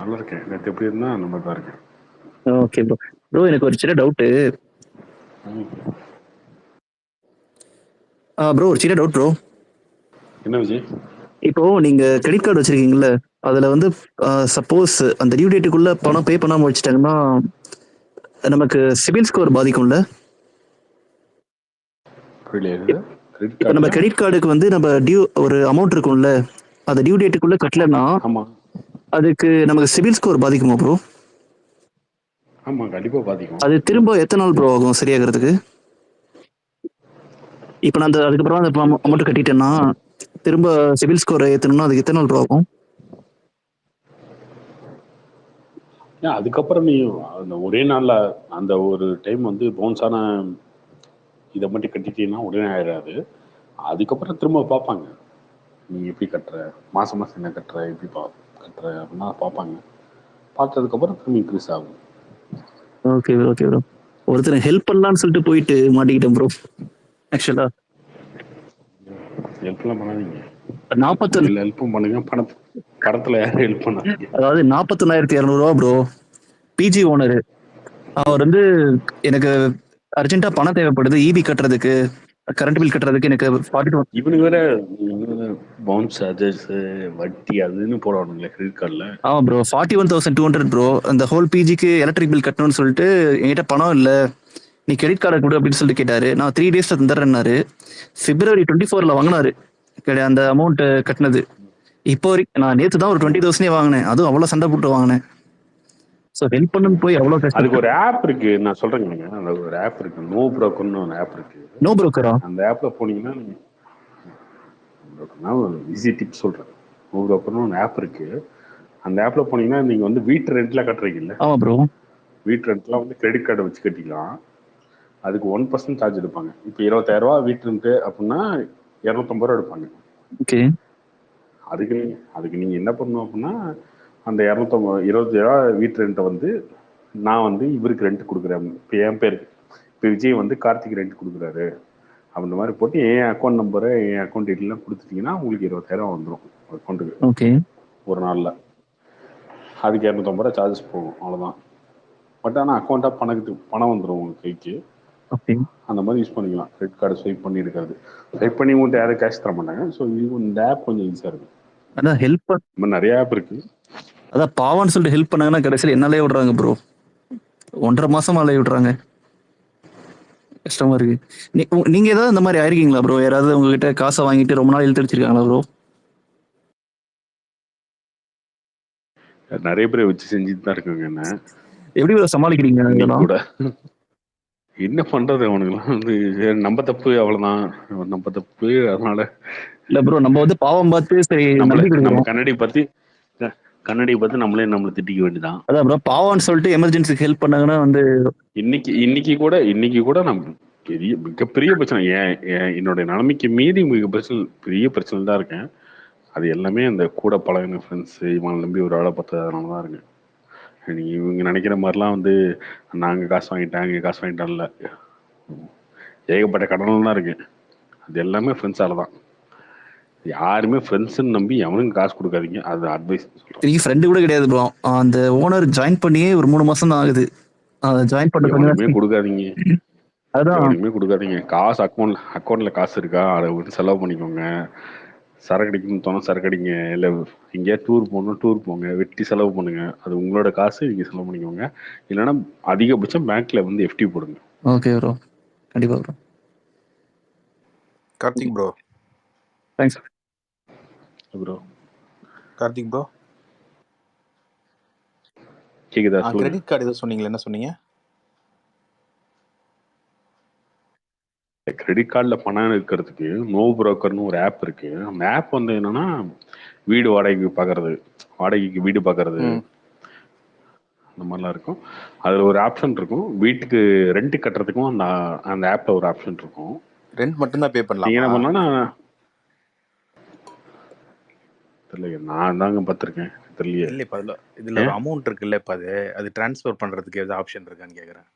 நல்லா இருக்கேன். நேத்து எப்படி இருந்தா அந்த மாதிரி தான் இருக்கேன். Okay bro. ப்ரோ எனக்கு ஒரு சின்ன டவுட்டு. ப்ரோ ஒரு சின்ன டவுட் ப்ரோ. என்ன விஜய்? இப்போ நீங்க கிரெடிட் கார்டு வச்சிருக்கீங்கல்ல, அதுல வந்து சப்போஸ் அந்த டியூ டேட்டுக்குள்ள பணம் பே பண்ணாம வச்சுட்டாங்கன்னா நமக்கு சிபில் ஸ்கோர் பாதிக்கும்ல? புரியலையா? கிரெடிட் இப்போ நம்ம கார்டில் கிரெடிட் கார்டுக்கு வந்து நம்ம டியூ ஒரு அமௌண்ட் இருக்கும்ல, அந்த டியூ டேட்டுக்குள்ள கட்டலன்னா ஆமாம் அதுக்கு நமக்கு சிபில் ஸ்கோர் பாதிக்குமா ப்ரோ? ஆமாம் கண்டிப்பாக பாதிக்கும். அது திரும்ப எத்தனை நாள் ப்ரோ ஆகும் சரியாகிறதுக்கு? இப்போ நான் அதுக்கப்புறம் அந்த அது அமௌண்ட் தெரியல. கட்டிட்டேன்னா திரும்ப சிபில் ஸ்கோர் ஏற்றணும்னா அதுக்கு எத்தனை நாள் ப்ரோ ஆகும்? ஏன் அதுக்கப்புறம் நீ அந்த ஒரே நாளில் அந்த ஒரு டைம் வந்து பவுன்ஸான இதை மட்டும் கட்டிட்டீங்கன்னா உடனே ஆயிடாது. அதுக்கப்புறம் திரும்ப பார்ப்பாங்க, நீ எப்படி கட்டுற, மாதம் மாதம் என்ன கட்டுற, எப்படி கட்டுற அப்படின்னா பார்ப்பாங்க. பார்த்ததுக்கப்புறம் திரும்ப இன்க்ரீஸ் ஆகும். Okay okay bro. ஒருத்தர் ஹெல்ப் பண்ணலான்னு சொல்லிட்டு போயிட்டு மாட்டிக்கிட்டேன் ப்ரோ. ஆக்சுவலா ஹெல்ப்லாம் பண்ணாதீங்க. 40 எல்லா ஹெல்ப்பும் பண்ணுங்க. படத்தில் யாரும் ஹெல்ப் பண்ணாதீங்க. அதாவது 41,200 ரூபா ப்ரோ. பிஜி ஓனரு அவர் வந்து எனக்கு அர்ஜென்ட்டா பணம் தேவைப்படுது இபி கட்டுறதுக்கு, கரண்ட் பில் கட்டுறதுக்கு எனக்கு 42. இவனுக்கு வேற பவுன்ஸ் சார்ஜஸ், வட்டி அதுன்னு போடுவானுங்களே கிரெடிட் கார்டில். ஆமா ப்ரோ 41,200 ப்ரோ. அந்த ஹோல் பிஜிக்கு எலக்ட்ரிக் பில் கட்டணும்னு சொல்லிட்டு என்கிட்ட பணம் இல்லை, நீ கிரெடிட் கார்டை கொடு அப்படின்னு சொல்லிட்டு கேட்டாரு. நான் 3 டேஸ்ல தந்துடுறேன்னாரு. பிப்ரவரி 24 வாங்கினாரு அந்த அமௌண்ட் கட்டினது. இப்போ வரைக்கும் நான் நேற்று தான் ஒரு 20,000 வாங்கினேன். அதுவும் அவ்வளோ சண்டை போட்டு வாங்கினேன். ஸோ ஹெல்ப் பண்ணணும்னு போய் அவ்வளோ அதுக்கு கஷ்டப்பட்டு. ஒரு ஆப் இருக்கு, நான் சொல்றேங்க. அந்த ஒரு ஆப் இருக்கு, நோ ப்ரோக்கர்னு ஒரு ஆப் இருக்கு. நோ ப்ரோக்கரா? அந்த ஆப்ல போனீங்கன்னா நான் ஒரு ஈஸி டிப் சொல்றேன். நோ ப்ரோக்கர்னு ஒரு ஆப் இருக்கு. அந்த ஆப்ல போனீங்கன்னா நீங்க வந்து வீட்டு ரெண்ட்ல கட்டுறீங்கல்ல, ஆமா ப்ரோ. வீட்டு ரெண்ட்லாம் வந்து கிரெடிட் கார்டை வச்சு கட்டிக்கலாம். அதுக்கு 1% சார்ஜ் எடுப்பாங்க. இப்போ 20,000 ரூபா வீட்டு ரெண்ட் அப்படின்னா 250 ரூபா எடுப்பாங்க. ஓகே. அதுக்கு நீங்க என்ன பண்ணணும் அப்படின்னா, அந்த 20,000 ரூபா வீட்டு ரெண்ட்டை வந்து நான் வந்து இவருக்கு ரெண்ட் கொடுக்குறேன். இப்போ என் பேருக்கு இப்போ விஜய் வந்து கார்த்திக் ரெண்ட் கொடுக்குறாரு அந்த மாதிரி போட்டு என் அக்கௌண்ட் நம்பரை என் அக்கௌண்ட் டீட்டெயிலாம் கொடுத்துட்டீங்கன்னா உங்களுக்கு 20,000 வந்துடும் அக்கௌண்ட்டுக்கு ஓகே. ஒரு நாளில். அதுக்கு 250 ரூபா சார்ஜஸ் போகும், அவ்வளோதான். பட் ஆனால் அக்கௌண்ட்டாக பணம் வந்துடும் உங்களுக்கு கைக்கு. ஓகே. அந்த மாதிரி யூஸ் பண்ணிக்கலாம். கிரெடிட் கார்டு ஸ்வைப் பண்ணி இருக்காது, ஸ்வைப் பண்ணி உங்கள்கிட்ட யாரும் கேஷ் தர மாட்டாங்க. ஸோ இந்த ஆப் கொஞ்சம் ஈஸியாக இருக்கும். அதான் ஹெல்ப் இந்த மாதிரி நிறைய ஆப் இருக்கு. அதான் பாவான்னு சொல்லிட்டு ஹெல்ப் பண்ணாங்கன்னா கடைசியில் என்னாலே விடுறாங்க ப்ரோ. 1.5 மாசமா அலைய விடுறாங்க. கஷ்டமா இருக்கு. நீங்க ஏதாவது இந்த மாதிரி ஆயிருக்கீங்களா ப்ரோ? யாராவது உங்ககிட்ட காசை வாங்கிட்டு ரொம்ப நாள் இழுத்தடிச்சிருக்காங்களா ப்ரோ? நிறைய பேரை வச்சு செஞ்சுட்டு தான் இருக்காங்க. என்ன எப்படி ப்ரோ சமாளிக்கிறீங்க இன்னைக்கு இதெல்லாம்? கூட என்ன பண்றது, அவனுக்குலாம் வந்து நம்ம தப்பு, அவ்வளவுதான். நம்ம தப்பு, அதனால இல்ல ப்ரோ, நம்ம வந்து பாவம் பார்த்து சரி நம்பி நம்ம கொடுக்குறோம். கண்ணாடியை பத்தி நம்மளை திட்டிக்க வேண்டியதான். அதான் ப்ரோ, பாவம்னு சொல்லிட்டு எமர்ஜென்சிக்கு ஹெல்ப் பண்ணாங்கன்னா வந்து இன்னைக்கு கூட நம்ம மிகப்பெரிய பிரச்சனை, என்னுடைய நிலைமைக்கு மீறி பெரிய பிரச்சனை தான் இருக்கேன். அது எல்லாமே அந்த கூட பழகின ஃப்ரெண்ட்ஸ் இவங்களை நம்பி ஒரு ஆளை பார்த்ததுனால தான் இருக்கேன். நீங்க இவங்க நினைக்கிற மாதிரிலாம் வந்து நாங்க காசு வாங்கிட்டான்ல, ஏகப்பட்ட கடனில் தான் இருக்கேன். அது எல்லாமே ஃப்ரெண்ட்ஸால தான். யாருமே ஃப்ரெண்ட்ஸ்ன்னு நம்பி எவனுக்கும் காசு கொடுக்காதீங்க, அது அட்வைஸ் சொல்றேன். ஃப்ரெண்டு கூட கிடையாது ப்ரோ. அந்த ஓனர் ஜாயின் பண்ணியே ஒரு 3 மாசம் தான் ஆகுது. ஜாயின் பண்ண கொஞ்ச எவனுக்குமே நேரம். கொடுக்காதீங்க, அதான். காசு அக்கௌண்ட்ல காசு இருக்கா, அதை வந்து செலவு பண்ணிக்கோங்க. சரக்கு அடிக்கணும்னு தோணும் சரக்கு அடிங்க, இல்லை எங்கேயா டூர் போகணும் டூர் போங்க, வெட்டி செலவு பண்ணுங்க. அது உங்களோட காசு, நீங்க செலவு பண்ணிக்கோங்க. இல்லைன்னா அதிகபட்சம் பேங்க்ல வந்து எஃப்டி போடுங்க. ஓகே ப்ரோ, கண்டிப்பா bro. Karthik bro. Thanks bro. Karthik bro கேக்குதா? கிரெடிட் கார்டு ஏதோ சொன்னீங்களா, என்ன சொன்னீங்க? கிரெடிட் கார்டில் பணம் இருக்கிறதுக்கு நோ புரோக்கர்னு ஒரு ஆப் இருக்கு. அந்த ஆப் வந்து என்னன்னா, வீடு வாடகைக்கு வீடு பார்க்கறது அந்த மாதிரிலாம் இருக்கும். அதில் ஒரு ஆப்ஷன் இருக்கும், வீட்டுக்கு ரெண்ட் கட்டுறதுக்கும் அந்த ஆப்பில் ஒரு ஆப்ஷன் இருக்கும். ரெண்ட் மட்டும்தான் பே பண்ணலாம். நீங்கள் என்ன பண்ணலாம், தெரியல, நான் தாங்க பார்த்துருக்கேன், தெரியலையே. இல்லை, இப்போ இதில் ஒரு அமௌண்ட் இருக்குல்ல, இப்போ அது ட்ரான்ஸ்ஃபர் பண்ணுறதுக்கு ஏதாவது ஆப்ஷன் இருக்கான்னு கேட்குறேன்.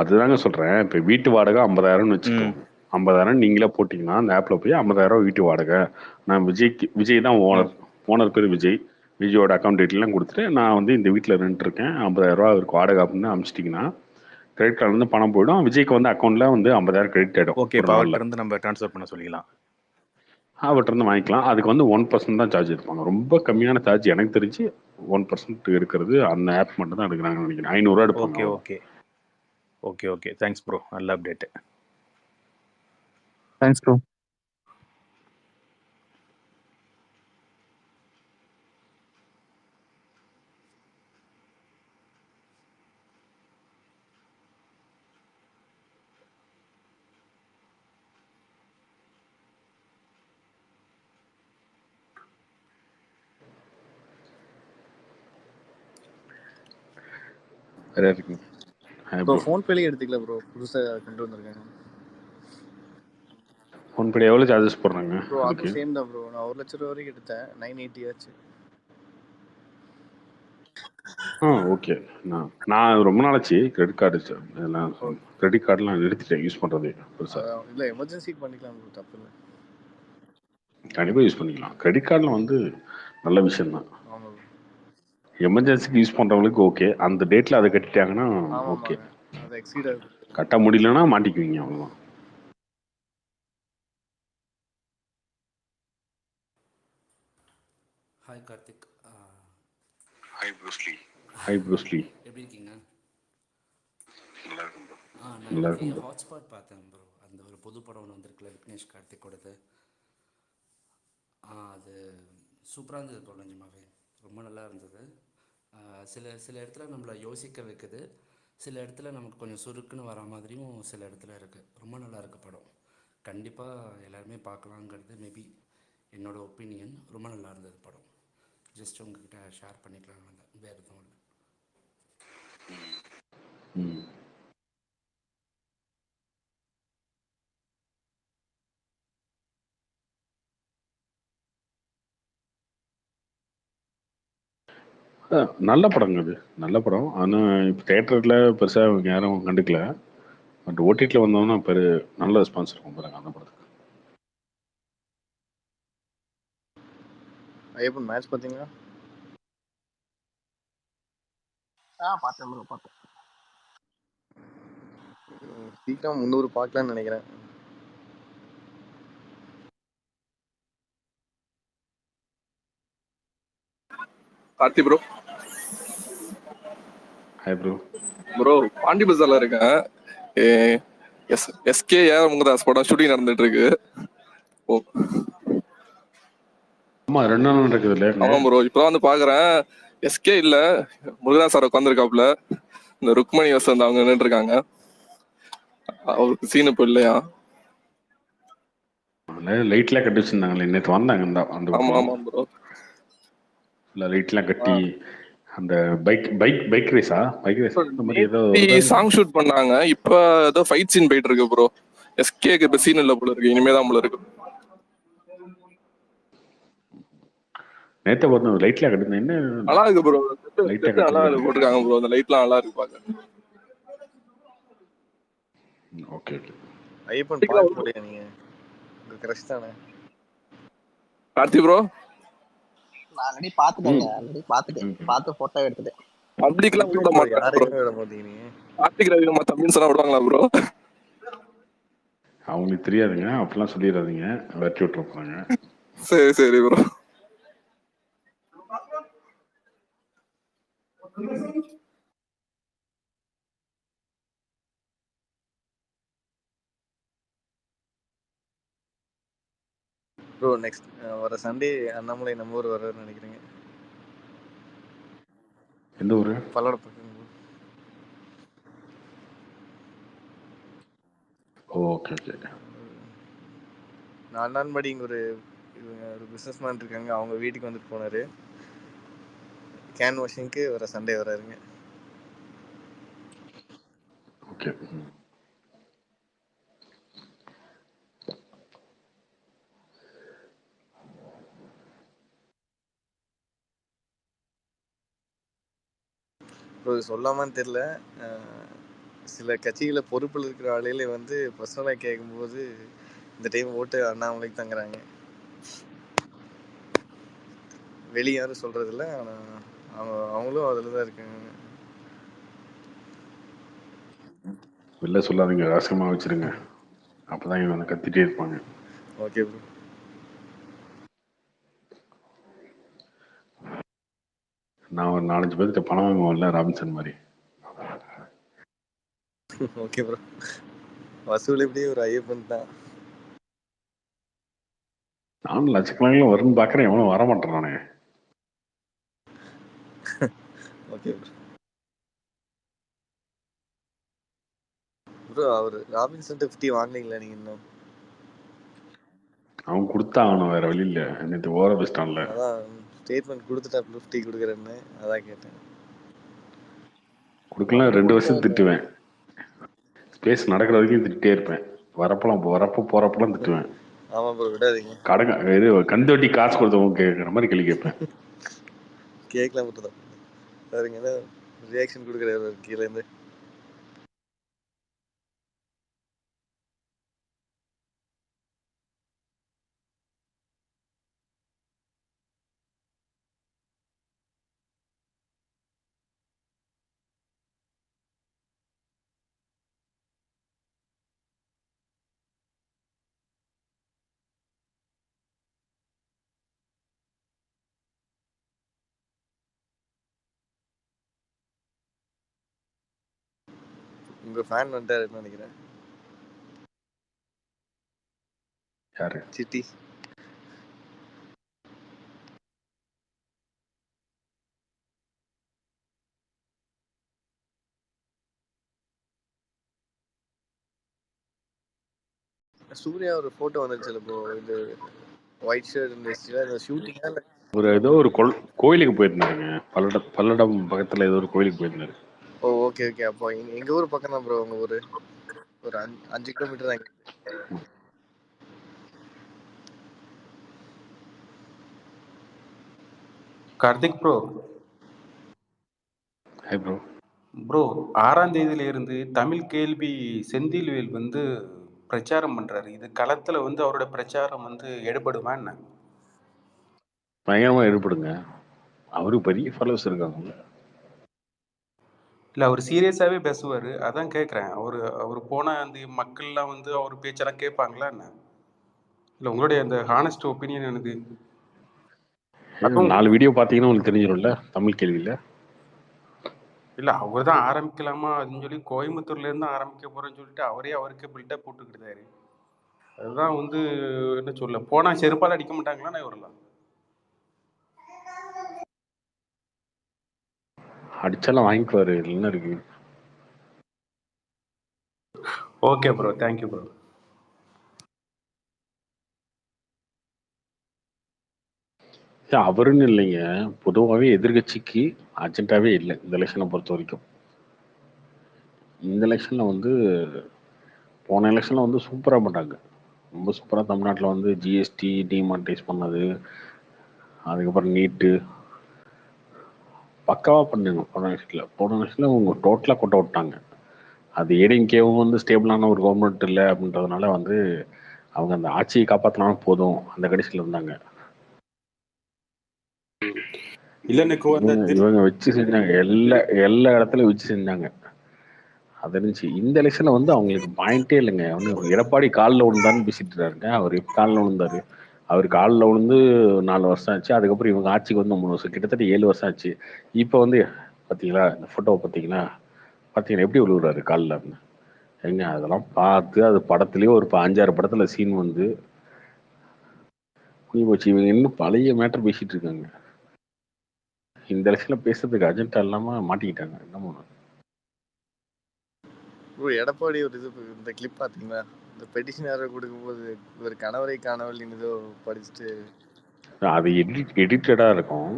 அதுதாங்க சொல்கிறேன். இப்போ வீட்டு வாடகை 50,000 வச்சுக்கோங்க. 50,000 நீங்களே போட்டிங்கன்னா அந்த ஆப்பில் போய் 50,000 வீட்டு வாடகை. நான் விஜய் தான் ஓனர் பேர் விஜய். விஜயோட அக்கௌண்ட் டீட்டெயிலாம் கொடுத்துட்டு நான் வந்து இந்த வீட்டில் இருக்கேன் 50,000 அவருக்கு வாடகை அப்படின்னு அனுப்பிச்சிட்டிங்கன்னா கிரெடிட் கார்டுலேருந்து பணம் போயிடும். விஜய்க்கு வந்து அக்கௌண்ட்டில் வந்து 50,000 கிரெடிட் ஆகிடும். ஓகே, இப்போ அவர்கிட்ட இருந்து நம்ம ட்ரான்ஸ்ஃபர் பண்ண சொல்லிக்கலாம். அவர்கிட்ட வாங்கிக்கலாம். அதுக்கு வந்து 1% தான் சார்ஜ் எடுப்பாங்க. ரொம்ப கம்மியான சார்ஜ் எனக்கு தெரிஞ்சு 1% எடுக்கிறது அந்த ஆப் மட்டும் தான் எடுக்கிறாங்கன்னு நினைக்கிறேன். 500 எடுப்பாங்க. Okay okay okay okay thanks bro, நல்ல அப்டேட். Thanks bro. வேற இருக்கு ப்ரோ ஃபோன் பேலயே எடுத்துக்கல ப்ரோ, புதுசா கொண்டு வந்திருக்காங்க. ஃபோன் பே எவ்வளோ சார்ஜஸ் போடுறாங்க ப்ரோ? அது அதுக்கு சேம் தான் ப்ரோ. நான் 1 லட்சம் ரூபா வரைக்கும் எடுத்தேன், 980 ஆச்சு. ஓகே. நான் ரொம்ப நாளாச்சு கிரெடிட் கார்டு இதெல்லாம் கிரெடிட் கார்டுலாம் நிறுத்திட்டேன் யூஸ் பண்ணுறது பெருசாக. இல்லை எமர்ஜென்சிக்கு பண்ணிக்கலாம் ப்ரோ, தப்பு இல்லை. கண்டிப்பாக யூஸ் பண்ணிக்கலாம். கிரெடிட் கார்டில் வந்து நல்ல விஷயம் தான். ஆமாம் ப்ரோ. எமர்ஜென்சிக்கு யூஸ் பண்ணுறவங்களுக்கு ஓகே, அந்த டேட்டில் அதை கட்டிட்டாங்கன்னா ஓகே. அது எக்ஸீட் ஆகுது. கட்ட முடியலன்னா மாட்டிக்குவீங்க அவ்வளோதான். Hi Karthik. Hi Bruce Lee. Hi Bruce Lee. எப்படி இருக்கீங்க? நல்லா இருக்கும் ப்ரோ. நான் இன்னைக்கு ஹாட்ஸ்பாட் பார்த்தேன் ப்ரோ. அந்த ஒரு புது படம் ஒன்று வந்திருக்குல்ல, விக்னேஷ் கார்த்திக்கோடது. அது சூப்பராக இருந்தது ப்ரோ, நிஜமாவே ரொம்ப நல்லா இருந்தது. சில இடத்துல நம்மளை யோசிக்க வைக்குது, சில இடத்துல நமக்கு கொஞ்சம் சுருக்குன்னு வர மாதிரியும் சில இடத்துல இருக்குது. ரொம்ப நல்லா இருக்குது படம். கண்டிப்பாக எல்லாருமே பார்க்கலாங்கிறது மேபி என்னோடய ஒப்பீனியன். ரொம்ப நல்லா இருந்தது படம். ஜஸ்ட் உங்ககிட்ட ஷேர் பண்ணிக்கலாம் வந்தேன், வேறு எதுவும் இல்லை. நல்ல படங்க அது, நல்ல படம். ஆனால் இப்போ தேட்டரில் பெருசாக யாரும் கண்டுக்கல. பட் ஓடிடியில் வந்தோம்னா நல்ல ரெஸ்பான்ஸ் இருக்கும் பாருங்க அந்த படத்துக்கு. ஐயப்பன் மேட்ச் பார்த்தீங்களா? பார்த்தேன் ப்ரோ, பார்த்தேன். சீக்கிரம் 300 பார்க்கலான்னு நினைக்கிறேன். Karthi bro. Hi bro. Bro Pondy பஜார்ல இருக்கேன். எஸ்கே ஏஆர் முருகதாஸ் படம் ஷூட்டிங் நடந்துட்டு இருக்கு. ஆமா 2 நாள் நடக்குது இல்ல? ஆமா ப்ரோ, இப்பதான் வந்து பாக்குறேன். எஸ்கே இல்ல, முருகதாஸ் சார் உட்காந்துருக்காப்புல. இந்த ருக்மணி வசந்த் அவங்க நின்று இருக்காங்க. அவருக்கு சீன் இப்போ இல்லையா? லைட்லாம் கட்டி வச்சிருந்தாங்களே, நேற்று வந்தாங்க அந்த ஆமா ஆமா ப்ரோ. லைட்லாம் கட்டி அந்த பைக் ரேஸா அந்த மாதிரி ஏதோ சாங் ஷூட் பண்ணாங்க. இப்ப ஏதோ ஃபைட் சீன் போயிட்டு இருக்கு ப்ரோ. எஸ்கேக்கு இப்ப சீன் இல்ல போல இருக்கு, இனிமேதான் போல இருக்கு. நேற்று பார்த்தோம் லைட்லாம் கட்டுது. என்ன நல்லா இருக்கு ப்ரோ, நல்லா போட்டிருக்காங்க ப்ரோ. அந்த லைட்லாம் நல்லா இருக்கு பாக்க. Okay okay. ஐயப்பன் பார்க்க முடியாது, நீங்க உங்க கிரஷ் தானே கார்த்தி ப்ரோ? நான் ஆல்ரெடி பார்த்துட்டேன், பார்த்து போட்டோ எடுத்துட்டேன். பப்ளிக்லாம் விட மாட்டாங்க ப்ரோ. கார்த்திக் ரவி தம்பின்னு சொன்னா விடுவாங்களா ப்ரோ? அவங்களுக்கு தெரியாதுங்க, அப்படிலாம் சொல்லிடாதீங்க, வெட்டி விட்டுருப்பாங்க. சரி சரி ப்ரோ. ப்ரோ நெக்ஸ்ட் வர சண்டே அண்ணாமலை நம்ம ஊர் வர்றாருன்னு நினைக்கிறீங்க? எந்த ஊரு? பல்லட பக்கம். Okay okay. 4 நாள் முன்னாடி இங்கே ஒரு பிஸ்னஸ் மேன் இருக்காங்க, அவங்க வீட்டுக்கு வந்துட்டு போனாரு. கேன் வாஷிங்க்கு வர சண்டே வராருங்க. ஓகே. சொல்லாமான்னு தெரியல, சில கட்சிகளை பொறுப்பில் இருக்கிற ஆளுகளே வந்து பர்சனலாக கேட்கும்போது இந்த டைம் ஓட்டு அண்ணாமலைக்கு தங்குறாங்க. வெளியே யாரும் சொல்றது இல்லை. ஆனால் அவங்களும் அதில் தான் இருக்காங்க. வெளில சொல்லாதீங்க, ரகசியமாக வச்சிருங்க. அப்பதான் இவங்க வந்து கத்திட்டே இருப்பாங்க. Okay bro. நான் ஒரு 4-5 பேர்கிட்ட பணம் வாங்குவோம்ல ராபின்சன் மாதிரி. Okay bro. வசூல் எப்படியும் ஒரு ஐயப்பன் தான். நானும் லட்சக்கணக்கில் வரும்னு பார்க்குறேன், எவனும் வர மாட்டேன் நானே. Okay bro. ப்ரோ அவர் ராபின்சன் 50 வாங்கினீங்களா நீங்கள் இன்னும்? அவன் கொடுத்தாகணும், வேற வழி இல்லை. நேற்று ஓர வச்சிட்டான்ல. அதான் ஸ்டேட்மெண்ட் கொடுத்துட்டா 50 கொடுக்குறேன்னு, அதான் கேட்டேன். கொடுக்கலாம், 2 வருஷம் திட்டுவேன். ஸ்பேஸ் நடக்கிற வரைக்கும் திட்டே இருப்பேன். வரப்போ போறப்பெல்லாம் திட்டுவேன். ஆமா ப்ரோ, விடாதீங்க. கடங்க இது கந்தொட்டி காசு கொடுத்தவங்க கேட்குற மாதிரி கேள்வி கேட்பேன். கேட்கலாம் மட்டும் தான் பாருங்க, என்ன ரியாக்ஷன் கொடுக்குறாரு கீழேருந்து. உங்க ஃபேன் வந்துட்டாருன்னு நினைக்கிறேன். யாரு? சிட்டி. சூர்யா ஒரு போட்டோ வந்துருச்சுல ப்ரோ, இது ஒயிட் ஷர்ட் இருந்துச்சு, அந்த ஷூட்டிங்கா இல்ல ஒரு ஏதோ ஒரு கோயிலுக்கு போயிருந்தாருங்க. பல்லடம் பக்கத்துல ஏதோ ஒரு கோயிலுக்கு போயிருந்தாரு. ஓ ஓகே ஓகே. அப்போ எங்க ஊர் பக்கம் தான் ப்ரோ. உங்க ஊரு ஒரு 5 கிலோமீட்டர் தான். Karthik bro. Hi bro. Bro 6ஆம் தேதியில இருந்து தமிழ் கேள்வி செந்தில்வேல் வந்து பிரச்சாரம் பண்றாரு. இது களத்துல வந்து அவரோட பிரச்சாரம் வந்து எடுபடுமா என்ன? பயங்கரமா எடுப்படுங்க. அவருக்கு பெரிய ஃபாலோவர்ஸ் இருக்காங்க. இல்லை, அவர் சீரியஸாகவே பேசுவார். அதான் கேட்குறேன். அவர் போனால் அந்த மக்கள்லாம் வந்து அவர் பேச்செல்லாம் கேட்பாங்களா என்ன? இல்லை, உங்களுடைய அந்த ஹானஸ்ட் ஒப்பீனியன் எனக்கு. 4 வீடியோ பார்த்தீங்கன்னா உங்களுக்கு தெரிஞ்சிடும்ல தமிழ் கேள்வியில். இல்லை, அவர் தான் ஆரம்பிக்கலாமா அப்படின்னு சொல்லி கோயம்புத்தூர்லேருந்து ஆரம்பிக்க போகிறேன்னு சொல்லிட்டு அவருக்கே பில்டப் போட்டுக்கிட்டாரு. அதுதான் வந்து என்ன சொல்ல, போனால் செருப்பால் அடிக்க மாட்டாங்களான்னு இவரெல்லாம். அடிச்சாலும் வாங்கிக்குவாரு, என்ன இருக்கு. Okay bro, thank you bro. அவருன்னு இல்லைங்க, பொதுவாகவே எதிர்கட்சிக்கு அர்ஜென்ட்டாகவே இல்லை இந்த எலெக்ஷனை பொறுத்த வரைக்கும். இந்த எலெக்ஷனில் வந்து போன எலெக்ஷனில் வந்து சூப்பராக பண்ணாங்க. ரொம்ப சூப்பராக தமிழ்நாட்டில் வந்து ஜிஎஸ்டி டிமானிட்டைஸ் பண்ணது, அதுக்கப்புறம் நீட்டு பக்காவாக பண்ணுங்க. போன எலெக்ஷனில் அவங்க டோட்டலாக கொட்ட விட்டாங்க. அது ஏடிஎம்கேவும் வந்து ஸ்டேபிளான ஒரு கவர்மெண்ட் இல்லை அப்படின்றதுனால வந்து அவங்க அந்த ஆட்சியை காப்பாற்றினாலும் போதும் அந்த கடைசியில் இருந்தாங்க. இவங்க வச்சு செஞ்சாங்க, எல்லா இடத்துலையும் வச்சு செஞ்சாங்க. அது இருந்துச்சு. இந்த எலெக்ஷன்ல வந்து அவங்களுக்கு பாயிண்டே இல்லைங்க. அவனு எடப்பாடி காலில் விழுந்தான்னு பேசிட்டு இருக்காருங்க. அவர் எப்போ காலில் விழுந்தாரு? அவர் காலில் விழுந்து 4 வருஷம் ஆச்சு. அதுக்கப்புறம் இவங்க ஆட்சிக்கு வந்து 3 வருஷம், கிட்டத்தட்ட 7 வருஷம் ஆச்சு. இப்போ வந்து பார்த்தீங்களா இந்த ஃபோட்டோவை பார்த்தீங்கன்னா எப்படி விழுவுறாரு காலில் இருந்து? எங்க அதெல்லாம் பார்த்து அது படத்துலேயே ஒரு 5-6 படத்துல சீன் வந்து போச்சு. இவங்க இன்னும் பழைய மேட்டர் பேசிட்டு இருக்காங்க. இந்த எலெக்ஷன்ல பேசுறதுக்கு அர்ஜென்டா இல்லாம மாட்டிக்கிட்டாங்க. என்ன பண்ணுறது? எடப்பாடி ஒரு இது இந்த கிளிப் பார்த்தீங்களா? இந்த பெட்டிஷன் யாரோ கொடுக்கும்போது ஒரு கணவரை காணவில்லை ஏதோ படிச்சுட்டு அது எடிட்டடா இருக்கும்.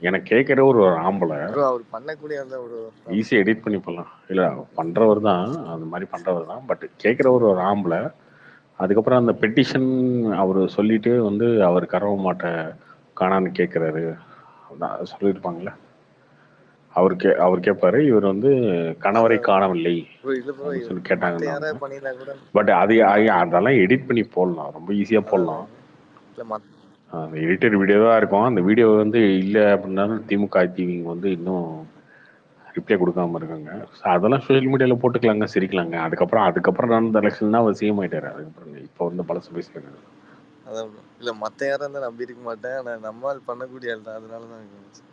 எனக்கு கேட்குற ஒரு ஆம்பளை அவர் பண்ணக்கூடிய அந்த ஒரு ஈஸியாக எடிட் பண்ணி போடலாம். இல்லை பண்ணுறவர் தான், அந்த மாதிரி பண்ணுறவர் தான். பட் கேட்குறவர் ஒரு ஆம்பளை. அதுக்கப்புறம் அந்த பெட்டிஷன் அவர் சொல்லிட்டு வந்து அவர் கறவை மாட்டை காணான்னு கேட்குறாரு சொல்லியிருப்பாங்களே. அவர் கேட்பாரு, இவர் வந்து கணவரை காணவில்லை சொல்லி கேட்டாங்க. பட் அதெல்லாம் எடிட் பண்ணி போடலாம், ரொம்ப ஈஸியாக போடலாம். அந்த எடிட்டட் வீடியோ தான் இருக்கும். அந்த வீடியோ வந்து இல்லை அப்படின்னாலும் திமுக அதிமுக வந்து இன்னும் ரிப்ளை கொடுக்காம இருக்காங்க. ஸோ அதெல்லாம் சோஷியல் மீடியாவில் போட்டுக்கலாங்க, சிரிக்கலாங்க. அதுக்கப்புறம் நடந்த எலெக்ஷன் தான் அவர் சிஎம் ஆயிட்டாரு. அதுக்கப்புறம் இப்போ வந்து பழசு பேசுறாங்க. அதான் ப்ரோ. இல்ல மத்த யாரா இருந்தா நம்பி இருக்க மாட்டேன். ஆனா நம்மால் பண்ணக்கூடிய ஆள் தான். அதனால தான் எனக்கு வந்துச்சு.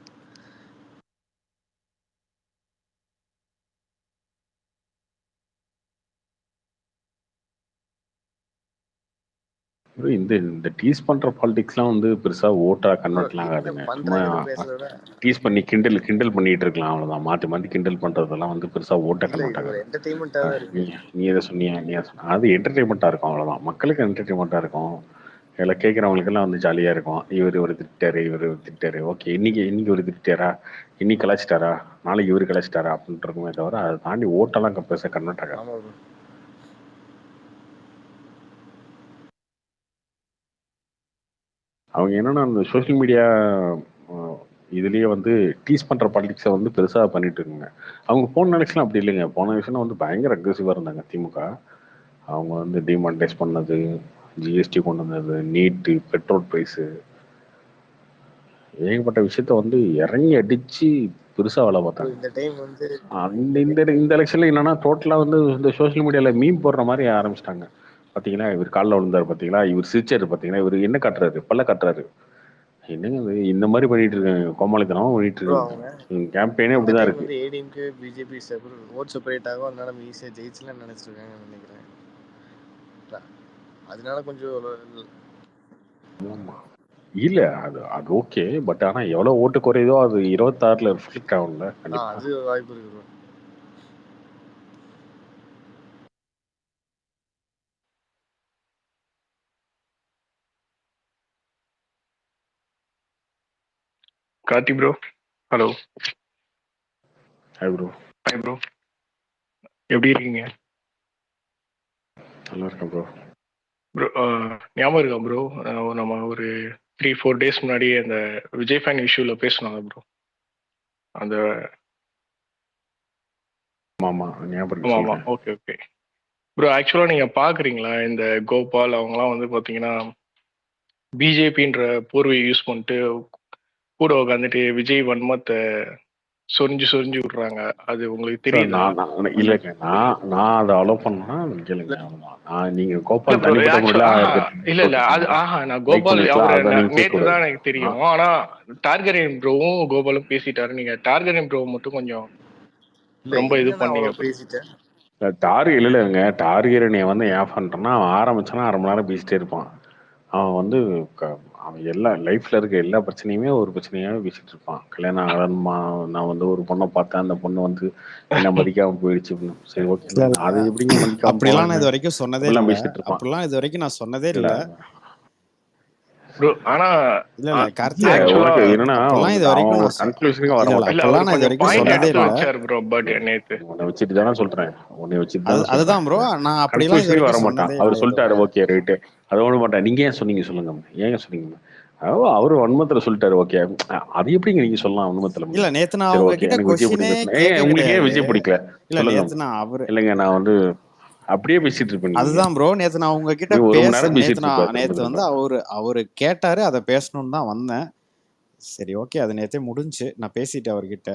bro, இந்த டீஸ் பண்ற பாலிடிக்ஸ்லாம் வந்து பெருசா ஓட்டா ப்ரோ கன்வெர்ட்லாம் என்ன ஆகாதுங்க. சும்மா பண்றாங்கன்னு பேசுறத விட டீஸ் பண்ணி கிண்டல் பண்ணிட்டு இருக்கலாம், அவ்வளவுதான். மாத்தி மாத்தி கிண்டல் பண்றதெல்லாம் வந்து பெருசா ஓட்ட இல்ல கன்வெர்ட் இது ஒரு ஆகாது. என்டர்டெயின்மெண்டா தான் நீ இருக்கு. நீ எதை சொன்னியா, நீ எதை சொன்ன, அது என்டர்டைன்மெண்ட்டாக இருக்கும், அவ்வளோதான். மக்களுக்கு என்டர்டைன்மெண்ட்டாக இருக்கும். இதில் கேட்குறவங்களுக்கெல்லாம் வந்து ஜாலியாக இருக்கும். இவர் திட்டாரு, இவர் திட்டாரு, ஓகே, இன்னைக்கு ஒரு திட்டாரா, இன்னைக்கு கலாச்சிட்டாரா, நாளைக்கு இவர் கலாச்சிட்டாரா அப்படின்ட்டு இருக்குமே தவிர அதை தாண்டி ஓட்டெல்லாம் பெருசாக கன்வெர்ட் ஆகாது. ஆமா ப்ரோ. அவங்க என்னன்னா அந்த சோஷியல் மீடியா இதுலயே வந்து டீஸ் பண்ற பாலிடிக்ஸை வந்து பெருசா பண்ணிட்டு இருக்குங்க. அவங்க போன எலெக்ஷன் அப்படி இல்லைங்க. போன எலெக்ஷன் வந்து பயங்கர அக்ரெசிவா இருந்தாங்க திமுக. அவங்க வந்து டிமானிட்டைஸ் பண்ணது, ஜிஎஸ்டி கொண்டு வந்தது, நீட்டு, பெட்ரோல் ப்ரைஸு, ஏகப்பட்ட விஷயத்த வந்து இறங்கி அடிச்சு பெருசா வேலை ப்ரோ பார்த்தாங்க. இந்த டைம் வந்து இந்த இந்த இந்த எலெக்ஷன்ல என்னன்னா டோட்டலா வந்து இந்த சோஷியல் மீடியால மீம் போடுற மாதிரி ஆரம்பிச்சிட்டாங்க. பாத்தீங்களா, இவர் காலில் விழுந்தாரு பாத்தீங்களா, இவர் சிரிச்சாரு பாத்தீங்களா, இவர் என்ன காட்டுறாரு, பல்ல காட்டுறாரு. என்னங்க இது? இந்த மாதிரி பண்ணிட்டு இருக்காங்க, கோமாளித்தனமா பண்ணிட்டு ப்ரோ இருக்காங்க. அவங்க கேம்பெயினே இந்த அப்படிதான் டைம் இருக்கு. வந்து ஏடிஎம்கே பிஜேபி ஓட் செப்பரேட் ஆகும். அதனால நம்ம ஈஸியா ஜெயிச்சலாம்னு நினைச்சிருக்காங்கன்னு நினைக்கிறேன். அதனால கொஞ்சம் ஆமா. இல்ல அது அது ஓகே. பட் ஆனா எவ்வளவு ஓட்டு குறையுதோ அது 26ல ரிஃப்ளெக்ட் ஆகும்ல கண்டிப்பா. அது வாய்ப்பு இருக்கு bro. Karthi bro, hello. Hi bro. Hi bro, எப்படி இருக்கீங்க நல்லா இருக்கேன் ப்ரோ. ப்ரோ? ஞாபகம் இருக்கா ப்ரோ, நம்ம ஒரு 3-4 டேஸ் முன்னாடி அந்த விஜய் ஃபேன் இஷ்யூவில் பேசினாங்க ப்ரோ. அந்த ஆமா ஞாபகம் ஆமாம் ஆமாம், சொல்றேன். Okay okay bro. ஆக்சுவலாக நீங்கள் பார்க்குறீங்களா, இந்த கோபால் அவங்களாம் வந்து பார்த்தீங்கன்னா பிஜேபின்ற போர்வையை யூஸ் பண்ணிட்டு கூட உட்காந்துட்டு விஜய் வன்மத்தை சொரிஞ்சு விட்றாங்க. அது உங்களுக்கு சார் தெரியுதா? இல்லைங்க, நான் அதை அலோவ் பண்ணா கேளுங்க, அவ்வளவுதான். நீங்க இல்ல கோபால் ப்ரோ, தனிப்பட்ட முறையில் இல்ல அது நான் கோபால் பண்ணிருக்கலாம், அவரு அதை நீங்க கேட்க நேத்து கூடாது. தான் எனக்கு தெரியும். ஆனா டார்கெரியன் ப்ரோவும் கோபாலும் பேசிட்டாரு. நீங்க டார்கெரியன் ப்ரோ மட்டும் கொஞ்சம் இல்ல ரொம்ப இது என்னன்னா பண்ணீங்க அவ்வளவு ப்ரோ. பேசிட்டேன். இல்லைங்க, டார்கெட் வந்து ஏன் பண்றேன்னா, அவன் ஆரம்பிச்சானா 1/2 மணி நேரம் பேசிட்டே இருப்பான். அவன் வந்து அவன் எல்லா லைஃப்ல இருக்க எல்லா பிரச்சனையுமே ஒரு பிரச்சனையாவே பேசிட்டு இருப்பான். கல்யாணம் ஆகணுமா, நான் வந்து ஒரு பொண்ணை பார்த்தேன், அந்த பொண்ணு வந்து என்ன மதிக்காம போயிடுச்சு அப்படின்னு. சரி ஓகே, இல்ல இல்ல அது எப்படிங்க மதிக்காம அப்படிலாம் நான் போவாங்க, இது வரைக்கும் சொன்னதே அப்படிலாம் இல்ல. பேசிட்டு இருப்பான். அப்படிலாம் இது வரைக்கும் நான் சொன்னதே இல்ல இல்ல. ப்ரோ ஆனா இல்ல இல்ல கார்த்தி, இல்ல ஆக்சுவலா உனக்கு என்னன்னா அப்பெல்லாம் இது அவன் வரைக்கும் ஒரு நான் கன்க்ளூஷனுக்கு வர இல்ல இல்ல மாட்டான். இல்ல அப்பெல்லாம் அவர் நான் இது கொஞ்சம் வரைக்கும் பாயிண்ட் சொன்னதே எடுத்து இல்ல. வச்சாரு ப்ரோ. பட் நேத்து உன்னை வச்சுட்டு தானே சொல்றேன், உன்னை வச்சுட்டு அது தானே சொல்றேன். அதுதான் ப்ரோ, நான் அப்படிலாம் இது கன்க்ளூஷனுக்கு வர வரைக்கும் மாட்டான். சொன்னதே அவர் இல்ல சொல்லிட்டாரு எதுவும். ஓகே ரைட்டு, அதை ஒண்ணு மாட்டான். நீங்க ஏன் சொன்னீங்க சொல்லுங்க, ஏங்க சொன்னீங்க? அவரு வன்மத்துல சொல்லிட்டாரு ஓகே, அது எப்படிங்க நீங்க சொல்லலாம் வன்மத்துல? இல்ல நேத்து நான் சரி அவங்க ஓகே, கிட்ட எனக்கு விஜய் கொஸ்டினே பிடிக்கல. கேட்க உங்களுக்கு ஏன் கிடையாது. விஜய் பிடிக்கல இல்ல சொல்லுங்க. நேத்து நான் அவரு இல்லைங்க, நான் வந்து அப்படியே பேசிட்டு இருப்பேன். நீங்க அதுதான் ப்ரோ, நேத்து நான் உங்ககிட்ட நீ 1 மணி நேரம் பேசிட்டு இருப்ப திரும்ப நேத்து வந்து திரும்ப. அவரு கேட்டாரு, அதை பேசணும்னு தான் வந்தேன். சரி ஓகே, அது நேத்தே முடிஞ்சு, நான் பேசிட்டேன் அவர்கிட்ட.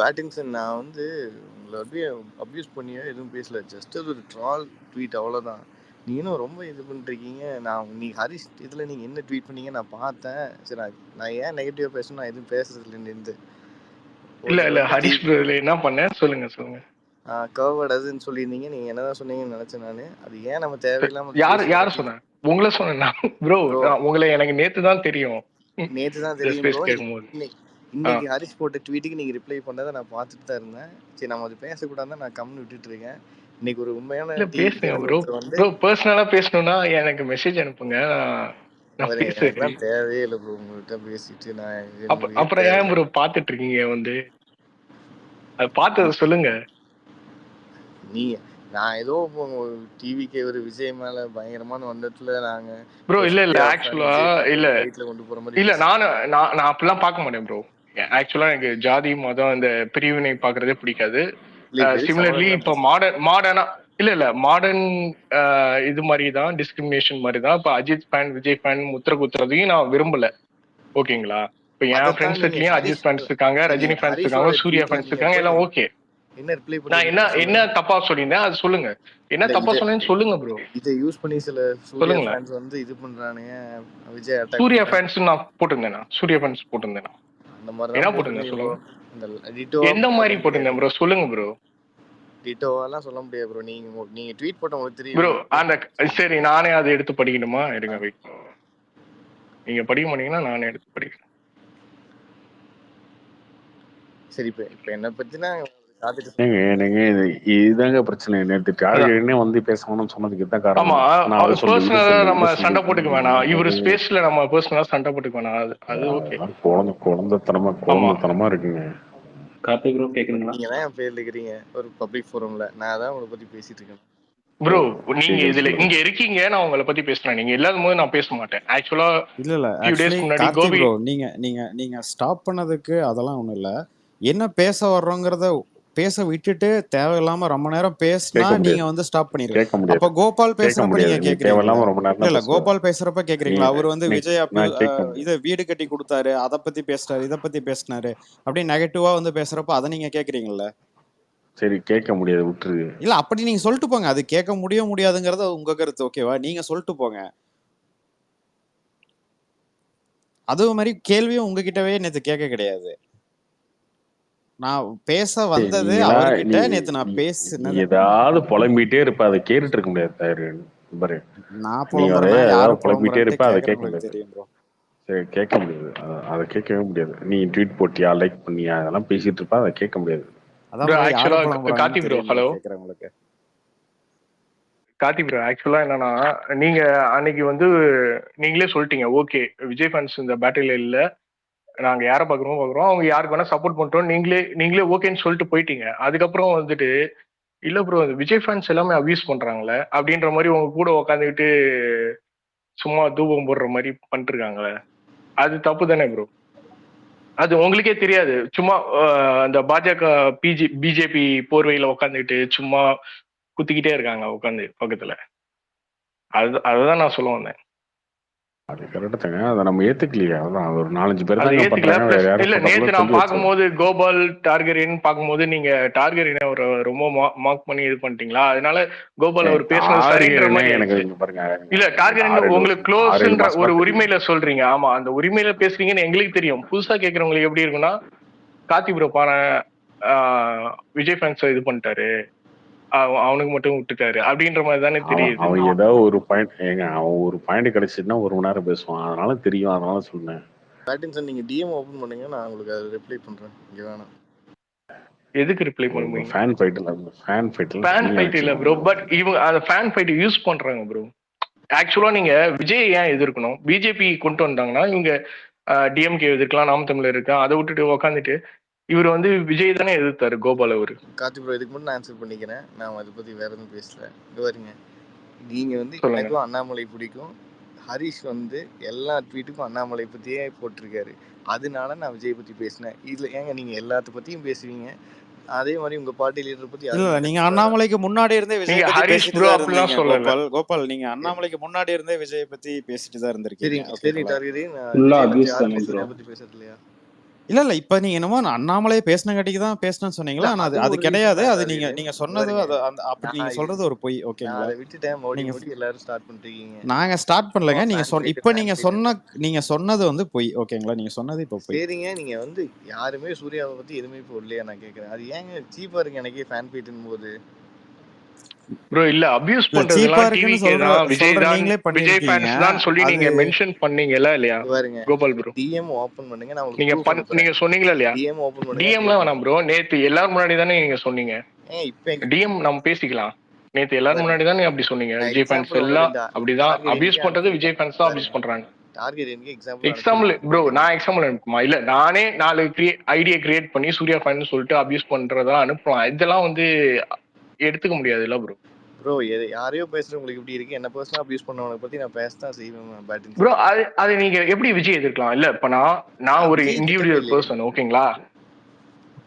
பேட்டிங்சன் நான் வந்து உங்களை அப்படியே அப்யூஸ் பண்ணியோ எதுவும் பேசல. ஜஸ்ட் அது ஒரு ட்ரால் ட்வீட் அவ்வளோதான். நீங்களும் ரொம்ப இது பண்ணிருக்கீங்க. நான் நீ ஹரிஷ் இதில் நீங்கள் என்ன ட்வீட் பண்ணீங்க நான் பார்த்தேன். சரி நான் ஏன் நெகட்டிவாக பேசணும், நான் எதுவும் பேசுறது இல்லைன்னு இல்ல ஒருத்தர் இல்ல வந்து ஹரிஷ் ப்ரோ என்ன பண்ணேன் சொல்லுங்க. கவர்ட் அதுன்னு சொல்லியிருந்தீங்க. நீங்கள் என்னதான் சொன்னீங்கன்னு நினச்சேன் நான். அது ஏன் நம்ம தேவையில்லாமல் யாரு சொன்னேன்? உங்களை சொன்னேன் ப்ரோ. ப்ரோ உங்களை எனக்கு நேத்து தான் தெரியும். நேற்று தான் இந்த தெரியும் ப்ரோ. ஸ்பேஸ் கேட்கும்போது இன்னைக்கு ஹரிஷ் போட்ட ட்வீட்டுக்கு நீங்கள் ரிப்ளை பண்ணதை நான் பார்த்துட்டு தான் இருந்தேன். சரி நம்ம அது பேசக்கூடாதுன்னு நான் கம்னு விட்டுட்டு இருக்கேன். இன்னைக்கு ஒரு உண்மையான இல்ல டிவி பேசுங்க சேனல் ப்ரோ. ஒருத்தர் வந்து ப்ரோ பர்சனலா பேசணும்னா எனக்கு மெசேஜ் அனுப்புங்க, நான் பேசுறேன். எனக்குலாம் தேவையே இல்லை ப்ரோ. உங்கள்கிட்ட பேசிட்டு நான் உங்களுக்கு அப்புறம் ஏன் தேவையில்லை. ப்ரோ பாத்துட்டு இருக்கீங்க வந்து? அது பார்த்ததை சொல்லுங்க. நான் ஏதோ டிவிக்கு ஒரு விஜய் மேல பயங்கரமான வந்தத்துல நாங்க ப்ரோ இல்ல ஆக்சுவலா விஜய் இல்ல ரைட்ல கொண்டு போற மாதிரி இல்ல நான் அப்படிலாம் பார்க்க மாட்டேன் ப்ரோ. ஆக்சுவலா எனக்கு ஜாதி மதம் இந்த பிரிவினை பார்க்கறதே பிடிக்காது. சிமிலர்லி இப்போ மாடர்னா இல்ல மாடர்ன் இது மாதிரி தான், டிஸ்கிரிமினேஷன் மாதிரி தான். இப்போ அஜித் ஃபேன் விஜய் ஃபேன் முத்திர குத்துறதையும் நான் விரும்பல. ஓகேங்களா? இப்போ என் அதைத்தான் ஃப்ரெண்ட்ஸ் நீங்க சர்க்கிளையும் அஜித் ஹரிஷ் ஃபேன்ஸ் இருக்காங்க, நீங்க ரஜினி ஃபேன்ஸ் இருக்காங்க, ஹரிஷோட சூர்யா ட்வீட்ல ஃபேன்ஸ் நீங்க இருக்காங்க, எல்லாம் ஓகே. என்ன ரிப்ளை நான் என்ன பண்ணிருக்கீங்க சொல்லுங்க. தப்பா சொல்லியிருந்தேன் அது சொல்லுங்க. என்ன இல்ல தப்பா சொன்னேன்னு சொல்லுங்க ப்ரோ. இதை யூஸ் பண்ணி சில சூர்யா சொல்லுங்களேன். ஃபேன்ஸ் வந்து இது பண்றானுங்க, விஜய் அட்டாக் சூர்யா பண்றாங்க. ஃபேன்ஸ் நான் போட்டிருந்தேனா? சூர்யா ஃபேன்ஸ் போட்டிருந்தேனா? அந்த மாதிரி என்ன தான் போட்டிருந்தேன் போட்டிருந்தீங்க ப்ரோ. சொல்லுங்க. இந்த டிட்டோவா எந்த மாதிரி சொல்ல போட்டிருந்தேன் முடியாது. ப்ரோ? சொல்லுங்க ப்ரோ. டிட்டோவாலாம் சொல்ல முடியாது ப்ரோ. நீங்க ட்வீட் போட்ட உங்களுக்கு ப்ரோ தெரியும். அந்த சரி நானே அதை எடுத்து படிக்கணுமா? இருங்க வெயிட். நீங்க படிக்க மாட்டீங்கன்னா நானே எடுத்து படிக்கிறேன். சரி இப்ப என்ன பத்தினா காத்துட்டு ஏங்க இதுதாங்க பிரச்சனை. நேற்று டார்கெட்னே வந்து பேசணும்னு சொன்னதுக்கு தான் ஆமா, காரணம். நான் அதை சொல்லு இது பர்சனலா சொல்லு நம்ம இது சண்டை சொல்லு. போட்டுக்க வேணாம். இவரு ஸ்பேஸ்ல நம்ம பர்சனலா சண்டை போட்டுக்க வேணாம். அது ஓகே. குழந்தைத்தனமா இருக்குங்க. கார்த்திக் ப்ரோ கேக்குதுங்களா? நீங்க தான் என் பேர் இருக்கிறீங்க ஒரு பப்ளிக் ஃபோரம்ல. நான் தான் உங்களை பத்தி பேசிட்டு இருக்கேன் ப்ரோ. நீங்க இதுல இங்க இருக்கீங்க, நான் உங்களை பத்தி பேசுறேன். நீங்க இல்லாத போது நான் பேச மாட்டேன். ஆக்சுவலா இல்ல ஃபியூ டேஸ் ஆக்சுவலி முன்னாடி கார்த்தி கோபி ப்ரோ நீங்க ஸ்டாப் பண்ணதுக்கு அதெல்லாம் ஒண்ணும் இல்ல. என்ன பேச வர்றோங்கிறத பேச விட்டுட்டு தேவையில்லாம ரொம்ப நேரம் பேசினா நீங்க வந்து ஸ்டாப் பண்ணிருங்க. அப்ப கோபால் பேசுறப்ப நீங்க கேக்குறீங்களா? இல்ல கோபால் பேசுறப்ப கேக்குறீங்களா? அவர் வந்து விஜய் இத வீடு கட்டி கொடுத்தாரு, அதை பத்தி பேசினாரு, இதை பத்தி பேசினாரு அப்படி நெகட்டிவா வந்து பேசுறப்ப அதை நீங்க கேக்குறீங்கல்ல? சரி கேட்க முடியாது, விட்டுரு. இல்ல அப்படி நீங்க சொல்லிட்டு போங்க. அது கேட்க முடியாதுங்கிறத உங்க கருத்து, ஓகேவா? நீங்க சொல்லிட்டு போங்க. அது மாதிரி கேள்வியும் உங்ககிட்டவே நேத்து கேட்க கிடையாது. நான் பேச வந்தது அவர்கிட்ட. நேத்து நான் பேசினது ஏதாவது புலம்பிட்டே இருப்ப, அதை கேட்டுட்டு இருக்க முடியாது. பாரு, நான் புலம்புறேன்னா யாரு புலம்பிட்டே இருப்ப, அதை கேட்க புலம்புறேன்னு முடியாது. தெரியும் ப்ரோ. சரி கேட்க முடியாது, அதை கேட்கவே முடியாது. நீ ட்வீட் போட்டியா, லைக் பண்ணியா, அதெல்லாம் பேசிட்டு இருப்ப, அதை கேட்க முடியாது. அதான் யாரு கார்த்தி ப்ரோ, ஹலோ கேக்குறவங்களுக்கு. கார்த்தி ப்ரோ, ஆக்சுவலா என்னன்னா, நீங்க அன்னைக்கு வந்து நீங்களே சொல்லிட்டீங்க, ஓகே விஜய் ஃபேன்ஸ் இந்த பேட்டில் இல்ல, நாங்க யாரை பாக்குறோம் அவங்க யாருக்கு வேணா சப்போர்ட் பண்றோம், நீங்களே ஓகேன்னு சொல்லிட்டு போயிட்டீங்க. அதுக்கப்புறம் வந்துட்டு இல்ல ப்ரோ விஜய் ஃபேன்ஸ் எல்லாமே அபியூஸ் பண்றாங்களே அப்படின்ற மாதிரி உங்க கூட உட்காந்துக்கிட்டு சும்மா தூபம் போடுற மாதிரி பண்ணிட்டு இருக்காங்களே, அது தப்பு தானே ப்ரோ? அது உங்களுக்கே தெரியாது. சும்மா அந்த பாஜக பிஜேபி போர்வையில உட்காந்துக்கிட்டு சும்மா குத்திக்கிட்டே இருக்காங்க உட்காந்து பக்கத்துல. அதுதான் நான் சொல்ல வந்தேன். அது கரெக்ட் தாங்க, அதை நம்ம ஏத்துக்கலையா? அதான் ஒரு 4-5 பேர் அதை தான் ஏத்துக்கல. பண்றாங்க. இல்ல நேத்து நான் பார்க்கும்போது கோபால் டார்கெரின் பார்க்கும்போது நீங்க டார்கெரினை ஒரு ரொம்ப மார்க் பண்ணி இது பண்ணிட்டீங்களா? அதனால கோபால் அவர் பேசுனது சரின்ற மாதிரி எனக்கு பாருங்க. இல்ல டார்கெரின் உங்களுக்கு க்ளோஸ்ன்ற ஒரு உரிமையில சொல்றீங்க. ஆமா, அந்த உரிமையில பேசுறீங்கன்னு எங்களுக்கு தெரியும். புதுசா கேட்கறவங்களுக்கு எப்படி இருக்குன்னா, கார்த்தி ப்ரோ பாரு விஜய் ஃபேன்ஸ் இது பண்ணிட்டாரு, அவனுக்கு மட்டும் விட்டுட்டாரு அப்படின்ற மாதிரி தானே தெரியுது. அவன் ஏதாவது ஒரு பாயிண்ட் அவன் ஒரு பாயிண்ட் கிடைச்சிட்டுனா 1 மணி நேரம் பேசுவான். அதனால தெரியும், அதனால சொன்னேன். பேட்டின்சன் நீங்க டிஎம் ஓபன் பண்ணுங்க, நான் உங்களுக்கு அதை ரிப்ளை பண்றேன். இங்க வேணாம். எதுக்கு ரிப்ளை பண்ணுவீங்க? ஃபேன் ஃபைட் இல்ல ப்ரோ. பட் இவங்க அந்த ஃபேன் ஃபைட் யூஸ் பண்றாங்க ப்ரோ. ஆக்சுவலா நீங்க விஜய் ஏன் எதிர்க்கணும்? பிஜேபி கொண்டு வந்தாங்கன்னா இவங்க டிஎம்கே எதிர்க்கலாம், நாம் தமிழர் இருக்கா, அதை விட்டுட்டு உக்காந்துட்டு இவர் வந்து விஜய் தானே எதிர்த்தாரு கோபால் அவரு. கார்த்தி ப்ரோ இதுக்கு மட்டும் நான் ஆன்சர் பண்ணிக்கிறேன். நான் அதை பத்தி வேற எதுவும் பேசல. இங்க பாருங்க, நீங்க வந்து எனக்கும் அண்ணாமலை பிடிக்கும், ஹரிஷ் வந்து எல்லா ட்வீட்டுக்கும் அண்ணாமலை பத்தியே போட்டிருக்காரு, அதனால நான் விஜய் பத்தி பேசினேன். இதுல ஏங்க நீங்க எல்லாத்த பத்தியும் பேசுவீங்க, அதே மாதிரி உங்க பார்ட்டி லீடர் பத்தி இல்ல நீங்க அண்ணாமலைக்கு முன்னாடி இருந்தே விஜய் பத்தி பேசிட்டு தான் இருந்தீங்க. கோபால் நீங்க அண்ணாமலைக்கு முன்னாடி இருந்தே விஜய் பத்தி பேசிட்டு தான் இருந்திருக்கீங்க. சரி டார்கெட் நான் பத்தி பேசுறது இல்லையா? இல்ல இப்ப நீங்க என்னமோ அண்ணாமலையே பேசினங்காட்டிக்கு தான் பேசணும்னு சொன்னீங்களா? அது கிடையாது. அது நீங்க சொன்னது அப்படி நீங்க சொல்றது ஒரு பொய், ஓகேங்களா? அதை விட்டுட்டேன். மோடி எல்லாரும் ஸ்டார்ட் பண்ணிட்டீங்க. நாங்க ஸ்டார்ட் பண்ணலங்க. நீங்க சொன்னது வந்து பொய், ஓகேங்களா? நீங்க சொன்னது இப்ப பொய். சரிங்க, நீங்க வந்து யாருமே சூர்யாவை பத்தி எதுவுமே போடலையா நான் கேக்குறேன். அது ஏங்க சீப்பா இருக்கு எனக்கே ஃபேன் பீட்டும் போது ப்ரோ. இல்ல அபியூஸ் பண்றதெல்லாம் டிவிகே தான், விஜய் தான், விஜய் ஃபேன்ஸ் தான் சொல்லி நீங்க மென்ஷன் பண்ணீங்கல இல்லையா கோபால் ப்ரோ? டிஎம் ஓபன் பண்ணுங்க, நான் நீங்க சொன்னீங்களா இல்லையா? டிஎம் ஓபன் பண்ணுங்க. டிஎம்ல வேணாம் ப்ரோ, நேத்து எல்லாரும் முன்னாடி தானே நீங்க சொன்னீங்க. டிஎம் நம்ம பேசிக்கலாம். நேத்து எல்லாரும் முன்னாடி தானே அப்படி சொன்னீங்க. விஜய் ஃபேன்ஸ் எல்லாம் அப்படிதான் அபியூஸ் பண்றது, விஜய் ஃபேன்ஸ் தான் அபியூஸ் பண்றாங்க. எக்ஸாம்பிள் ப்ரோ, நான் எக்ஸாம்பிள் அனுப்புமா? இல்ல நானே 4 ஐடியா கிரியேட் பண்ணி சூர்யா ஃபேன் சொல்லிட்டு அபியூஸ் பண்றதா அனுப்பலாம். இதெல்லாம் வந்து எடுத்துக்க முடியாது இல்ல ப்ரோ? ப்ரோ யாரையோ பேசுறவங்களுக்கு எப்படி இருக்கு, என்ன பர்சனலா அபியூஸ் பண்ணவங்களை பத்தி நான் பேசதான் செய்வேன் பேட்டிங் ப்ரோ. அது நீங்க எப்படி விஜய் எதிர்க்கலாம்? இல்ல இப்ப நான் ஒரு இண்டிவிஜுவல் பர்சன், ஓகேங்களா?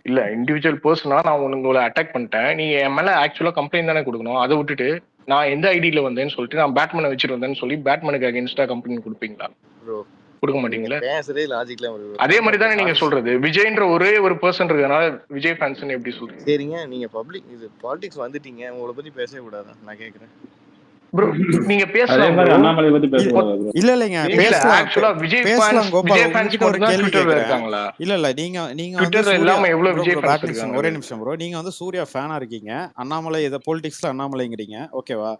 இல்ல இண்டிவிஜுவல் பர்சனா நான் உங்களை அட்டாக் பண்ணிட்டேன், நீங்க என் மேல ஆக்சுவலா கம்ப்ளைண்ட் தானே கொடுக்கணும். அதை விட்டுட்டு நான் எந்த ஐடியில வந்தேன்னு சொல்லிட்டு நான் பேட்மேனை வச்சுட்டு வந்தேன்னு சொல்லி பேட்மேனுக்கு அகேன்ஸ்டா கம்ப்ளைண்ட் கொடுப்பீங்களா? ப்ரோ கொடுக்க நீங்க மாட்டீங்களா? பேசுறதே லாஜிக்ல ஒரு அதே மாதிரி தானே நீங்க சொல்றது. விஜய்ன்ற ஒரே ஒரு பர்சன் இருக்கனால விஜய் ஃபேன்ஸ் எப்படி சொல்றீங்க? சரிங்க, நீங்க பப்ளிக் இது பாலிடிக்ஸ் வந்துட்டீங்க, உங்களை பத்தி பேசவே கூடாதா? நான் கேக்குறேன் ப்ரோ நீங்க அதே பேசலாம் மாதிரி ப்ரோ. அண்ணாமலை பத்தி பேசக்கூடாது ப்ரோ. இல்ல இல்லைங்க, இல்ல பேசலாம் ஆக்சுவலா விஜய் பேசலாம் ஃபேன்ஸ் கோபால். விஜய் ஃபேன்ஸ் உங்ககிட்ட ஒரு மட்டும் தான் கேள்வி ட்விட்டர்ல கேக்குறேன். இருக்காங்களா? இல்ல நீங்க வந்து ட்விட்டர்ல சூர்யா இல்லாம எவ்வளவு bro Vijay bro fans back நிமிஷம், இருக்காங்க? ஒரே நிமிஷம் ப்ரோ. நீங்க வந்து சூர்யா ஃபேனா இருக்கீங்க, அண்ணாமலை இதை பொலிட்டிக்ஸ்ல அண்ணாமலைங்கிறீங்க, ஓகேவா?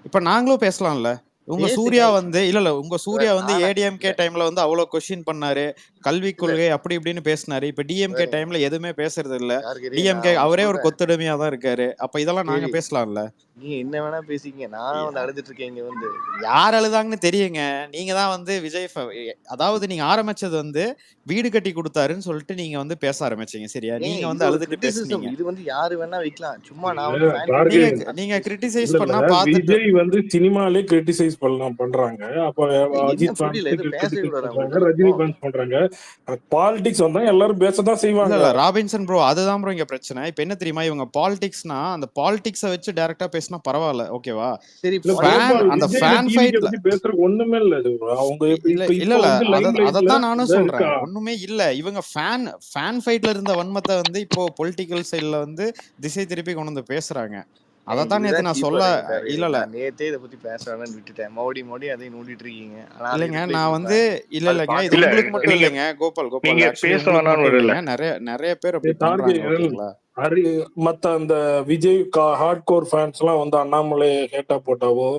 இப்ப நாங்களும் பேசலாம்ல. உங்க சூர்யா பேசுங்க. வந்து இல்ல உங்க சூர்யா வந்து ஏடிஎம்கே டைம்ல வந்து அவ்வளவு கொஸ்டின் பண்ணாரு, கல்விக் கொள்கை அப்படி இப்படின்னு பேசினாரு. இப்ப டிஎம்கே டைம்ல எதுவுமே பேசுறது இல்ல. டிஎம்கே அவரே ஒரு கொத்தடிமையா தான் இருக்காரு. அப்ப இதெல்லாம் நாங்க சரி, பேசலாம்ல. நீங்க என்ன வேணா பேசிக்கங்க, நான் வந்து அழுதுட்டு இருக்கேன் இங்க வந்து. யார் அழுதாங்கன்னு தெரியுங்க. நீங்க தான் வந்து விஜய் அதாவது நீங்க ஆரம்பிச்சது வந்து வீடு கட்டி கொடுத்தாருன்னு சொல்லிட்டு நீங்க வந்து பேச ஆரம்பிச்சீங்க, சரியா? ஏன் நீங்க இது வந்து ஒரு அழுதுட்டு கிரிட்டிசிசம், பேசுனீங்க. இது வந்து யாரு வேணா வைக்கலாம். சும்மா நான் இல்ல, வந்து fan page டார்கெட் நீங்க நீங்க கிரிட்டிசைஸ் இல்ல பண்ணா பார்த்துட்டு விஜய் வந்து சினிமாலே கிரிட்டிசைஸ் பண்றாங்க. அப்ப என்ன அஜித் புரியல, ஃபேன்ஸ் இது பேசவே கிரிட்டிசைஸ் கூடாதா பண்றாங்க, உங்களுக்கு? ரஜினி ஃபேன்ஸ் பண்றாங்க. பாலிடிக்ஸ் வந்தா எல்லாரும் பேசதான் இல்ல செய்வாங்க. இல்ல ராபின்சன் ப்ரோ, அதுதான் ப்ரோ இங்க பிரச்சனை. இப்ப என்ன தெரியுமா, இவங்க பாலிடிக்ஸ்னா அந்த பாலிடிக்ஸை வச்சு டைரக்டா பேசினா பரவாயில்ல, ஓகேவா? சரி, இல்ல கோபால், அந்த விஜய் ஃபேன் டிவிக்கு ஃபைட்ல பத்தி பேசுறதுக்கு ஒண்ணுமே இல்ல. இது அவங்க இல்ல இப்ப இல்ல இல்ல வந்து லைம் லைட்ல அதத்தான் நானும் இருக்கா. சொல்றேன், ஒண்ணுமே இல்ல. இவங்க ஃபேன் ஃபைட்ல இருந்த வன்மத்தை வந்து இப்போ பொலிட்டிக்கல் சைட்ல வந்து திசை திருப்பி கொண்டு வந்து பேசுறாங்க. அதத்தான் நேத்து இதுதான் நான் சீப்பா சொல்ல இருக்கு. இல்ல இல்ல நான் நேத்தே இதை பத்தி பேசுறேன்னு விட்டுட்டேன். மறுபடி அதை நோண்டிட்டு இருக்கீங்க. ஆனா அதை இல்லைங்க, ரிப்ளை நான் வந்து கொடுப்பேன். இல்ல அது இல்லைங்க, இது இல்ல உங்களுக்கு மட்டும் நீங்க இல்லைங்க கோபால் நீங்க ஆக்சுவலி பேச உங்களுக்கு வேணாம்னு மட்டும் வரல. இல்லைங்க, நிறைய பேர் அப்படி பண்றாங்க, டார்கெட் ஓகேங்களா? மத்த அந்த விஜய் ஹார்ட் கோர் ஃபேன்ஸ் எல்லாம் வந்து அண்ணாமலை ஹேட்டா போட்டாவோ,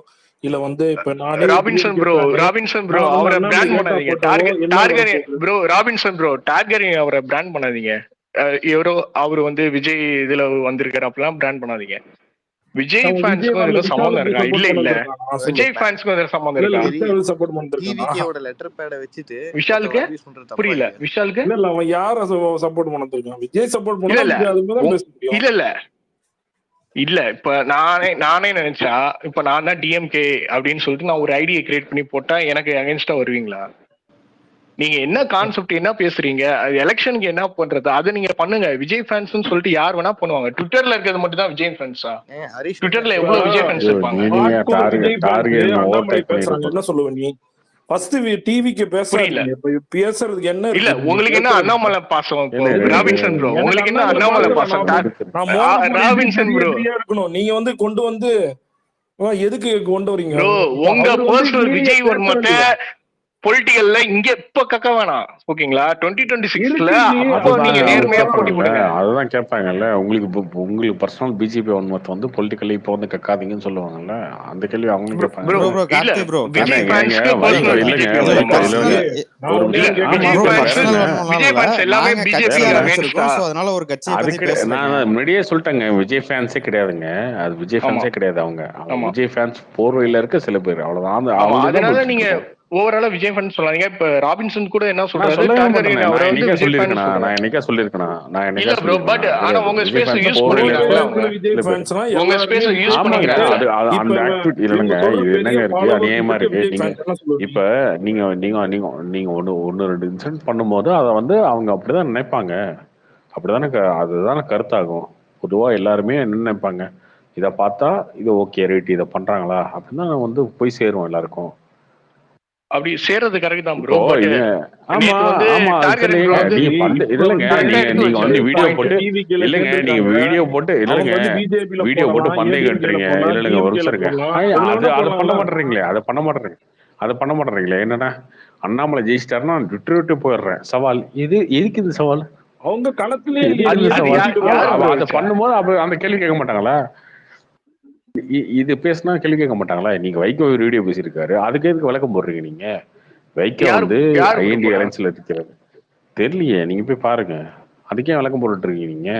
இல்ல வந்து இப்ப நானே ராபின்சன் ப்ரோ ராபின்சன் ப்ரோ நான் வந்து அவரை அண்ணாமலை பிராண்ட் ஹேட்டா பண்ணாதீங்க. போட்டாவோ என்ன டார்கெட் வரப்போகுது? ப்ரோ ராபின்சன் ப்ரோ டார்கெட் அவரை பிராண்ட் பண்ணாதீங்க. எவரோ அவர் வந்து விஜய் இதுல வந்திருக்காரு அப்படிலாம் பிராண்ட் பண்ணாதீங்க. விஜய் அவன் ஃபேன்ஸ்க்கும் விஜய் இதுல சம்மந்தம் விஷாலுக்கு இருக்கா? இல்ல சப்போர்ட் இல்ல பண்ணிருக்கானா சொல்லு. விஜய் ஃபேன்ஸ்க்கும் இதுல சம்மந்தம் இல்ல இருக்கா? விஷாலுக்கு சப்போர்ட் பண்ணிருக்கானா? டிவிக்கேவோட லெட்டர் பேடை வச்சுட்டு விஷாலுக்கு அபியூஸ் பண்றது தப்பா புரியல. இல்லையா? விஷாலுக்கு இல்ல அவன் யார சப்போர்ட் பண்ணிருக்கான்? விஜய் சப்போர்ட் இல்ல பண்ணா இல்ல விஜய் அதுமே தான் பேச முடியும். இல்ல இல்ல இல்ல இப்ப நானே நினைச்சா இப்ப நான் தான் டிஎம்கே அப்படின்னு சொல்லிட்டு நான் ஒரு ஐடியை கிரியேட் பண்ணி போட்டா எனக்கு அகைன்ஸ்டா வருவீங்களா? நீங்க என்ன கான்செப்ட் என்ன பேசுறீங்க? அது எலெக்ஷனுக்கு என்ன பண்றது அதை நீங்க பண்ணுங்க. விஜய் ஃபேன்ஸ் சொல்லிட்டு யார் வேணா பண்ணுவாங்க. ட்விட்டர்ல இருக்கிறது மட்டும் தான் விஜய் ஃபேன்ஸா? ஹரிஷ் ட்விட்டர்ல எவ்வளவு விஜய் ஃபேன்ஸ் இருப்பாங்க? அண்ணாமலை பேசுறாங்க, என்ன சொல்லுவ நீ? ஃபர்ஸ்ட் டிவிக்கு பேசுறீங்க, இப்ப பேசுறதுக்கு என்ன இல்ல இருக்கு? உங்களுக்கு என்ன அண்ணாமலை பாசம்? ராபின்சன் ப்ரோ உங்களுக்கு என்ன அண்ணாமலை பாசம்? ராபின்சன் ப்ரோ இருக்கணும். நீங்க வந்து கொண்டு வந்து எதுக்கு கொண்டு வரீங்க? ப்ரோ உங்க பர்சனல் விஜய் வர்மத்தை பொலிட்டிக்கல்ல இங்க இப்ப கக்க வேணாம், ஓகேங்களா? 2026ல அப்போ நீங்க நேர்மையா போட்டி போடுங்க. அதுதான் கேட்பாங்கல்ல. உங்களுக்கு பர்சனல் பிஜேபி ஒன்மத்தை வந்து பொலிட்டிக்கலி இப்போ வந்து கக்காதீங்கன்னு சொல்லுவாங்கல்ல. அந்த கேள்வி அவங்களும் கேட்பாங்க. ப்ரோ கார்த்தி ப்ரோ விஜய் ஃபேன்ஸ்க்கு பர்சனல் பிஜேபி விஜய் ஃபேன்ஸ் எல்லாமே பிஜேபி அகைன்ஸ்டா. அதனால ஒரு கட்சியை பத்தி அதுக்கு பேசுறேன். நான் முன்னாடியே சொல்லிட்டேங்க, விஜய் ஃபேன்ஸே கிடையாதுங்க. அது விஜய் ஃபேன்ஸே கிடையாது. அவங்க விஜய் ஃபேன்ஸ் போர்வையில இருக்க சில பேர், அவ்வளவுதான். அதனால நீங்க ஓவராலா விஜய் ஃபேன்ஸ் சொல்லாதீங்க. இப்ப ராபின்சன் கூட என்ன சொல்றாரு? நான் என்னைக்கா சொல்லிருக்கேன். இல்ல ப்ரோ பட் ஆனா உங்க ஸ்பேஸ் யூஸ் பண்ணிக்கிறாங்க. உங்க ஸ்பேஸ் யூஸ் பண்ணிக்கிறாங்க. அது அந்த ஆக்டிவிட்டி இல்லங்க. இது என்னங்க இருக்கு, அநியாயமா இருக்கு. நீங்க இப்ப நீங்க ஒன்னு ரெண்டு இன்சிடென்ட் பண்ணும்போது அதை வந்து அவங்க அப்படிதான் நினைப்பாங்க. அப்படிதானே அதுதானே கருத்தாகும். பொதுவா எல்லாருமே என்ன நினைப்பாங்க, இதை பார்த்தா இது ஓகே ரைட், இதை பண்றாங்களா அப்படின்னு தான் வந்து போய் சேரும் எல்லாருக்கும். அப்படி சேர்றது கரெக்ட் தான் ப்ரோ. ஆமா ஆமா நீங்க பண்ணு இல்லங்க. நீங்க வந்து வீடியோ போட்டு இல்லங்க, நீங்க வீடியோ போட்டு இல்லங்க, வீடியோ போட்டு பந்தயம் கட்டுறீங்க. இல்லங்க ஒரு நிமிஷம் இருக்கு. அதை பண்ண மாட்டேறீங்களே. என்னன்னா அண்ணாமலை ஜெயிச்சிட்டாருன்னா ட்விட்டர் விட்டு போயிடுறேன். சவால் இது எதுக்கு? இது சவால் அவங்க களத்திலே அதை பண்ணும்போது அப்ப அந்த கேள்வி கேட்க மாட்டாங்களா? இது பேசினா கேள்வி கேட்க மாட்டாங்களா? நீங்க வைகோ ஒரு வீடியோ பேசியிருக்காரு, அதுக்கு எதுக்கு விளக்கம் போடுறீங்க? நீங்க வைகோ வந்து ஐஎன்டி அலைன்ஸ்ல இருக்கிறது தெரியலையே, நீங்க போய் பாருங்க. அதுக்கே விளக்கம் போட்டுட்டு இருக்கீங்க நீங்க.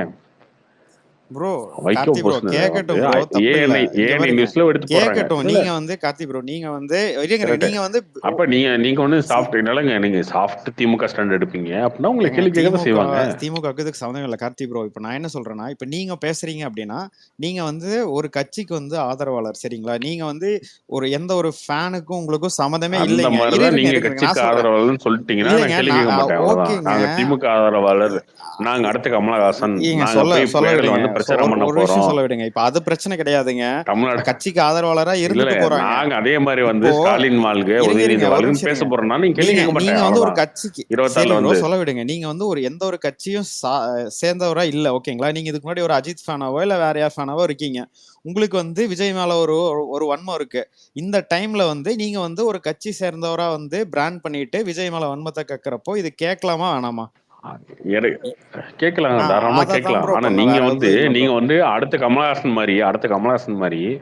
ப்ரோ வைகோ கார்த்தி ப்ரோ பேசுனது கேட்கட்டும் வந்து ப்ரோ, தப்பு இல்ல. இங்க ஏஎன்ஐ பாருங்க, நியூஸ்ல எடுத்து போடுறாங்க. கேட்கட்டும். இல்ல நீங்க வந்து கார்த்தி ப்ரோ, நீங்க வந்து இருங்க, கரெக்ட். நீங்க வந்து அப்ப நீங்க வந்து சாஃப்ட் இல்லைங்க, நீங்க சாஃப்ட் திமுக ஸ்டாண்ட் எடுப்பீங்க அப்படின்னா உங்களை ஏங்க கேள்வி கேட்க தான் செய்வாங்க. திமுகவுக்கு இதுக்கு சம்மந்தம் இல்லை கார்த்தி ப்ரோ. இப்போ நான் என்ன சொல்றேன்னா, இப்போ நீங்க பேசுறீங்க அப்படின்னா நீங்க வந்து ஒரு கட்சிக்கு வந்து ஆதரவாளர், சரிங்களா? நீங்க வந்து எந்த ஒரு ஃபேனுக்கும் உங்களுக்கும் சம்மந்தமே அந்த இல்லைங்க. மாதிரிதான் நீங்க இருங்க, கட்சிக்கு நான் சொல்றேன். ஆதரவாளர்னு சொல்லிட்டீங்கன்னா நான் இல்லைங்க, கேள்வி கேட்க மாட்டேன். அவ்வளவுதான். ஓகேங்க. நாங்க திமுக ஆதரவாளர், நாங்க அடுத்த கமலஹாசன், நீங்க நாங்க போய் சொல்ல மேடையில விடுங்க. வந்து பிரச்சாரம் பண்ண ஒரு விஷயம் போறோம் சொல்ல விடுங்க. இப்ப அது பிரச்சனை கிடையாதுங்க. தமிழ்நாடு. கட்சிக்கு ஆதரவாளரா இல்ல இருந்துட்டு போறாங்க. நாங்க அதே மாதிரி வந்து இப்போ ஸ்டாலின் வாழ்க இருங்க உதயநிதி ஒரு வாழ்கன்னு நிமிஷம் பேச இருங்க. போறோம்னா நீங்க கேள்வி கேட்க நீங்க மாட்டேன். வந்து ஒரு அவ்வளவுதான். கட்சிக்கு 24 சரி ப்ரோ, வந்து சொல்ல விடுங்க. நீங்க வந்து எந்த ஒரு கட்சியும் சேர்ந்தவரா இல்ல, ஓகேங்களா? நீங்க இதுக்கு முன்னாடி ஒரு அஜித் ஃபேனாவோ இல்ல வேற யார் ஃபேனாவோ இருக்கீங்க. உங்களுக்கு வந்து விஜய் மேல ஒரு வன்மம் இருக்கு. இந்த டைம்ல வந்து நீங்க வந்து ஒரு கட்சி சேர்ந்தவரா வந்து பிராண்ட் பண்ணிட்டு விஜய் மேல வன்மத்தை கக்கறப்போ இது கேட்கலாமா வேணாமா? கேட்கலாம், தாராளமா அதான் கேட்கலாம். ப்ரோ ஆனா பண்ண, நீங்க வேற வந்து எதுவும் இல்ல ப்ரோ. நீங்க வந்து அடுத்த கமலஹாசன் மாதிரி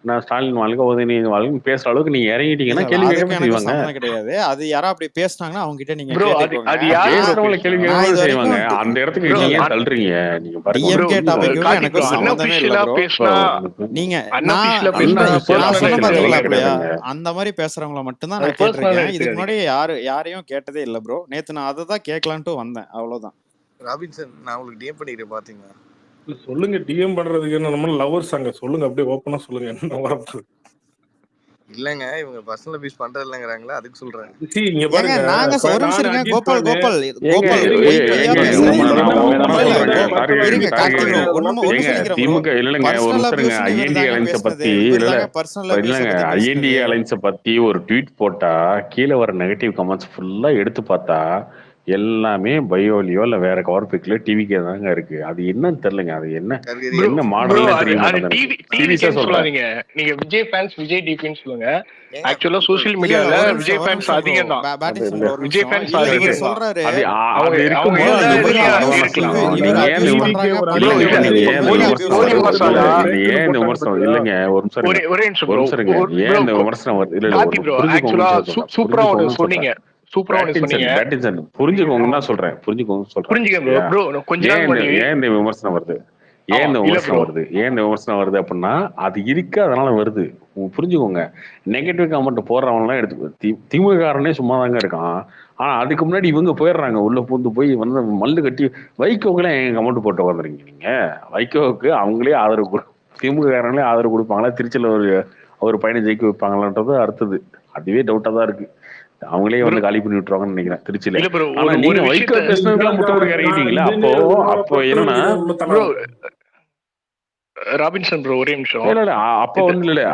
நான் ஸ்டாலின் வாழ்க உதயநிதி வாழ்கன்னு பேசுற அளவுக்கு நீங்க இறங்கிட்டீங்கன்னா கேள்வி அதுக்கு கேட்க எனக்கு செய்வாங்க. சம்மந்தம் கிடையாது. அது யாரா அப்படி பேசினாங்கன்னா அவங்க கிட்ட நீங்க ப்ரோ கேட்டுக்கோங்க. அது யாரு ப்ரோ பேசுறவங்களை கேள்வி பேசினா? நான் கேட்க இது செய்வாங்க. வரைக்கும் அந்த இடத்துக்கு ப்ரோ நீங்க ஏன் தள்ளுறீங்க? நீங்க பாருங்க, டிஎம்கே டாபிக்கும் கார்த்தி ப்ரோ எனக்கும் சம்மந்தமே இல்ல அன்அபிஷியலா ப்ரோ. பேசினா நீங்க அன்அபிஷியலா நான் பேசினா நான் சொன்ன பர்சனல் பாத்தீங்களா எடுத்துக்காதீங்க. அப்படியா? கிடையாதுங்க. அந்த மாதிரி பேசுறவங்கள மட்டும்தான் அது நான் பர்சனலா கேட்டிருக்கேன். இதுக்கு எடுத்துக்காதீங்க. முன்னாடி யாரையும் கேட்டதே இல்ல ப்ரோ. நேத்து நான் அதை தான் கேட்கலான்ட்டு வந்தேன், அவ்வளவுதான். ராபின்சன், நான் உங்களுக்கு டிஎம் பண்ணிக்கிறேன் பாத்தீங்களா? சொல்லுங்க, டிஎம் பண்றதுக்கு என்ன, நம்ம லவர்ஸ் அங்க சொல்லுங்க, அப்படியே ஓப்பனா சொல்லுங்க என்ன வரப்போகுது. இல்லங்க, இவங்க பர்சனல் அபியூஸ் பண்றது இல்லங்கறாங்களா, அதுக்கு சொல்றேன். இங்க ஏங்க பாருங்க, நாங்க இப்ப ஒரு நிமிஷம் நானு இருங்க. அஜித் கோபால் ஃபேனு. கோபால் ஏங்க கோபால் பொய் பொய்யா ஏங்க பேசாதீங்க. நான் இல்ல ஒண்ணு இல்ல சொல்றேங்க. இருங்க கார்த்தி ப்ரோ, ஒரு ஏங்க நிமிஷம் இருங்க ப்ரோ. திமுக இல்லைங்க, ஒரு பர்சனல் நிமிஷம் இருங்க. அபியூஸ்னு இவர் ஐஎன்டி தாங்க அலைன்ஸை பேசுனது. பத்தி இவர் இல்ல தாங்க பர்சனல் அபியூஸ இல்லைங்க, பத்தி ஐஎன்டி பேசுனது. அலைன்ஸை பத்தி ஒரு ட்வீட் போட்டா கீழே வர நெகட்டிவ் கமெண்ட்ஸ் ஃபுல்லா எடுத்து பார்த்தா எல்லாமே பயோலியோ இல்ல வேற கவர் பிக்ல டிவிக்கே தாங்க இருக்கு. அது என்னன்னு தெரியலங்க. அது என்ன ப்ரோ என்ன ப்ரோ மாடல்னே அது தெரிய அது மாட்டேங்குது டிவி எனக்கு. சீரியஸா டிவிக்கேன்னு சொல்றேன். சொல்லாதீங்க. நீங்க விஜய் ஃபேன்ஸ் விஜய் டிபின்னு சொல்லுங்க. ஏங்க ஆக்சுவலா சோஷியல் இல்ல மீடியால ஒரு விஜய் நிமிஷம் ஃபேன்ஸ் ப்ரோ. அதிகம் தான். பேட்டிங்சன் இல்ல ப்ரோ, ஒரு விஜய் நிமிஷம். ஃபேன்ஸ் இல்ல அதிகம். இவர் சொல்றாரு. அது அவங்க அது அவங்க இருக்கும்போது இதுல அந்த இவர் விமர்சனம் நிறைய வரதானே இருக்கலாம். செய்யும். இவர் நீங்க ஏன் இந்த அபியூஸ் விமர்சனம் பண்றாங்க, ப்ரோ பண்றாங்க. இல்ல இல்லைங்க, நீங்க இப்ப ஏன் இந்த பொய்யா கோலி அபியூஸ் கோலி விமர்சனம் பண்றாரு. இல்ல மசாலா நீ ஏன் இந்த விமர்சனம் இல்லைங்க, ஒரு நிமிஷம் இருங்க, ஒரே நிமிஷம் ஒரு ப்ரோ. நிமிஷம் இருங்க. ஏன் ப்ரோ இந்த விமர்சனம் வருது? இல்ல இல்ல கார்த்தி ப்ரோ புரிஞ்சுக்கோங்கன்னு ஆக்சுவலா சொல்றேன். சூப்பரா ஒன்று புரிஞ்சுக்கோங்கன்னு சொல்றேன். சொன்னீங்க. சூப்பரா ஒன்று சொன்னீங்க. பேட்டின்சன் புரிஞ்சுக்கோங்கன்னு தான் சொல்றேன். புரிஞ்சுக்கோங்கன்னு சொல்றேன். புரிஞ்சுக்க ப்ரோ. சரியா? ப்ரோ கொஞ்ச நாள் முன்னாடி ஏன் இந்த விமர்சனம் வருது? ஏன் ஆமா இந்த இல்ல விமர்சனம் ப்ரோ வருது? ஏன் இந்த விமர்சனம் வருது அப்படின்னா அது இருக்கு, அதனால வருது. புரிஞ்சுக்கோங்க. நெகட்டிவ் கமெண்ட் போடுறவன்லாம் எடுத்து திமுக காரனே சும்மா தாங்க இருக்கான். ஆனா அதுக்கு முன்னாடி இவங்க போயிடுறாங்க, உள்ள பூந்து போய் வந்து மல்லு கட்டி வைகோக்கெல்லாம் எங்க கமெண்ட் போட்டு வந்துறீங்க நீங்க. வைகோவுக்கு அவங்களே ஆதரவு திமுக காரங்களே ஆதரவு கொடுப்பாங்களா? திருச்சியில ஒரு பையனை ஜெயிக்க வைப்பாங்களான்றது அடுத்தது. அதுவே டவுட்டா தான் இருக்கு. அவங்களே ப்ரோ வந்து காலி பண்ணி விட்டுருவாங்கன்னு நினைக்கிறேன் திருச்சியில. இல்ல ப்ரோ ஆனா ஒரு நீங்க ஒரு வைகோ விஷயத்த பேசினதுக்கெல்லாம் முட்டை கொடுக்க இறங்கிட்டீங்களா? அப்போ என்னன்னா ப்ரோ ராபின்சன் ப்ரோ ஒரே நிமிஷம். இல்ல இல்ல அப்ப இது வந்து இல்ல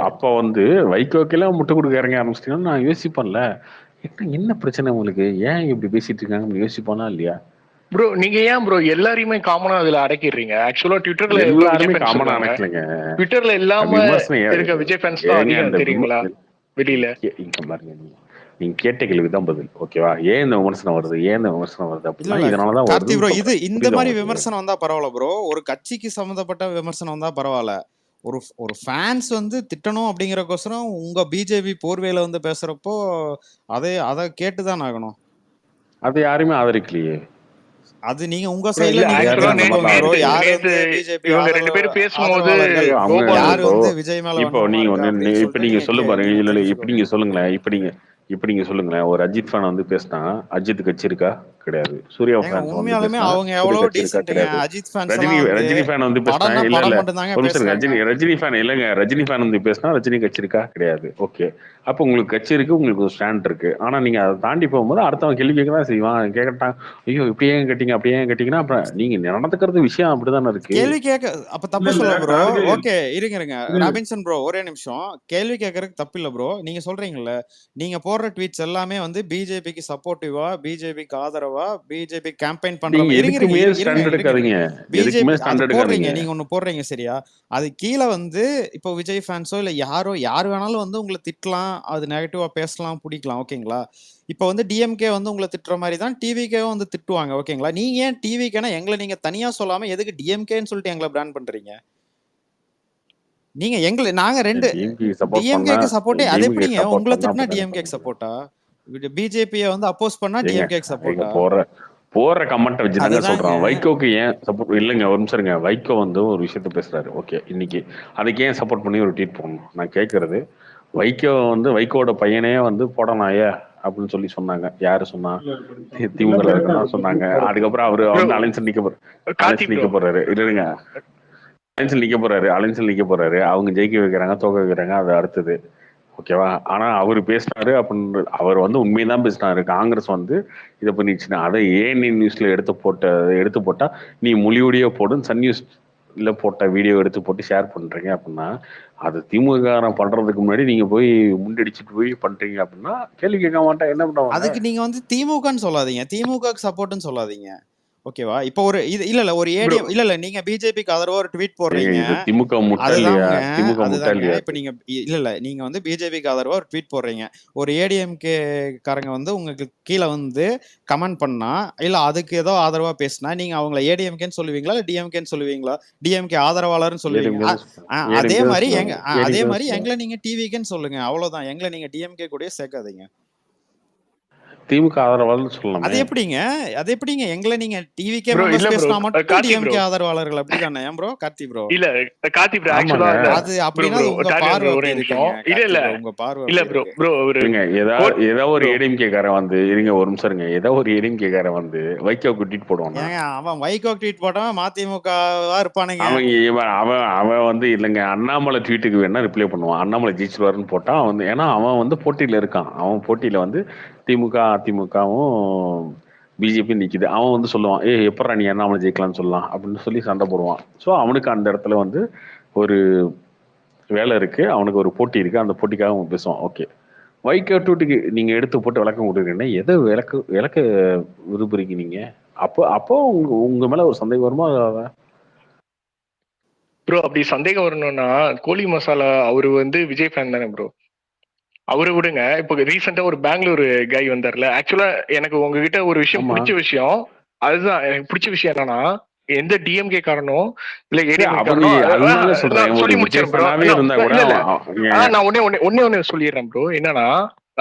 அப்ப வந்து வைகோக்கெல்லாம் முட்டை கொடுக்க இறங்க ஆரம்பிச்சிட்டீங்கன்னா நான் யோசிப்பேன்ல, என்ன பிரச்சனை உங்களுக்கு, ஏன் இப்படி பேசிட்டு இருக்காங்கன்னு யோசிப்பானா இல்லையா? ப்ரோ நீங்க ஏன் ப்ரோ எல்லாரையுமே காமனா அதுல அடக்கிடுறீங்க? ஆக்சுவலா ட்விட்டர்ல எவ்வளவு விஜய் எல்லாருமே ஃபேன்ஸ் காமனா இருக்காங்க. அணைக்கலைங்க. ட்விட்டர்ல இல்லாம விமர்சனம் இருக்க விஜய் ஃபேன்ஸ் தான் ஏங்க அந்த அதிகம் தெரியுங்களா வெளியில? இங்க பாருங்க, நீங்க கேட்ட கேள்விதான் பதில். ஓகேவா? ஏன் இந்த விமர்சனம் வருது, ஏன் இந்த விமர்சனம் வருது இல்ல அப்படின்னா இல்ல இதனாலதான் கார்த்தி வருதுன்னு ப்ரோ, சொல்றேன். இந்த புரியுதா மாதிரி உங்களுக்கு? விமர்சனம் வந்தா பரவாயில்ல ப்ரோ. ஒரு கட்சிக்கு சம்மந்தப்பட்ட விமர்சனம் வந்தா பரவாயில்ல. ஒரு ஃபேன்ஸ் வந்து திட்டணும் அப்படிங்கறக்கோசரம் உங்க பிஜேபி போர்வையில வந்து பேசுறப்போ அதை கேட்டுதான் ஆகணும். அது யாருமே ஆதரிக்கலையே. அது நீங்க உங்க ப்ரோ சைடுல இல்ல நீங்க யாருமே ஆக்சுவலா அந்த தெரிஞ்சுக்கோங்க மாதிரிலாம் ப்ரோ. நேத்து யாரு ஆதரிக்கல. வந்து நேத்து பிஜேபி இவங்க ரெண்டு பேரும் பேசும்போது ஆதரவாளர்கள், அவங்க கோபால் யாரு இப்போ வந்து விஜய் மேல இப்போ வன்மமா நீங்க இருக்கா ஒண்ணு அப்படின்னு இப்ப சொல்லிட்டு நீங்க சொல்ல பாருங்க. நீங்க இல்ல இல்ல இப்ப தெரிஞ்சுக்கோங்க. நீங்க சொல்லுங்களேன். இப்ப நீங்க சொல்லுங்களேன். ஒரு அஜித் ஃபேன் வந்து பேசினா அஜித் கட்சி இருக்கா? கிடையாது. சூர்யா ஏங்க ஃபேன் வந்து உண்மையாலுமே பேசினா அவங்க சூர்யா எவ்வளவு கட்சி இருக்கா? டீசென்ட்டுங்க. கிடையாது. அஜித் ஃபேன்ஸ் ரஜினி எல்லாம் வந்து ரஜினி ஃபேன் வந்து பேசினா படம்னா இல்ல இல்ல படம் மட்டும் தாங்க ஒரு நிமிஷம் பேசுறாங்க. ரஜினி ஃபேன் இல்லைங்க. ரஜினி ஃபேன் வந்து பேசினா ரஜினி கட்சி இருக்கா? கிடையாது. ஓகே, அப்ப உங்களுக்கு கட்சி இருக்கு, உங்களுக்கு ஒரு ஸ்டாண்ட் இருக்கு. ஆனா நீங்க அதை தாண்டி போகும்போது அடுத்தவன் கேள்வி கேட்க தான் செய்வான். கேட்டான், ஐயோ இப்படியே கட்டிங்க அப்படியே கட்டிங்கன்னா அப்புறம் நீங்க நடந்துக்கிறது விஷயம் அப்படிதானே இருக்கு. கேள்வி கேட்க அப்ப இல்ல தப்பு இல்ல சொல்ல ப்ரோ. கார்கே ஓகே இருங்க ராபின்சன் ப்ரோ, ஒரே நிமிஷம். கேள்வி கேட்கறதுக்கு தப்பு இல்ல ப்ரோ. நீங்க சொல்றீங்கல்ல, நீங்க போடுற ட்வீட்ஸ் எல்லாமே வந்து பிஜேபிக்கு சப்போர்ட்டிவா, பிஜேபிக்கு ஆதரவா, பிஜேபி கேம்பெயின் பண்ற நீங்க மாதிரி எதுக்குமே ஸ்டாண்ட் எடுக்காதீங்க. எதுக்குமே பிஜேபி அது ஸ்டாண்ட் போடுறீங்க. எடுக்காதீங்க. நீங்க ஒண்ணு போடுறீங்க சரியா? அது கீழே வந்து இப்போ விஜய் ஃபேன்ஸோ இல்ல யார் வேணாலும் வந்து உங்களை திட்டலாம், அது நெகட்டிவா பேசலாம், பிடிக்கலாம், ஓகேங்களா? இப்போ வந்து டிஎம்கே வந்து உங்களை திட்டுற மாதிரி தான் டிவிகேவும் வந்து திட்டுவாங்க, ஓகேங்களா? நீங்க ஏன் டிவிகேனா எங்களை நீங்க தனியா சொல்லாம எதுக்கு டிஎம்கேன்னு சொல்லிட்டு எங்களை பிராண்ட் பண்றீங்க? நீங்க நாங்க ரெண்டு டிஎம்கே சப்போர்ட் பண்ணா டிஎம்கேக்கு சப்போர்ட்டே. அது டிஎம்கே எப்படிங்க சப்போர்ட் உங்களை பண்ணா திட்டினா அப்படிதானே பண்ண டிஎம்கேக்கு முடியும். சப்போர்ட்டா? பிஜேபியை வந்து அப்போஸ் பண்ணா ஏங்க டிஎம்கேக்கு எங்க சப்போர்ட்டா? போடுற கமெண்ட்டை வச்சு தாங்க அதுதாங்க சொல்றான். வைகோக்கு ஏன் சப்போர்ட் இல்லைங்க, ஒரு நிமிஷம் இருங்க. வைகோ வந்து ஒரு விஷயத்த பேசுறாரு. ஓகே, இன்னைக்கு அதுக்கு ஏன் சப்போர்ட் பண்ணி ஒரு ட்வீட் போடணும்? நான் கேட்கறது, வைகோ வந்து வைகோட பையனே வந்து போடனாயே அப்படின்னு சொல்லி சொன்னாங்க. யாரு சொன்னா? திமுக இருக்கிறதா சொன்னாங்க. அதுக்கப்புறம் அவரு வந்து அலைன்ஸ் நிக்க போறாரு. இல்லைங்க, அலைன்ஸில் நிக்க போறாரு. அவங்க ஜெயிக்க வைக்கிறாங்க, தோக்க வைக்கிறாங்க, அது அடுத்தது. ஓகேவா? ஆனா அவர் பேசினாரு அப்படின்னு அவர் வந்து உண்மையதான் பேசினாரு. காங்கிரஸ் வந்து இதை பண்ணிடுச்சுன்னா அதை ஏன் நியூஸ்ல எடுத்து போட்டா நீ மொழியோடையே போடும், சன் நியூஸ்ல போட்ட வீடியோ எடுத்து போட்டு ஷேர் பண்றீங்க அப்படின்னா அது திமுக பண்றதுக்கு முன்னாடி நீங்க போய் முண்டடிச்சுட்டு போய் பண்றீங்க அப்படின்னா கேள்வி கேட்க மாட்டேன். என்ன பண்ணுவாங்க? அதுக்கு நீங்க வந்து திமுகன்னு சொல்லாதீங்க, திமுகக்கு சப்போர்ட்னு சொல்லாதீங்க. ஓகேவா? இப்போ ஒரு இது இல்ல ஒரு ஏடிஎம் இல்ல நீங்க பிஜேபிக்கு ஆதரவா ஒரு ட்வீட் போடுறீங்க. இது திமுக முட்டா இல்லையா? திமுக முட்டா இல்லையா? இப்ப நீங்க இல்ல நீங்க வந்து பிஜேபிக்கு ஆதரவா ஒரு ட்வீட் போடுறீங்க. ஒரு ஏடிஎம்கே காரங்க வந்து உங்களுக்கு கீழே வந்து கமெண்ட் பண்ணா இல்ல அதுக்கு ஏதோ ஆதரவா பேசினா நீங்க அவங்கள ஏடிஎம்கேன்னு சொல்லுவீங்களா இல்ல டிஎம்கேன்னு சொல்லுவீங்களா? டிஎம்கே ஆதரவாளர்னு சொல்லுவீங்க. அதே மாதிரி எங்களை நீங்க டிவிகேன்னு சொல்லுங்க. அவ்வளவுதான். எங்களை நீங்க டிஎம்கே கூட சேர்க்காதீங்க. திமுக ஆதரவாளர்னு சொல்லலாம். அது எப்படிங்க எங்களை நீங்க டிவிகே மெம்பர்ஸ் பேசினா மட்டும் டிஎம்கே ஆதரவாளர்கள் அப்படிதானே? ஏன் ப்ரோ கார்த்தி ப்ரோ? இல்ல கார்த்தி ப்ரோ, ஆக்சுவலா அது அப்படினா உங்க பார்வை அப்படி இருக்குங்க. இல்ல உங்க பார்வை இல்ல ப்ரோ இருங்க. ஏதோ ஒரு ஏடிஎம்கே காரன் வந்து இருங்க ஒரு நிமிஷம் இருங்க. ஏதோ ஒரு ஏடிஎம்கே காரன் வந்து வைகோ ட்வீட் போடுவான். ஏங்க அவன் வைகோ ட்வீட் போட்டவன் மதிமுகவா இருப்பானுங்க. அவன் வந்து இல்லைங்க, அண்ணாமலை ட்வீட்டுக்கு வேணா ரிப்ளை பண்ணுவான். அண்ணாமலை ஜெயிச்சிருவாருன்னு போட்டா வந்து, ஏன்னா அவன் வந்து போட்டியில இருக்கான். அவன் போட்டியில வந்து திமுக அதிமுகவும் பிஜேபி நிக்குது. அவன் வந்து சொல்லுவான், எப்படா நீ அண்ணாமலை ஜெயிக்கலாம்னு சொல்லலாம் அப்படின்னு சொல்லி சண்டை போடுவான். ஸோ அவனுக்கு அந்த இடத்துல வந்து ஒரு வேலை இருக்கு, அவனுக்கு ஒரு போட்டி இருக்கு, அந்த போட்டிக்காக அவன் பேசுவான். ஓகே, வைகோ ட்வீட்டுக்கு நீங்க எடுத்து போட்டு விளக்கம் கொடுக்குறீங்கன்னா எதை விளக்க விரும்புறீங்க நீங்க? அப்போ உங்க மேல ஒரு சந்தேகம் வருமா? ப்ரோ அப்படி சந்தேகம் வரணும்னா கோழி மசாலா அவரு வந்து விஜய் ஃபேன் தானே ப்ரோ? அவரை விடுங்க, இப்போ ரீசெண்டா ஒரு பெங்களூர் கை வந்தார்ல. ஆக்சுவலா எனக்கு உங்ககிட்ட ஒரு விஷயம் பிடிச்ச விஷயம், அதுதான் எனக்கு பிடிச்ச விஷயம் என்னன்னா, எந்த டிஎம்கே காரணம் இல்ல ஏடிஎம்கே காரணம் சொல்லி முடிச்சேன் ப்ரோ. நான் ஒன்னே சொல்லிடுறேன் ப்ரோ. என்னன்னா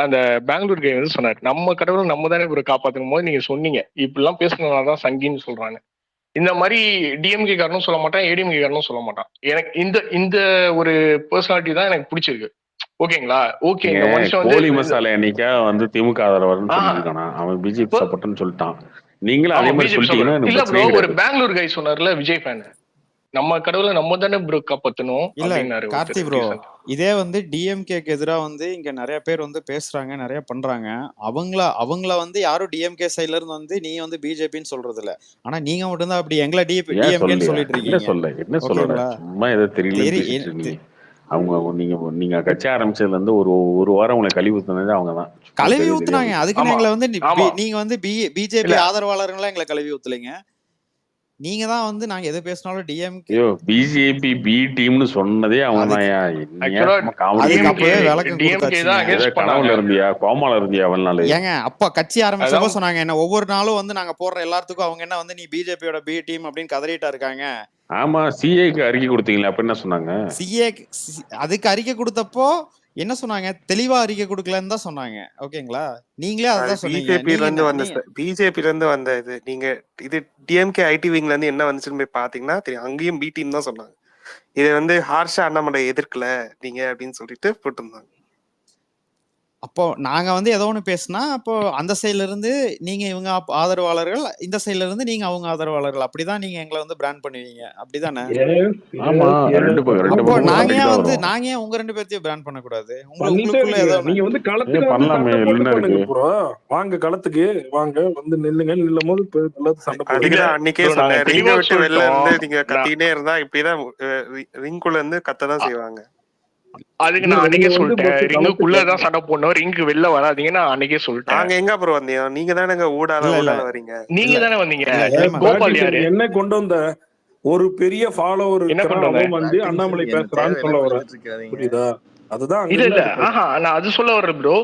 அந்த பெங்களூர் கை வந்து சொன்னார், நம்ம கடவுளை நம்ம தானே ப்ரோ காப்பாத்துக்கும் போது நீங்க சொன்னீங்க இப்படிலாம் பேசணும்னாதான் சங்கின்னு சொல்றாங்க. இந்த மாதிரி டிஎம்கே காரணம் சொல்ல மாட்டான், ஏடிஎம்கே காரணம் சொல்ல மாட்டான். எனக்கு இந்த ஒரு பர்சனாலிட்டி தான் எனக்கு பிடிச்சிருக்கு. ஓகேங்களா? ஓகே, இந்த மனுஷன் வந்து கோழி மசாலா என்னைக்கா வந்து திமுக ஆதரவாளர்னு சொல்லிருக்கானா? அவன் பிஜேபி சப்போர்ட்னு சொல்லிட்டான். நீங்களும் அதே மாதிரி சொல்லிட்டீங்கன்னா இல்ல ப்ரோ, ஒரு பெங்களூர் கை சொன்னார்ல விஜய் ஃபேன், நம்ம கடவுளை நம்ம தானே ப்ரோ காப்பாத்தணும் அப்படின்னாரு கார்த்தி ப்ரோ. இதே வந்து டிஎம்கேக்கு எதிராக வந்து இங்க நிறைய பேர் வந்து பேசுறாங்க, நிறைய பண்றாங்க. அவங்கள வந்து யாரும் டிஎம்கே சைட்ல இருந்து வந்து நீ வந்து பிஜேபின்னு சொல்றது இல்ல. ஆனா நீங்க மட்டும் தான் அப்படி எங்களை டிஎம்கேன்னு சொல்லிட்டு இருக்கீங்க. என்ன சொல்ல சும்மா ஏதோ தெரியல. அவங்க நீங்க கட்சி ஆரம்பிச்சதுல இருந்து ஒரு வாரம் உங்களை கழுவி ஊத்துனது அவங்க தான். கழுவி ஊத்துனாங்க. அதுக்கு எங்களை வந்து நீங்க வந்து பிஜேபி ஆதரவாளர்களா எங்களை கழுவி ஊத்தலைங்க. நீங்க தான் வந்து நாங்க எது பேசினாலும் டிஎம்கே பிஜேபி பி டீம்னு சொன்னதே அவங்க கனவுல இருந்தியா கோமால இருந்தியா அவனால? ஏங்க அப்ப கட்சி ஆரம்பிச்சப்ப சொன்னாங்க என்ன ஒவ்வொரு நாளும் வந்து நாங்க போடுற எல்லாத்துக்கும் அவங்க என்ன வந்து நீ பிஜேபியோட பி டீம் அப்படின்னு கதறிட்டா இருக்காங்க. ஆமா, சிஏக்கு அறிக்கை கொடுத்தீங்களா? அப்ப என்ன சொன்னாங்க? சிஏ அதுக்கு அறிக்கை கொடுத்தப்போ என்ன சொன்னாங்க? தெளிவா அறிக்கை கொடுக்கலன்னு தான் சொன்னாங்க. ஓகேங்களா? நீங்களே அதான் சொன்னீங்க. பிஜேபில இருந்து வந்த இது நீங்க இது டிஎம்கே ஐடி விங்ல இருந்து என்ன வந்துச்சுன்னு போய் பாத்தீங்கன்னா தெரியும். அங்கேயும் பி டீம் தான் சொன்னாங்க. இதை வந்து ஹார்ஷா அண்ணாமலை எதிர்க்கல நீங்க அப்படின்னு சொல்லிட்டு போட்டிருந்தாங்க. அப்போ நாங்க வந்து ஏதோ ஒண்ணு பேசினா அப்போ அந்த சைட்ல இருந்து நீங்க இவங்க ஆதரவாளர்கள், இந்த சைட்ல இருந்து நீங்க அவங்க ஆதரவாளர்கள், அப்படிதான் நீங்க எங்களை வந்து பிராண்ட் பண்ணுவீங்க. அப்படிதானே? அப்போ நாங்க ஏன் உங்க ரெண்டு பேர்த்தையும் பிராண்ட் பண்ணக்கூடாது? உங்களுக்குள்ள ஏதோ நீங்க வந்து களத்துக்கு வாங்க, களத்துக்கு வாங்க, வந்து நில்லுங்க. நில்லும் போது சண்டை அன்னைக்கே சொன்னேன், ரிங்க விட்டு வெளில இருந்து நீங்க கத்தினே இருந்தா இப்படிதான் ரிங்குள்ள இருந்து கத்ததான் செய்வாங்க. அதுக்கு நான் அன்னைக்கே சொல்லிட்டேன், ரிங்குக்குள்ளதான் சண்டை போடணும், ரிங்கு வெளில வராதீங்க. நான் அன்னைக்கே சொல்லிட்டேன். நாங்க எங்க அப்புறம் வந்தீங்க? நீங்க தானே ஊடால வரீங்க. நீங்க தானே வந்தீங்க. கோபால் யாரு என்ன கொண்டு வந்த? ஒரு பெரிய ஃபாலோவர் வந்து அண்ணாமலை பேசுறான்னு சொல்ல வர, புரியுதா? அதுதான் இல்ல நான் அது சொல்ல வர்றேன் ப்ரோ.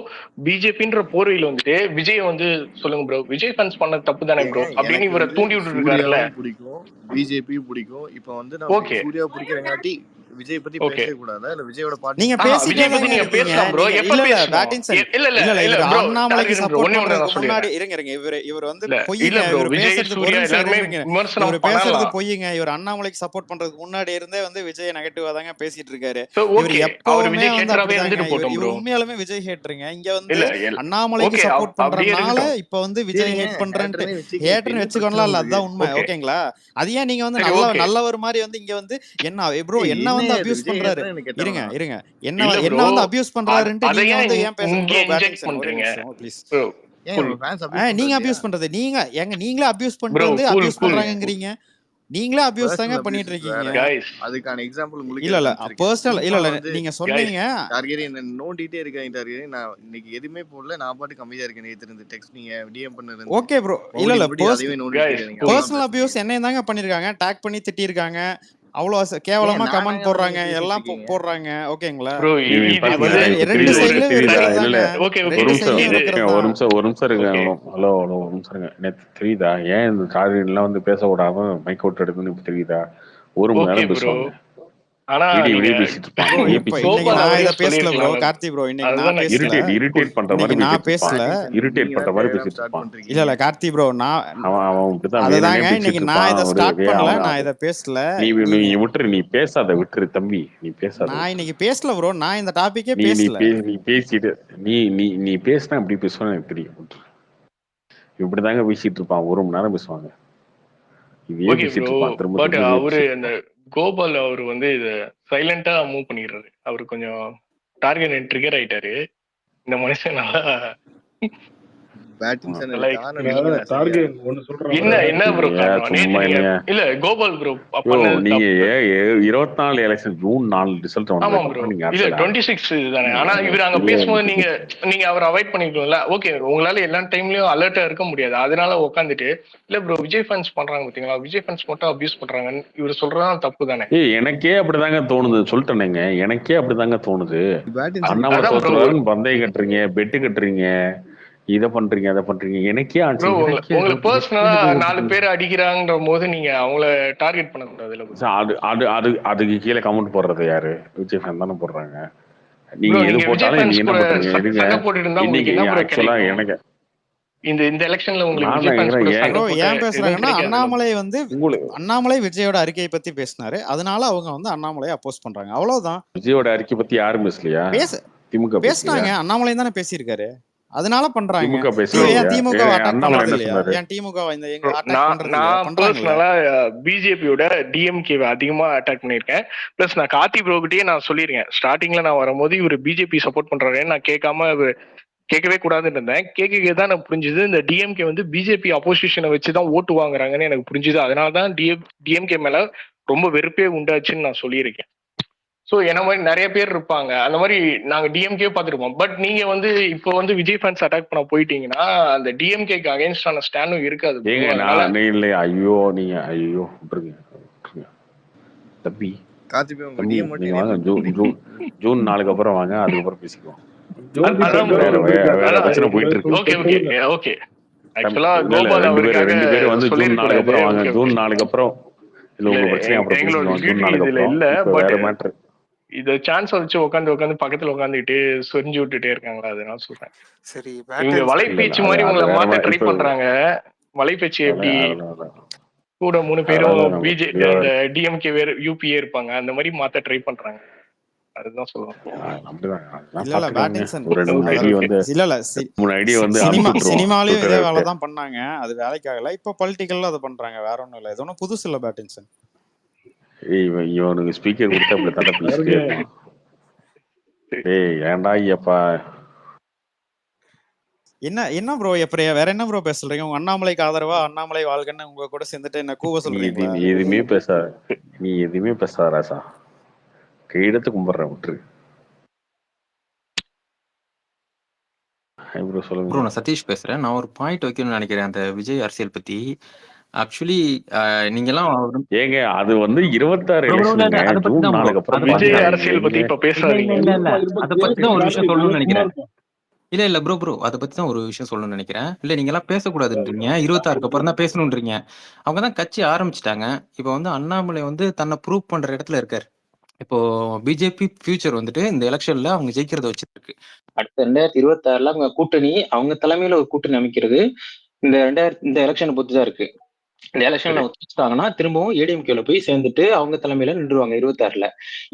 பிஜேபின்ற போர்வையில வந்துட்டு விஜய் வந்து சொல்லுங்க ப்ரோ, விஜய் ஃபேன்ஸ் பண்ண தப்பு தானே ப்ரோ அப்படின்னு இவரை தூண்டி விட்டு இருக்காருல்ல. பிடிக்கும், பிஜேபி பிடிக்கும். இப்ப வந்து நான் சூர்யா பிடிக்கிறங்காட்டி விஜய் பத்தி ஓகே பேசவே கூடாதா இல்ல விஜயோட பாட்டு நீங்க விஜய் பேசிட்டே பத்தி தாங்க நீங்க இருக்கீங்க. பேசலாம் ப்ரோ. நீங்க எப்ப இல்ல பேசணும்? பேட்டின்சன் இல்ல இல்ல இல்ல இல்ல இவர் ப்ரோ, அண்ணாமலைக்கு டார்கெட் ப்ரோ, சப்போர்ட் ஒண்ணே ஒண்ணு நான் பண்றதுக்கு முன்னாடி சொல்லிடுறேன். இவர் வந்து இல்ல பொய்யுங்க. ப்ரோ, இவர் விஜய் பேசுறது ஒரு சூர்யா நிமிஷம் எல்லாருமே இருங்க. விமர்சனம் இவர் பேசுறது பண்ணலாம். பொய்யுங்க. இவர் அண்ணாமலைக்கு சப்போர்ட் பண்றதுக்கு முன்னாடி இருந்தே வந்து விஜய் நெகட்டிவா தாங்க பேசிட்டு இருக்காரு. சோ இவர் ஓகே, அவர் எப்பவுமே விஜய் வந்து ஹேட்டராவே அப்படிதாங்க. இருந்துட்டு இவர் போட்டோம் இவர் ப்ரோ. உண்மையாலுமே விஜய் ஹேட்டருங்க. இங்க வந்து இல்ல அண்ணாமலைக்கு ஓகே, சப்போர்ட் அப்படியே பண்றதுனால இருக்கட்டும். இப்ப வந்து விஜய் சரிங்க, ஹேட் பண்றேன்ட்டு ஹேட்டர்னே வச்சுக்க. இப்ப ஹேட்டர்னு என்ன பிரச்சனை வச்சுக்கோங்களா? இல்ல உங்களுக்கு? அதுதான் உண்மை. ஓகே ஓகேங்களா? அது ஏன் நீங்க வந்து சரி ஓகே. நல்லவர் மாதிரி வந்து இங்க வந்து என்ன ப்ரோ என்ன வந்து என்ன இது அபியூஸ் விஜய் பண்றாரு? ஹேட்டரா எனக்கு இருங்க கெட்டவனா? இருங்க இல்ல என்ன ப்ரோ, வந்து அபியூஸ் பண்றாருன்ட்டு அதை நீங்க ஏன் வந்து ஏன் பேச இங்க ப்ரோ இன்ஜெக்ட் பேட்டின்சன் ஒரே பண்றீங்க நிமிஷம் ப்ளீஸ். ப்ரோ? ஏன் கூல் உங்க ஃபேன்ஸ் அபியூஸ் நீங்க பண்றதுலையா? அபியூஸ் பண்றது நீங்களே அபியூஸ் பண்ணிட்டு ப்ரோ, வந்து கூல் அபியூஸ் கூல் பண்றாங்கங்கிறீங்க. நீங்களே அபியூஸ் தாங்க பர்சனல் பண்ணிட்டு அபியூசஸ் இருக்கீங்க. வேற. கைஸ். அதுக்கான எக்ஸாம்பிள் உங்களுக்கு இல்ல எடுத்து இல்ல வச்சிருக்கேன். பர்சனல் இல்ல சும்மா இல்ல வந்து நீங்க கைஸ். சொன்னீங்க. டார்கெட் என்ன நோண்டிட்டே இருக்காங்க டார்கெட். நான் இன்னைக்கு எதுவுமே போடல. நான் பாட்டுக்கு அமைதியா இருக்கேன். நேத்து இருந்து டெக்ஸ்ட் நீங்க டிஎம் பண்ணது இருந்து ஓகே ப்ரோ. இல்ல மறுபடியும் இல்ல மறுபடியும் அதையே நோண்டிட்டு கைஸ் இருக்காங்க. கூல். அவ்வளவுதான் பர்சனல் அபியூஸ் பிரச்சனையே. என்னையும் தாங்க பண்ணிருக்காங்க. டேக் பண்ணி திட்டிருக்காங்க. அவ்வளோ ஏன் கேவலமா கமெண்ட் நானாங்க வந்து போடுறாங்க. நீங்க பேசிட்டு எல்லாம் இருக்கீங்க? போடுறாங்க. ஓகேங்களா? ப்ரோ நீ இது பாத்தீங்களா வந்து இப்ப ரெண்டு தெரியுது ஒரு சைட்லயும் தெரியுதா? இருக்கிறது இல்ல தாங்க. இல்ல ஓகே ஓகே ஒரு ரெண்டு நிமிஷம் சைட்லயும் இது இருக்கிறது ஒரு தான். நிமிஷம் ஒரு நிமிஷம் இருங்க. ஓகே ஹலோ ஹலோ ஒரு நிமிஷம் இருங்க. நேத்து தெரியுதா ஏன் இந்த டார்கெட்லாம் வந்து பேச விடாம மைக் அவுட் எடுக்குன்னு இப்ப தெரியுதா? ஒரு மணி ஓகே நேரம் ப்ரோ. பேசுவாங்க. ஆனா விடிய நீங்க விடிய பேசிட்டு இருப்பான். ப்ரோ நீயே இப்ப பேசிட்டு இன்னைக்கு கோபால் இருப்பான். நான் இதை அவரையும் பேசல ப்ரோ. சொல்லியிருக்கலாம்ல. கார்த்தி ப்ரோ இன்னைக்கு அதுதான் நான் நான் பேசல. கேக்குறேன். இரிட்டேட் பண்ற மாதிரி இன்னைக்கு நான் பேசிட்டு இருப்பான். பேசல. பேட்டிங்சன் இரிட்டேட் நீங்க பண்ற தான் மாதிரி தேவையில்லாம பேசிட்டு ஸ்டார்ட் இருப்பான். இல்ல பண்றீங்க. இல்ல கார்த்தி ப்ரோ நான் அவன் இப்படித்தான் வேணும்னே அதுதாங்க பேசிட்டு இன்னைக்கு நான் இருப்பான். இதை ஒரு ஸ்டார்ட் பண்ணல. அவன் நான் இதை பேசல. நீ நீங்க விட்டுரு, நீ பேசாத விட்டுரு தம்பி, நீ பேசாத நான் விட்டுரு. இன்னைக்கு பேசல ப்ரோ. நான் இந்த டாபிக்கே நீ நீ பேசல. நீ பேசிட்டு நீ நீ நீ பேசினா இப்படி பேசுவான்னு எனக்கு தெரியும். விட்டுரு. இப்படிதாங்க பேசிட்டு இருப்பான். ஒரு மணி நேரம் பேசுவாங்க. இதே ஓகே பேசிட்டு ப்ரோ. இருப்பான். திரும்ப பட் திரும்ப இதே அவரு பேசிட்டு அந்த இருப்பான். கோபால் அவர் வந்து இத சைலண்டா மூவ் பண்ணிடுறாரு. அவரு கொஞ்சம் டார்கெட் ட்ரிகர் ஆயிட்டாரு. இந்த மனுஷன் நல்லா பேட்டிங்சன் நல்லா அதுக்கு காரணம் நீங்க தான் சரியா? டார்கெட் ஒன்னு சொல்றேன் என்ன brother. என்ன ப்ரோ காரணம்? நேத்து சும்மா நீங்க என்னைய இல்ல கோபால் ப்ரோ யோ பண்ணது நீங்க தப்பு. 24 எலெக்ஷன் ஜூன் 4 ரிசல்ட் ஆமா வந்ததுக்கு ப்ரோ. அப்புறம் நீங்க இல்ல அரசியல் 26 தானே. ஆனா இவர் அங்க இல்ல பேசும்போது நீங்க அவரை அவாய்ட் பண்ணிருக்கீங்களா? ஓகே உங்களால எல்லா டைம்லயும் அலர்ட்டா இருக்க முடியாது. அதனால உட்காந்துட்டு இல்ல ப்ரோ விஜய் ஃபேன்ஸ் பண்றாங்க பாத்தீங்களா, விஜய் ஃபேன்ஸ் மட்டும் அபியூஸ் பண்றாங்கன்னு இவர் சொல்றதுதான் தப்பு தானே. எனக்கே அப்படிதாங்க தோணுது. சொல்லிட்டேனேங்க, எனக்கே அப்படிதாங்க தோணுது. பேட்டிங்சன் அண்ணாமலை அதான் ப்ரோ. தோத்துருவாருன்னு பந்தயம் கட்டுறீங்க, பெட்டு கட்டுறீங்க, இதை பண்றீங்க அதை பண்றீங்க. எனக்கே ப்ரோ ஆச்சு. எனக்கே உங்களுக்கு பர்சனலா 4 பேர் அடிக்கிறாங்கன்ற போது நீங்க அவங்கள டார்கெட் பண்ணக்கூடாதுல்ல ப்ரோ. அது அது அது அதுக்கு கீழே கமெண்ட் போடுறது யாரு? விஜய் ஃபேன் தானே போடுறாங்க. நீங்க ப்ரோ எது நீங்க விஜய் போட்டாலும் நீங்க ஃபேன்ஸ் என்ன கூட பண்றீங்க? இருங்க, சண்டை போட்டுட்டு இருந்தா உங்களுக்கு இன்னைக்கு என்ன ப்ரோ ஆக்சுவலா கிடைக்கும்? எனக்கு இந்த எலெக்ஷன்ல உங்களுக்கு நான் விஜய் தான் ஃபேன்ஸ் கூட கேக்குறேன். சண்டை ப்ரோ போட்டு ஏன் எதுவும் பேசுறாங்கன்னா கிடைக்காதுல்ல. அண்ணாமலை வந்து உங்களுக்கு அண்ணாமலை விஜயோட அறிக்கையை பத்தி பேசினாரு. அதனால அவங்க வந்து அண்ணாமலையை அப்போஸ் பண்றாங்க. அவ்வளவுதான். விஜயோட அறிக்கை பத்தி யாரும் பேசலையா? திமுக பேசலையா? பேசினாங்க. அண்ணாமலை தானே பேசியிருக்காரு. அதனால பண்றாங்க. திமுக பேசலையா? ஏன் திமுக அட்டாக் அண்ணாமலை பண்றது என்ன இல்லையா? சொன்னாரு? ஏன் திமுக இந்த எங்க அட்டாக் நான் பண்றது இல்லையா? நான் பண்றாங்கல்ல. பர்சனலா பிஜேபியோட டிஎம்கேவை அதிகமா அட்டாக் பண்ணியிருக்கேன். பிளஸ் நான் கார்த்தி ப்ரோகிட்டயே நான் சொல்லியிருக்கேன். ஸ்டார்டிங்ல நான் வரும்போது இவர் பிஜேபி சப்போர்ட் பண்றாருன்னு நான் கேட்கவே கூடாதுன்னு இருந்தேன். கேட்க தான் எனக்கு புரிஞ்சுது இந்த டிஎம்கே வந்து பிஜேபி அப்போசிஷனை வச்சுதான் ஓட்டு வாங்குறாங்கன்னு எனக்கு புரிஞ்சுது. அதனாலதான் டிஎம்கே மேல ரொம்ப வெறுப்பே உண்டாச்சுன்னு நான் சொல்லியிருக்கேன். ஸோ என்ன மாதிரி நிறைய பேர் இருப்பாங்க. அந்த மாதிரி நாங்கள் டிஎம்கே பார்த்துருப்போம். பட் நீங்க வந்து இப்போ வந்து விஜய் ஃபேன்ஸ் அட்டாக் பண்ண போயிட்டீங்கன்னா அந்த டிஎம்கேக்கு அகைன்ஸ்டான ஸ்டாண்டும் இருக்காது. ஏங்க நான் இல்லையா? ஐயோ நீங்க ஐயோ விட்டுருங்க தம்பி. தம்பி நீங்க வாங்க, ஜூன் 4க்கு அப்புறம் வாங்க, அதுக்கப்புறம் பேசிக்குவோம். வேற பிரச்சனை போயிட்டு இருக்கு. ஓகே ஆக்சுவலா கோபால் அவருக்காக 2 பேரும் வந்து ஜூன் 4க்கு அப்புறம் வாங்க. ஜூன் 4க்கு அப்புறம் இல்ல உங்க பிரச்சனை அப்புறம் பேசிக்குவோம். ஜூன் 4க்கு அப்புறம் இல்ல. பட் வேற மேட்டர். இத சான்ஸ் வச்சு உட்காந்து பக்கத்துல உட்காந்துட்டு சொரிஞ்சு விட்டுட்டே இருக்காங்களா, அதனால சொல்றேன். சரி இவங்க வலைபேச்சு மாதிரி உங்களை மாத்த ட்ரை பண்றாங்க. வலைபேச்சு எப்படி கூட 3 பேரும் பிஜேபி அந்த டிஎம்கே வேற யூபிஏ இருப்பாங்க, அந்த மாதிரி மாத்த ட்ரை பண்றாங்க. அதுதான் சொல்லுவாங்க. சினிமாலயும் இதே வேலைதான் பண்ணாங்க. அது வேலைக்காகல. இப்ப பொலிட்டிக்கல்ல அதை பண்றாங்க. வேற ஒண்ணும் இல்ல. இது ஒன்னும் புதுசு இல்ல பேட்டின்சன். இவனுக்கு ஸ்பீக்கர் கொடுத்தா அப்படி தலை பேசிட்டே இருப்பான். ஏய் ஏன்டா ஐயப்பா. என்ன ப்ரோ எப்படியா வேற என்ன ப்ரோ பேசுறீங்க? உங்க அண்ணாமலைக்கு ஆதரவா அண்ணாமலை வாழ்கன்னு உங்க கூட சேர்ந்துட்டு என்ன கூவ சொல்றீங்களா? நீ எதுவுமே பேசாத ராசா. கையெடுத்து கும்பிடுறேன், விட்டுரு. ப்ரோ நான் சதீஷ் பேசுறேன். நான் ஒரு பாயிண்ட் வைக்கணும்னு நினைக்கிறேன் அந்த விஜய் அரசியல் பத்தி. ஆக்சுவலி நீங்க எல்லாம் ஏங்க அது வந்து 26 எலெக்ஷன்ங்க. ஜூன் 4க்கு அப்புறம் விஜய் அரசியல் பத்தி இப்ப பேசாதீங்க. அத பத்தி தான் ஒரு விஷயம் சொல்லணும்னு நினைக்கிறேன். இல்ல ப்ரோ அதை பத்தி தான் ஒரு விஷயம் சொல்லணும்னு நினைக்கிறேன். இல்ல நீங்க எல்லாம் பேசக்கூடாதுன்றீங்க. 26க்கு அப்புறம் தான் பேசணும்ன்றீங்க. அவங்க தான் கட்சி ஆரம்பிச்சுட்டாங்க. இப்ப வந்து அண்ணாமலை வந்து தன்னை ப்ரூவ் பண்ற இடத்துல இருக்காரு. இப்போ பிஜேபி ஃபியூச்சர் வந்துட்டு இந்த எலெக்ஷன்ல அவங்க ஜெயிக்கிறத வச்சிருக்கு. அடுத்த 2026 அவங்க கூட்டணி, அவங்க தலைமையில ஒரு கூட்டணி அமைக்கிறது இந்த எலெக்ஷனை பொறுத்து தான் இருக்கு. இந்த எலெக்ஷன்ல அவங்க தோத்துட்டாங்கன்னா திரும்பவும் ஏடிஎம்கேல போய் சேர்ந்துட்டு அவங்க தலைமையில நின்றுவாங்க 26ல.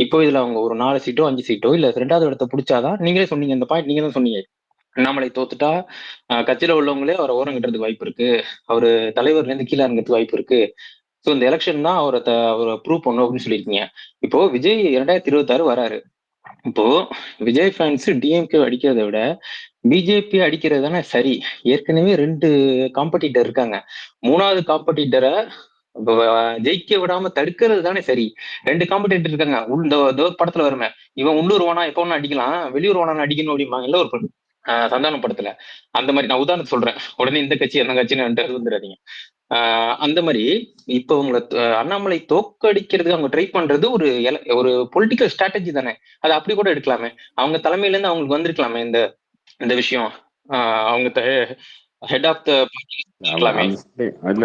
இப்போ இதுல அவங்க ஒரு 4 சீட்டோ 5 சீட்டோ இல்ல 2வது இடத்த பிடிச்சாதான், நீங்களே சொன்னீங்க இந்த பாயிண்ட், நீங்க தான் சொன்னீங்க அண்ணாமலை தோத்துட்டா கட்சியில உள்ளவங்களே அவரை ஓரம் கட்டுறதுக்கு வாய்ப்பு இருக்கு, அவரு தலைவர்ல இருந்து கீழே இறங்கிறதுக்கு வாய்ப்பு இருக்கு. ஸோ இந்த எலெக்ஷன் தான் அவரை ப்ரூவ் பண்ணும் அப்படின்னு சொல்லியிருக்கீங்க. இப்போ விஜய் 2026 வராரு. இப்போ விஜய் ஃபேன்ஸ் டிஎம்கே அடிக்கிறத விட பிஜேபி அடிக்கிறது தானே சரி. ஏற்கனவே 2 காம்படிட்டர் இருக்காங்க. 3வது காம்படிட்டரை ஜெயிக்க விடாம தடுக்கிறது தானே சரி. 2 காம்படிட்டர் இருக்காங்க. இந்த படத்துல வருமே, இவன் உள்ளூர் வானா எப்ப ஒண்ணு அடிக்கலாம், வெளியூர் வானா அடிக்கணும் அப்படிம்பாங்க இல்ல ஒரு சந்தானம் படத்துல. அந்த மாதிரி நான் உதாரணம் சொல்றேன், உடனே இந்த கட்சி அந்த கட்சின்னு வந்துடாதீங்க. அந்த மாதிரி இப்ப உங்களை அண்ணாமலை தோக்கடிக்கிறதுக்கு அவங்க ட்ரை பண்றது ஒரு பொலிட்டிக்கல் ஸ்ட்ராட்டஜி தானே. அதை அப்படி கூட எடுக்கலாமே. அவங்க தலைமையில இருந்து அவங்களுக்கு வந்திருக்கலாமே இந்த விஷயம். அவங்க ஹெட் ஆஃப் த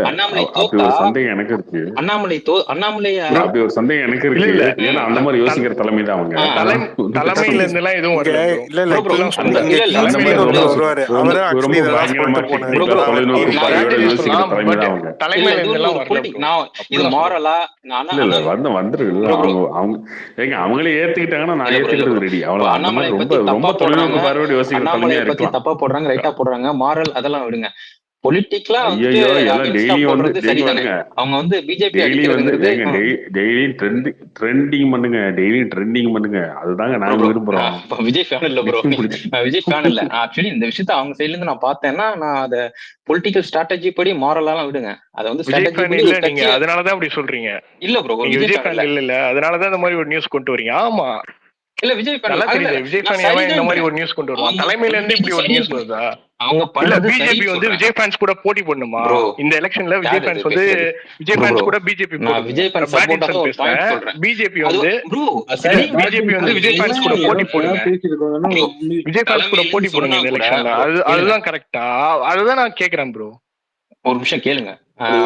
அண்ணாமலை அப்படி ஒரு சந்தேகம் எனக்கு இருக்கு. அண்ணாமலை அப்படி ஒரு சந்தேகம் எனக்கு இருக்கு. ஏன்னா அந்த மாதிரி யோசிக்கிற தலைமை தான் அவங்க. தலைமையில இருந்து எல்லாம் எதுவும் வரல. அவங்களே ஏத்துக்கிட்டாங்கன்னா நான் ஏத்துக்கிறது ரெடி. அவ்வளவு அந்த மாதிரி ரொம்ப தொலைநோக்கு பார்வையோட யோசிக்கிற தலைமையா இருக்கலாம். தப்பா போடுறாங்க, ரைட்டா போடுறாங்க, மாரல் அதெல்லாம் விடுங்க. பொலிட்டிக்கலா அவங்க வந்து பிஜேபி ட்ரெண்டிங் பண்ணுங்க, டெய்லி ட்ரெண்டிங் பண்ணுங்க, அதுதாங்க நாங்க விரும்புறோம். விஜய் ஃபேன் இல்ல ப்ரோ, விஜய் ஃபேன் இல்ல. ஆக்சுவலி இந்த விஷயத்த அவங்க சைடுல இருந்து நான் பார்த்தேன்னா, நான் அத பொலிட்டிக்கல் ஸ்ட்ராட்டஜி படி மாரலாம் விடுங்க. அத வந்து நீங்க அதனாலதான் அப்படி சொல்றீங்க. இல்ல ப்ரோ, விஜய் ஃபேன் இல்ல, அதனாலதான் இந்த மாதிரி ஒரு நியூஸ் கொண்டு வரீங்க. ஆமா இல்ல விஜய் ஃபேன் விஜய் ஃபேன் இந்த மாதிரி ஒரு நியூஸ் கொண்டு வருவாங்க. தலைமையில இருந்து இப்படி ஒரு நியூஸ் வருதா? பிஜேபி வந்து விஜய் ஃபேன்ஸ் கூட போட்டி பண்ணுமா இந்த எலெக்ஷன்ல? விஜய் ஃபேன்ஸ் வந்து விஜய் ஃபேன்ஸ் கூட பிஜேபி பிஜேபி வந்து விஜய் ஃபேன்ஸ் கூட போட்டி போடுங்க, விஜய் ஃபேன்ஸ் கூட போட்டி போடுங்க இந்த எலெக்ஷன்ல. அதுதான் கரெக்டா? அதுதான் நான் கேக்குறேன் ப்ரோ. ஒரு நிமிஷம் கேளுங்க.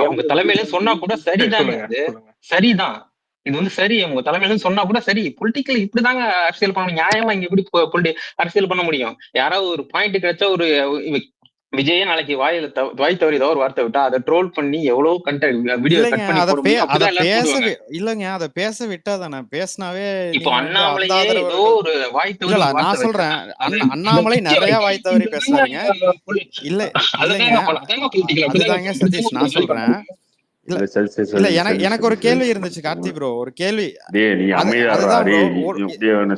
அவங்க தலைமையில சொன்னா கூட சரிதான், சரிதான், இது வந்து சரி. உங்க தலைமையில சொன்னா கூட சரி. பொலிட்டிக்கல் இப்படிதாங்க அரசியல் பண்ணணும். நியாயமா இங்க எப்படி அரசியல் பண்ண முடியும்? யாராவது ஒரு பாயிண்ட் கிடைச்சா, ஒரு விஜயே நாளைக்கு வாய் தவறி ஏதோ ஒரு வார்த்தை விட்டா அதை ட்ரோல் பண்ணி எவ்வளவு வீடியோ கட் பண்ணி இல்லங்க, அத பேச விட்டா தானே. பேசினாவே இப்போ அண்ணாமலையே ஏதோ ஒரு வாய் தவறி, நான் சொல்றேன் அண்ணாமலை நிறைய வாய் தவறி பேசுறாங்க. இல்ல அதுதாங்க சதீஷ் நான் சொல்றேன். இல்ல எனக்கு ஒரு கேள்வி இருந்துச்சு கார்த்தி ப்ரோ. ஒரு கேள்வி,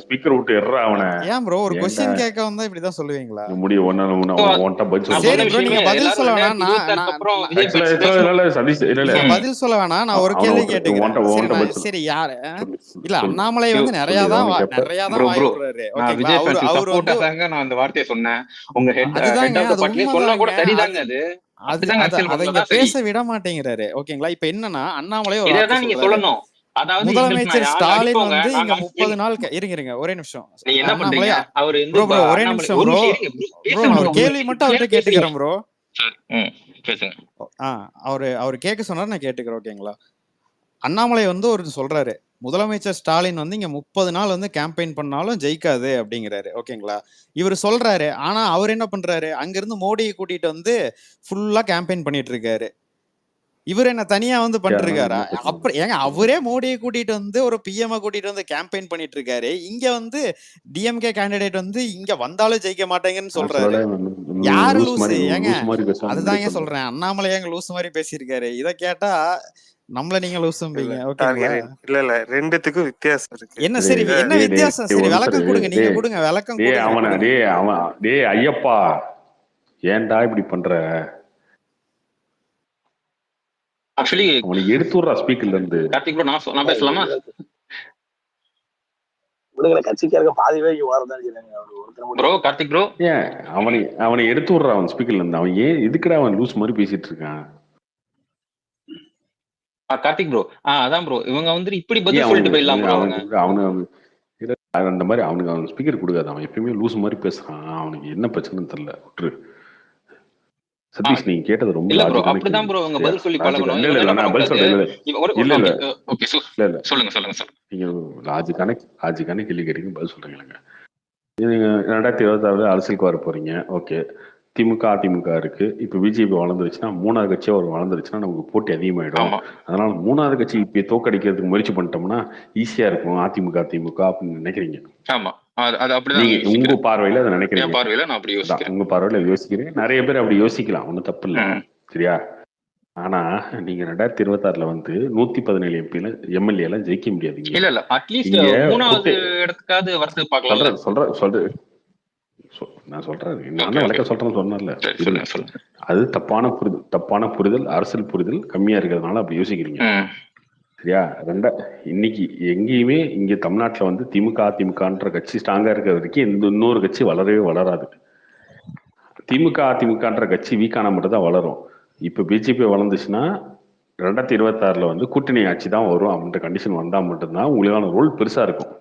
ஸ்பீக்கர் விட்டு எர்றா அவனை. ஏன் ப்ரோ ஒரு क्वेश्चन கேட்க வந்தா இப்படிதான் சொல்லுவீங்களா? சரி ப்ரோ, நீங்க பதில் சொல்ல வேணாம். பதில் சொல்ல வேணாம், நான் ஒரு கேள்வி கேட்டுக்கிறேன். சரி யாரு இல்ல அண்ணாமலை வந்து நிறைய தான் வாய் விடுறாரு. ஓகேங்களா? அவரு வந்து நான் அந்த வார்த்தையை சொன்னேன். உங்க ஹெட் சொன்னா கூட சரிதாங்க. அதை இங்க பேச விட மாட்டேங்கிறாரு. ஓகேங்களா? இப்ப என்னன்னா அண்ணாமலை நீங்க சொல்லணும். அதாவது முதலமைச்சர் ஸ்டாலின் வந்து இங்க 30 நாள் இருங்க ஒரே நிமிஷம். ஒரே நிமிஷம் ப்ரோ, கேள்வி மட்டும் அவர்கிட்ட கேட்டுக்கிறேன் ப்ரோ. அவரு கேட்க சொன்னாரு, நான் கேட்டுக்கிறேன். ஓகேங்களா? அண்ணாமலை வந்து ஒரு சொல்றாரு, முதலமைச்சர் ஸ்டாலின் வந்து இங்க 30 நாள் வந்து கேம்பெயின் பண்ணாலும் ஜெயிக்காது அப்படிங்கிறாரு. ஓகேங்களா? இவர் சொல்றாரு. ஆனா அவர் என்ன பண்றாரு, அங்கிருந்து மோடியை கூட்டிட்டு வந்து ஃபுல்லா கேம்பெயின் பண்ணிட்டு இருக்காரு. இவர் என்ன தனியா வந்து பண்ணிட்டு இருக்காரா? அப்படி ஏங்க, அவரே மோடியை கூட்டிட்டு வந்து ஒரு பிஎம் கூட்டிட்டு வந்து கேம்பெயின் பண்ணிட்டு இருக்காரு. இங்க வந்து டிஎம்கே கேண்டிடேட் வந்து இங்க வந்தாலும் ஜெயிக்க மாட்டேங்கன்னு சொல்றாரு. யாரு லூசு? ஏங்க அதுதாங்க சொல்றேன், அண்ணாமலை ஏங்க லூசு மாதிரி பேசியிருக்காரு. இத கேட்டா நம்மள நீங்க லூசும்பீங்க. இல்ல ரெண்டுத்துக்கும் வித்தியாசம் இருக்கு. என்ன சரி, என்ன வித்தியாசம்? சரி விளக்கம் கொடுங்க, நீங்க கொடுங்க விளக்கம். ஐயப்பா ஏன்டா இப்படி பண்ற? ஆக்சுவலி அவனுக்கு எடுத்துடுறா ஸ்பீக்கர்ல இருந்து. கார்த்திக் ப்ரோ, நான் பேசலாமா? கட்சிக்காரங்க பாதிவே வரதான் ப்ரோ. கார்த்திக் ப்ரோ, ஏன் அவனை எடுத்து விடுறா அவன் ஸ்பீக்கர்ல இருந்து. அவன் ஏன் இதுக்குடா அவன் லூஸ் மாதிரி பேசிட்டு இருக்கான்? கார்த்திக் ப்ரோ, அதான் ப்ரோ, இவங்க வந்து இப்படி பதில் சொல்லிட்டு போயிடலாம் ப்ரோ. அவனுக்கு அந்த மாதிரி அவன் ஸ்பீக்கர் கொடுக்காது. அவன் எப்பயுமே லூஸ் மாதிரி பேசுறான். அவனுக்கு என்ன பிரச்சனைன்னு தெரியல. விட்டுரு. சதீஷ் நீங்க கேட்டது ரொம்ப இல்ல ப்ரோ, லாஜிக்கான அப்படிதான் கேள்வி. ப்ரோ அவங்க சரியா? பதில் சொல்லி லாஜிக்கா பழகணும். இல்ல இவங்க இல்ல என்ன நான் பதில் பண்ணக்கூடாது, சொல்றேன். இல்ல இல்ல இல்ல ஓகே இல்ல இல்ல சொல்லுங்க சொல்லுங்க சொல்லுங்க. நீங்க லாஜிக்கான கேள்வி கேட்டீங்க பதில் சொல்றீங்களா? நீங்க 2026 அரசியலுக்கு வர போறீங்க. ஓகே, திமுக அதிமுக இருக்கு. இப்ப பிஜேபி வளர்ந்துருச்சுன்னா 3வது கட்சியா ஒரு வளர்ந்துருச்சுன்னா நமக்கு போட்டி அதிகமாயிடும். ஆமா அதனால 3வது கட்சி இப்ப தோக்கடிக்கிறதுக்கு முயற்சி பண்ணிட்டோம்னா ஈஸியா இருக்கும் அதிமுக திமுக அப்படின்னு நினைக்கிறீங்க. ஆமா, அது அப்படிதான் நீங்க நான் உங்க யோசிக்கிறேன். பார்வையில அதை என் நினைக்கிறீங்க. பார்வையில நான் அப்படி அதான் யோசிக்கிறேன். உங்க பார்வையில யோசிக்கிறீங்க. நிறைய பேர் அப்படி யோசிக்கலாம், ஒன்றும் தப்பு இல்லை. சரியா? ஆனா நீங்க 2026 வந்து 117 எம்பில எம்எல்ஏ எல்லாம் ஜெயிக்க முடியாதுங்க. இல்ல அட்லீஸ்ட் இங்க 3வது இடத்துக்காவது வரது பார்க்கலாம். நான் சொல்றேன், நான் தான் விளக்க சொல்றேன்னு சொன்னேன்ல. அது தப்பான புரிதல், அரசியல் புரிதல் கம்மியா இருக்கிறதுனால அப்படி யோசிக்கிறீங்க. சரியா? இன்னைக்கு எங்கேயுமே இங்க தமிழ்நாட்டுல வந்து திமுக அதிமுகன்ற கட்சி ஸ்ட்ராங்கா இருக்கிற வரைக்கும் இன்னொரு கட்சி வளரவே வளராது. திமுக அதிமுகன்ற கட்சி வீக்கான மட்டும் தான் வளரும். இப்ப பிஜேபி வளர்ந்துச்சுன்னா 2026 வந்து கூட்டணி ஆட்சி தான் வரும் அப்படின்ற கண்டிஷன் வந்தா மட்டும்தான் உங்களுக்கான ரோல் பெருசா இருக்கும்.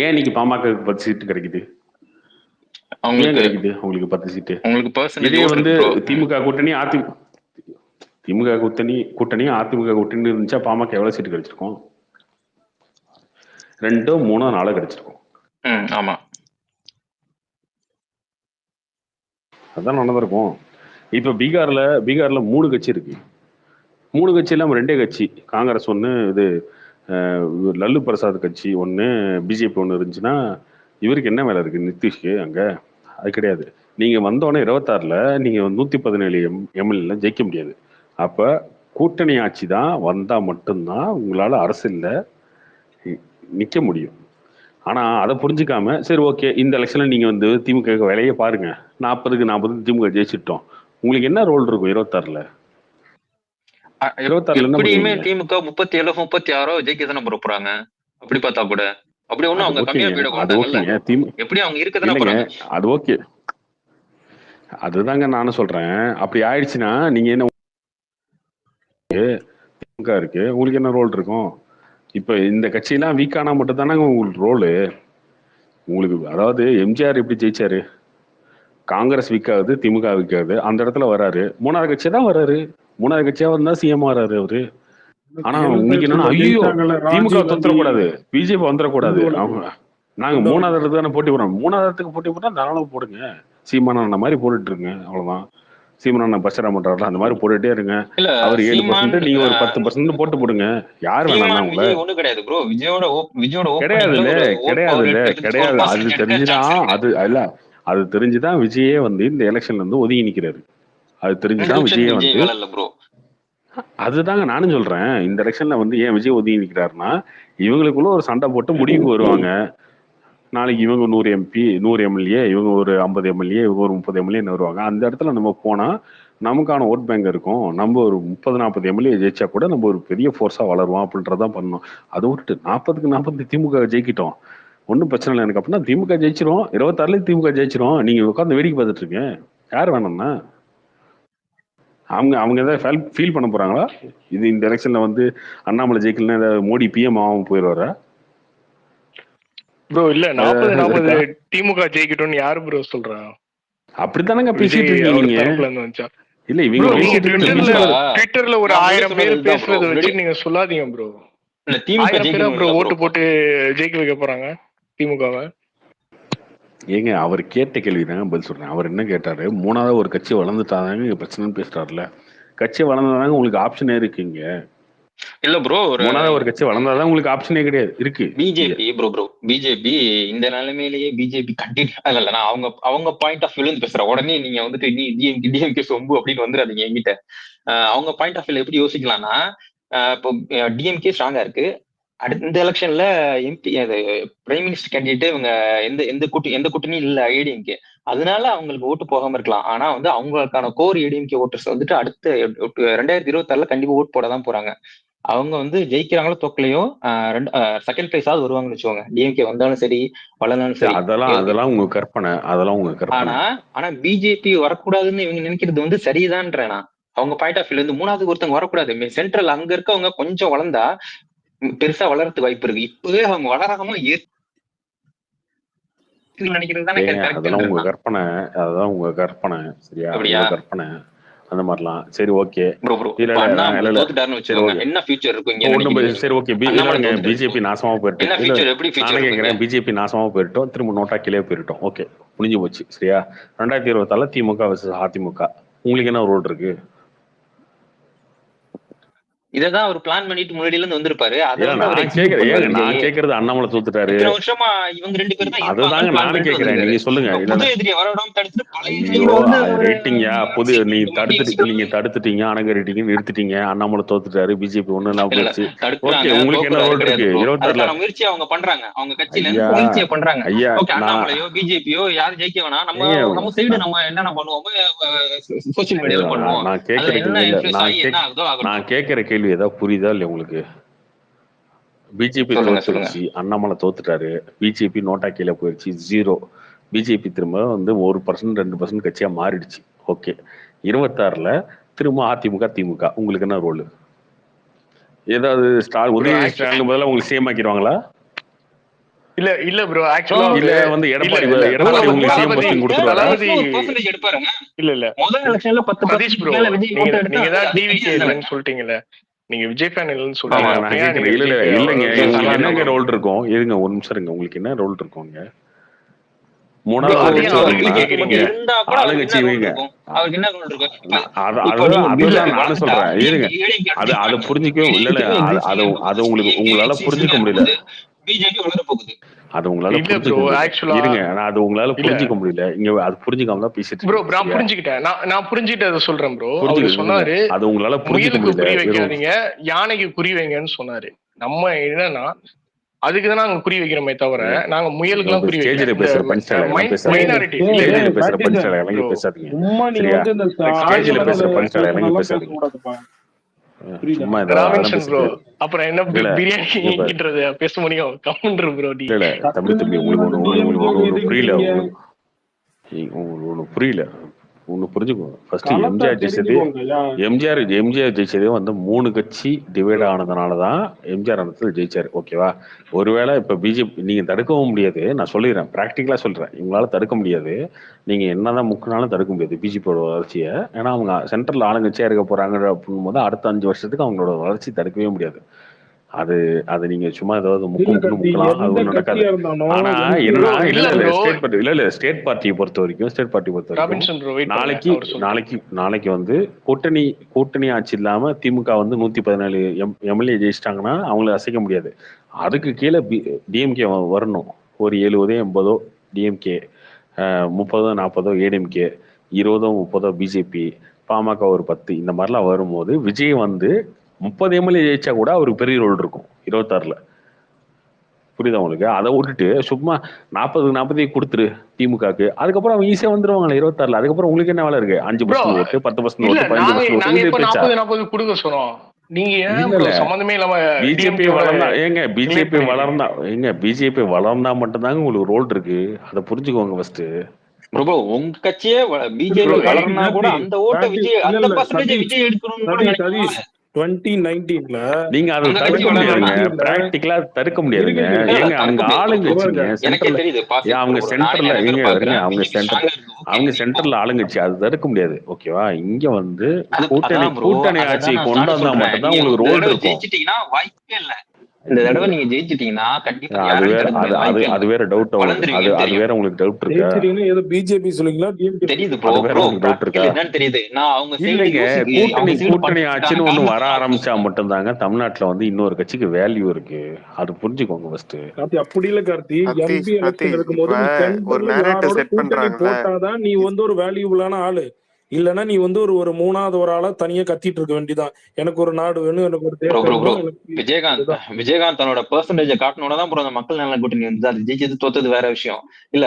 ஏன் இன்னைக்கு பாமக 10 சீட்டு கிடைக்குது? ஏன் கிடைக்குது உங்களுக்கு 10 சீட்டு? இதே வந்து திமுக கூட்டணி திமுக கூட்டணி அதிமுக கூட்டணி இருந்துச்சா பாமக எவ்வளவு சீட்டு கிடைச்சிருக்கும்? 2 3 4 கிடைச்சிருக்கும். ஆமா, அதான் நடந்திருக்கும். இப்ப பீகார்ல 3 கட்சி இருக்கு. 3 கட்சி இல்லாம 2 கட்சி, காங்கிரஸ் ஒண்ணு, இது லல்லு பிரசாத் கட்சி ஒண்ணு, பிஜேபி ஒண்ணு இருந்துச்சுன்னா இவருக்கு என்ன வேலை இருக்கு நிதிஷ்க்கு அங்க? அது கிடையாது. நீங்க வந்தோடனே 26ல நீங்க 117 எம்எல்ஏ ஜெயிக்க முடியாது. அப்ப கூட்டணி ஆட்சி தான் வந்தா மட்டும்தான் உங்களால அரசியல்ல நிக்க முடியும். ஆனா அதை புரிஞ்சுக்காம சரி ஓகே இந்த எலெக்ஷன்ல நீங்க வந்து திமுக வேலையை பாருங்க, 40க்கு 40 திமுக ஜெயிச்சிட்டோம், உங்களுக்கு என்ன ரோல் இருக்கும் 26ல? 26ல என்ன எப்படியுமே பண்ணுவீங்க? திமுக 37 36 ஜெயிக்க தானே போறாங்க. அப்படி பார்த்தா கூட அப்படி ஒண்ணும் அவங்க கம்மியா போயிட மாட்டாங்கல்ல. எப்படி அவங்க இருக்கதானே போறாங்க. அது ஓகே, அதுதாங்க நானும் சொல்றேன். அப்படி ஆயிடுச்சுன்னா நீங்க என்ன திமுக இருக்கு, உங்களுக்கு என்ன ரோல் இருக்கும்? இப்ப இந்த கட்சியெல்லாம் வீக்கானா மட்டும் தானே உங்களுக்கு ரோலு. உங்களுக்கு அதாவது எம்ஜிஆர் எப்படி ஜெயிச்சாரு? காங்கிரஸ் வீக்காகுது, திமுக வீக்காகுது, அந்த இடத்துல வராரு, 3வது கட்சியா தான் வராரு. 3வது கட்சியா வந்தா சிஎம் வராரு அவரு. ஆனா உங்களுக்கு என்னன்னா ஐயோ திமுக தொந்தரக்கூடாது, பிஜேபி வந்துடக்கூடாது, அவங்க நாங்க 3வது இடத்துக்கு தானே போட்டி போடுறோம். 3வது இடத்துக்கு போட்டி போட்டா தாராளம் போடுங்க, சீமானண்ண மாதிரி போட்டுட்டு இருங்க, அவ்வளவுதான். சீமானண்ண பிரச்சாரம் பண்றாருல அந்த மாதிரி போட்டுட்டே இருங்க. அவர் 7%, நீங்க ஒரு 10% போட்டு போடுங்க. யார் வேணாம் உங்களை? ஒண்ணு கிடையாது ப்ரோ. விஜயோட கிடையாது. அது தெரிஞ்சுதான், அது தெரிஞ்சுதான் விஜயே வந்து இந்த எலெக்ஷன்ல இருந்து ஒதுங்கி நிக்கிறாரு. அது தெரிஞ்சுதான் விஜயே வந்து, அதுதாங்க நானும் சொல்றேன். இந்த எலெக்ஷன்ல வந்து ஏன் விஜய் ஒதுங்கி நிக்கிறாருன்னா இவங்களுக்குள்ள ஒரு சண்டை போட்டு முடிவுக்கு வருவாங்க. நாளைக்கு இவங்க 100 எம்பி 100 எம்எல்ஏ, இவங்க ஒரு 50 எம்எல்ஏ, இவங்க ஒரு 30 எம்எல்ஏ வருவாங்க. அந்த இடத்துல நம்ம போனா நமக்கான ஓட் பேங்க் இருக்கும். நம்ம ஒரு 30-40 எம்எல்ஏ ஜெயிச்சா கூட நம்ம ஒரு பெரிய ஃபோர்ஸா வளருவோம் அப்படின்றதான் பண்ணணும். அதை விட்டுட்டு 40க்கு 40 திமுக ஜெயிக்கிட்டோம், ஒன்றும் பிரச்சனை இல்லை எனக்கு அப்படின்னா திமுக ஜெயிச்சிரும். 26ல திமுக ஜெயிச்சிரும். நீங்க உட்காந்து வேடிக்கை பார்த்துட்டு இருக்கீங்க. யார் வேணும்னா அவங்க ஏதாவது ஃபீல் பண்ண போறாங்களா? இது இந்த எலெக்ஷன்ல வந்து அண்ணாமலை ஜெயிக்கலன்னா ஏதாவது மோடி பிஎம் ஆகாம போயிடுவாரா? ப்ரோ இல்ல 40 திமுக ஜெயிக்கட்டும்னு யாரு ப்ரோ சொல்றா? அப்படித்தானங்க பேசிட்டு இருக்கீங்க. இல்ல இவங்க ட்விட்டர்ல ஒரு 1000 பேர் பேசுறத வச்சு நீங்க சொல்லாதீங்க ப்ரோ. 1000 பேர் ப்ரோ ஓட்டு போட்டு ஜெயிக்க வைக்க போறாங்க திமுகவை. ஏங்க அவர் கேட்ட கேள்விதாங்க பதில் சொல்றேன். அவர் என்ன கேட்டாரு, 3வது ஒரு கட்சி வளர்ந்துட்டாதாங்க பிரச்சனைன்னு பேசுறாருல. கட்சி வளர்ந்தாதாங்க உங்களுக்கு ஆப்ஷனே இருக்குங்க. இல்ல ப்ரோ, 3வது ஒரு கட்சி வளர்ந்தாதான் உங்களுக்கு ஆப்ஷனே கிடையாது, இருக்கு. பிஜேபி இந்த நிலைமையிலேயே பிஜேபி கண்டினியூ இல்ல, நான் அவங்க பாயிண்ட் ஆஃப் வியூல இருந்து பேசுறேன். உடனே நீங்க வந்துட்டு நீ டிஎம்கே சொம்பு அப்படின்னு வந்துடாதீங்க என்கிட்ட. அவங்க பாயிண்ட் ஆஃப் வியூல எப்படி யோசிக்கலாம்னா, இப்போ டிஎம்கே ஸ்ட்ராங்கா இருக்கு. அடுத்த இந்த எலெக்ஷன்ல எம்பி பிரைம் மினிஸ்டர் கேண்டிடேட் இவங்க எந்த கூட்டணியும் இல்ல ஏடிஎம்கே, அதனால அவங்களுக்கு ஓட்டு போகாம இருக்கலாம். ஆனா வந்து அவங்களுக்கான கோர் ஏடிஎம்கே ஓட்டர்ஸ் வந்துட்டு அடுத்த 2026ல கண்டிப்பா ஓட்டு போட தான் போறாங்க. அவங்க வந்து ஜெயிக்கிறாங்களோ தோக்கலையோ செகண்ட் பிளேஸாவது வருவாங்கன்னு வச்சுக்கோங்க. டிஎம்கே வந்தாலும் சரி வளர்ந்தாலும் சரி, அதெல்லாம் உங்க கற்பனை. ஆனா பிஜேபி வரக்கூடாதுன்னு இவங்க நினைக்கிறது வந்து சரிதான்றேனா. அவங்க பாயிண்ட் ஆஃப் வியூல இருந்து 3வது ஒருத்தவங்க வரக்கூடாது. சென்ட்ரல் அங்க இருக்கவங்க கொஞ்சம் வளர்ந்தா பெருசா வளர்றதுக்கு வாய்ப்பு இருக்கு. இப்பவே அவங்க வளராம அதெல்லாம் உங்க கற்பனை. சரியா? உங்க கற்பனை. அந்த மாதிரிலாம். சரி ஓகே. ப்ரோ ப்ரோ இல்ல இப்ப இல்ல அண்ணாமலை இல்ல இல்ல தோத்துட்டாருன்னு சரி வச்சுக்கோங்க, ஓகே. என்ன ஃபியூச்சர் இருக்கும் இங்க ஒன்றும் நினைக்கிறீங்க சரி நீங்க? ஓகே. அண்ணாமலை இல்லைங்க தோத்துட்டாரு, பிஜேபி நாசமா போயிட்டு என்ன இல்ல ஃபியூச்சர், எப்படி நான் ஃபியூச்சர் என்ன இருக்குங்க? கேட்குறேன், பிஜேபி நாசமா போயிட்டோம், திரும்ப நோட்டா கீழே போயிட்டோம். ஓகே, முடிஞ்சு போச்சு. சரியா? 2024 திமுக vs அதிமுக. உங்களுக்கு என்ன ரோல் இருக்கு? இததான் அவர் பிளான் பண்ணிட்டு முன்னாடியில இருந்து வந்திருப்பாரு. அதை ஏன் வந்து அவர் நான் எக்ஸிக்யூட் கேட்கறேன், பண்ணுவாரு ஏங்க நான் விஜய். கேட்கறது அண்ணாமலை தோத்துட்டாரு. இத்தனை வருஷமா இவங்க 2 பேரும் தான் அதுதாங்க இருப்பாங்கன்னு பிளான் நானும் பண்ணிட்டு கேட்கறேன். வந்திருக்காரு. நீங்க சொல்லுங்க. இப்ப இல்ல புது எதிரியை வரவிடாம தடுத்துட்டு பழைய ஐயோ எதிரிகளை வந்து அது ஒரு ரேட்டிங்கா புது அரசியல் நீ பண்ற மாதிரி யோசிக்கிறாங்க. நீங்க தடுத்துட்டீங்க, அணகரிட்டீங்க, நிறுத்திட்டீங்க, அண்ணாமலை தோத்துட்டாரு, பிஜேபி ஒண்ணும் இல்லாம இல்ல இல்ல போயிடுச்சு. ஓகே, தடுக்கிறாங்க, உங்களுக்கு என்ன தோக்குறாரு ரோல் கிடையாது இருக்கு ப்ரோ. 26ல? அதுக்கான முயற்சியை அவங்க பண்றாங்க, அவங்க கட்சியில ஐயா இருந்து முயற்சியை பண்றாங்க. ஐயா ஓகே, நான் அண்ணாமலையோ பிஜேபியோ யாரும் ஜெயிக்க வேணாம், நம்ம ஏங்க நம்ம சைடு நம்ம என்னென்ன பண்ணுவோமோ சோசியல் மீடியால நான் பண்ணுவோம். நான் அதுல கேட்கறதுக்கு என்ன இல்ல இன்ஃபுளுஸ் ஆகி என்ன ஆகுதோ நான் ஆகட்டும். கேட்கிற கேள்வி ஏதாவது புரியுதா இல்லையா உங்களுக்கு? பிஜேபி சொல்லுங்க சொல்லுங்க. தோத்துருச்சு, அண்ணாமலை தோத்துட்டாரு, பிஜேபி நோட்டா கீழே போயிடுச்சு, ஜீரோ. பிஜேபி திரும்ப வந்து 1% 2% கட்சியா மாறிடுச்சு. ஓகே, 26ல திரும்ப அதிமுக திமுக. உங்களுக்கு என்ன ரோல்? ஏதாவது ப்ரோ உதயநிதி ஸ்டாலின் பதிலா உங்களுக்கு சிஎம் ஆக்கிடுவாங்களா? இல்ல இல்ல ப்ரோ ஆக்சுவலா இல்ல வந்து வந்து இல்ல எடப்பாடி இல்ல எடப்பாடி உங்களுக்கு சிஎம் தளபதி போஸ்டிங் கொடுத்துருவாரா? தளபதி ஒரு பெர்சன்டேஜ் எடுப்பாருங்க. இல்ல இல்ல முதல் எலெக்ஷன்ல 10% சதீஷ் ப்ரோ, மேல விஜய் நீங்க ஓட்டு எடுத்தா நீங்க அது தான் அது டிவிகே கட்சி தானே. இல்லைன்னு சொல்லிட்டீங்கல்ல, நீங்க விஜய் ஃபேன் இல்லைன்னு ஆமா சொல்றீங்க. நான் அப்படியா கேட்கறேன். நீங்க இல்ல இல்ல விஜய்க்கு இல்லைங்க, அவ்வளவு எஸ் உங்களுக்கு அண்ணா என்னங்க ப்ரோ. ரோல் இருக்கும்? இருங்க ஒரு நிமிஷம் இருங்க. உங்களுக்கு என்ன ரோல் இருக்குங்க? ப்ரோ மூணாவது அது ஒரு ஏன் கட்சி அவர்கிட்ட வைப்பீங்களா? பிஜேபி கேக்குறீங்க? மட்டும் இருந்தா கூட அவருக்கு ஆளுங்கட்சி என்ன ரோல் வைங்க. இருக்கும்? அவருக்கு என்ன ரோல் இருக்கும்? இப்போ அதுதான் நீங்க இல்ல அதுதான் பிஜேபி நானும் வளர்ந்துட்டா சொல்றேன். இருங்க, ஏடிஎம்கே அது அடிச்சுட்டு அதை போயிடும். புரிஞ்சுக்கவே இல்ல இல்ல அது ஏடிஎம்கே அது உங்களுக்கு உங்களால புரிஞ்சுக்க முடியல. பிஜேபி வளர போகுது. அது உங்களால இல்ல ப்ரோ புரிஞ்சுக்க முடியல. ஆக்சுவலா இருங்க, நான் அது உங்களால இல்ல புரிஞ்சுக்க முடியல. இங்க அது புரிஞ்சுக்காம தான் பேசிட்டு ப்ரோ இருக்கீங்க. நான் சரியா? புரிஞ்சுக்கிட்டேன். நான் புரிஞ்சுக்கிட்டதை சொல்றேன் ப்ரோ. அவரு புரிஞ்சுக்க இருங்க, சொன்னாரு அது உங்களால புரிஞ்சுக்க முயலுக்கு முடியல. குறி வெறும் வைக்காதீங்க, யானைக்கு குறி வைங்கன்னு சொன்னாரு. நம்ம என்னன்னா அதுக்கு தான் நாங்க குறி வைக்கிறோமே தவிர நாங்க முயலுக்கு எல்லாம் குறி வைக்கல. ஸ்டேஜ்ல இந்த பேசுற பஞ்ச்டால எல்லாம் பேசாதீங்க. மைனாரிட்டி இல்ல இல்ல ஸ்டேஜ்ல பேசுற பிராக்டிஸ் பஞ்ச்டால இறங்கி ப்ரோ. பேசாதீங்க. சும்மா நீங்க சரியா? வந்து இந்த ஸ்டேஜ்ல ஆளுநர் பேசுற பஞ்ச்டால இறங்கி பேசுறதெல்லாம் பேசாதீங்க. பேசக்கூடாதுப்பா. புரியுதா? சும்மா ஏதாவது அதெல்லாம் ராபின்சன் ப்ரோ, பேசிட்டு அப்புறம் என்ன இல்ல இல்ல இங்க பாரு. பிரியாணின்றத பேச முடியும்? கவுண்டர் ப்ரோ நீ. இல்ல இல்ல தம்பி டக்குன்னு நீங்க உங்களுக்கு வந்து ஒண்ணு ஒண்ணு ஒண்ணு ஒண்ணு டிஎம்கேக்கு ஒண்ணு புரியல. எதுக்குறீங்க? உங்களுக்கு ஒண்ணு புரியல. ஒண்ணு புரிஞ்சுக்கோங்க. ஃபர்ஸ்ட் களத்தை எம்ஜிஆர் ஜெயிச்சது, தெரிஞ்சுக்கோங்க. எம்ஜிஆர் ஜெயிச்சதே வந்து 3 கட்சி டிவைட் ஆனதுனால தான் எம்ஜிஆர் அந்த இடத்துல ஜெயிச்சாரு. ஓகேவா? ஒருவேளை இப்ப பிஜேபி நீங்க தடுக்கவும் முடியாது. நான் சொல்லிடுறேன், பிராக்டிக்கலா சொல்றேன். இவங்களால தடுக்க முடியாது. நீங்க என்னதான் முக்கினாலும் தடுக்க முடியாது பிஜேபியோட வளர்ச்சியை. ஏன்னா அவங்க சென்ட்ரல் ஆளுங்கட்சியா இருக்க போறாங்க அப்படின் போது அடுத்த 5 வருஷத்துக்கு அவங்களோட வளர்ச்சி தடுக்கவே முடியாது. அது அது நீங்க சும்மா ஏதாவது இல்ல முக்குன்னு கார்த்தி, முக்கலாம், அது எந்த ஒன்றும் நடக்காது. கட்சியா இருந்தாலும் ஆனா வந்து ப்ரோ என்னன்னா இல்ல இல்ல இல்ல ப்ரோ ஸ்டேட் பார்ட்டி இல்ல இல்ல ஸ்டேட் பார்ட்டியை பொறுத்த வரைக்கும் ராபின்சன் ப்ரோ வெயிட் பண்ணுங்க, நாளைக்கு அவர் சொல்லிட்டு. நாளைக்கு நாளைக்கு வந்து கூட்டணி ஆட்சி இல்லாம திமுக வந்து 117 எம்எல்ஏ ஜெயிச்சிட்டாங்கன்னா அவங்கள அசைக்க முடியாது. அதுக்கு கீழே டிஎம்கே வரணும். ஒரு 70 80 டிஎம்கே, 30 40 ஏடிஎம்கே, 20 30 பிஜேபி, பாமக ஒரு 10, இந்த மாதிரிலாம் வரும்போது விஜய் வந்து 30 எம்எல்ஏ ஜெயிச்சா கூட அவருக்கு பெரிய ரோல் இருக்கும் 26ல. புரியுதா உங்களுக்கு? அதை விட்டுட்டு சும்மா 40 கொடுத்துரு திமுகக்கு, அதுக்கப்புறம் அவங்க ஈஸியா வந்துருவாங்களே 26ல. அதுக்கப்புறம் உங்களுக்கு என்ன வேலை இருக்கு? 5% ஓட்டு, 10% இல்ல ஓட்டு, 15% ஓட்டு, நாங்க இது இப்ப பேச்சா? 40 கொடுக்க சொன்னோம். நீங்க ஏன் இல்ல ப்ரோ இல்ல சம்பந்தமே இல்லாம பிஜேபி டிஎம்கேவோட வளர்ந்தா ரிலேட் பண்ணிக்கிறீங்க? பிஜேபி வளர்ந்தா மட்டும்தாங்க உங்களுக்கு ரோல் இருக்கு. அதை புரிஞ்சுக்கோங்க ஃபர்ஸ்ட். ப்ரோ உங்க கட்சியே பிஜேபி ப்ரோ வளர்னா கூட அந்த ஓட்ட விஜய், இல்ல அந்த இல்ல பர்சன்டேஜ் சதீஷ் விஜய் எடுக்கணும்னு கூட சதீஷ் நினைக்கலாம். சதீஷ் 2019ல நீங்க அதை அந்த கட்சி தடுக்க முடியாதுங்க. வளரலாம். பிராக்டிக்கலா தடுக்க முடியாதுங்க. இருங்க இல்ல இல்ல ஏங்க தடுக்க அங்க முடியாது ப்ரோ. ஆளுங்கட்சிங்க எனக்கே சென்ட்ரல்ல. தெரியுது பாசிட்டிவ் அவங்க ப்ரோ. நானே சென்டர்ல நிறைய பேர் இருங்க பாக்குறேன், அவங்க பிஜேபி ஸ்ட்ராங்கா இருக்கு. அவங்க ஓகே, சென்ட்ரல் ஆளுங்கட்சி, அது தடுக்க முடியாது. ஓகேவா? இங்க வந்து அதான் ப்ரோ, கூட்டணி அதான் ஆட்சியை நான் கொண்டு ஸ்டார்ட் வந்தா சொல்றேன். மட்டும்தான் நீங்க உங்களுக்கு இந்த ரோல் தடவை இருக்கும். ஜெயிச்சிட்டீங்கன்னா வாய்ப்பே இல்ல. இந்த தடவை நீங்க ஜெயிச்சிட்டீங்கன்னா கண்டிப்பா அது யாராலையும் வேற, தடுக்க அது முடியாது, அது வாய்ப்பே அது இல்ல. வேற டவுட். உங்களுக்கு வளர்ந்துருவீங்கன்னு அது தெரியும். வேற உங்களுக்கு டவுட் இருக்கா? ஜெயிச்சிட்டீங்கன்னா ஏதோ பிஜேபி சொல்லுவீங்களா டிஎம்கே தெரியுது சொல்லுவீங்களா? ப்ரோ. அது வேற ப்ரோ உங்களுக்கு டவுட் இருக்கா? பிராக்டிகல் என்னன்னு தெரியுது. நான் அவங்க சைடு இல்லைங்க, அவங்க சைடு கூட்டணி ஆட்சின்னு ஒண்ணு வர காரணத்தை நான் ஆரம்பிச்சா மட்டும்தாங்க தமிழ்நாட்டுல வந்து இன்னொரு கட்சிக்கு வேல்யூ இருக்கு. அது புரிஞ்சுக்கோங்க ஃபர்ஸ்ட். கார்த்தி அப்படி இல்ல கார்த்தி, கார்த்தி எம்பி கார்த்தி எலெக்ஷன் இப்ப இருக்கும்போது நீ ஒரு சென்டர்ல நேரேட்டிவ் யாரோட செட் கூட்டணி பண்றாங்கல்ல. போட்டாதான் நீ வந்து ஒரு வேல்யூபிளான ஆளு. இல்லன்னா நீ வந்து ஒரு மூணாவது ஒரு ஆளா தனியா கத்திட்டு இருக்க வேண்டியதான். எனக்கு ஒரு நாடு வேணும், எனக்கு ஒரு ப்ரோ தேசம் வேணும், விஜயகாந்த் அதுதான். விஜயகாந்த் தன்னோட பெர்சன்டேஜ் காட்டணும்னா ப்ரோ அந்த மக்கள் நலன் கூட்டணி வந்து அது ஜெயிச்சது தோத்தது வேற விஷயம் இல்ல.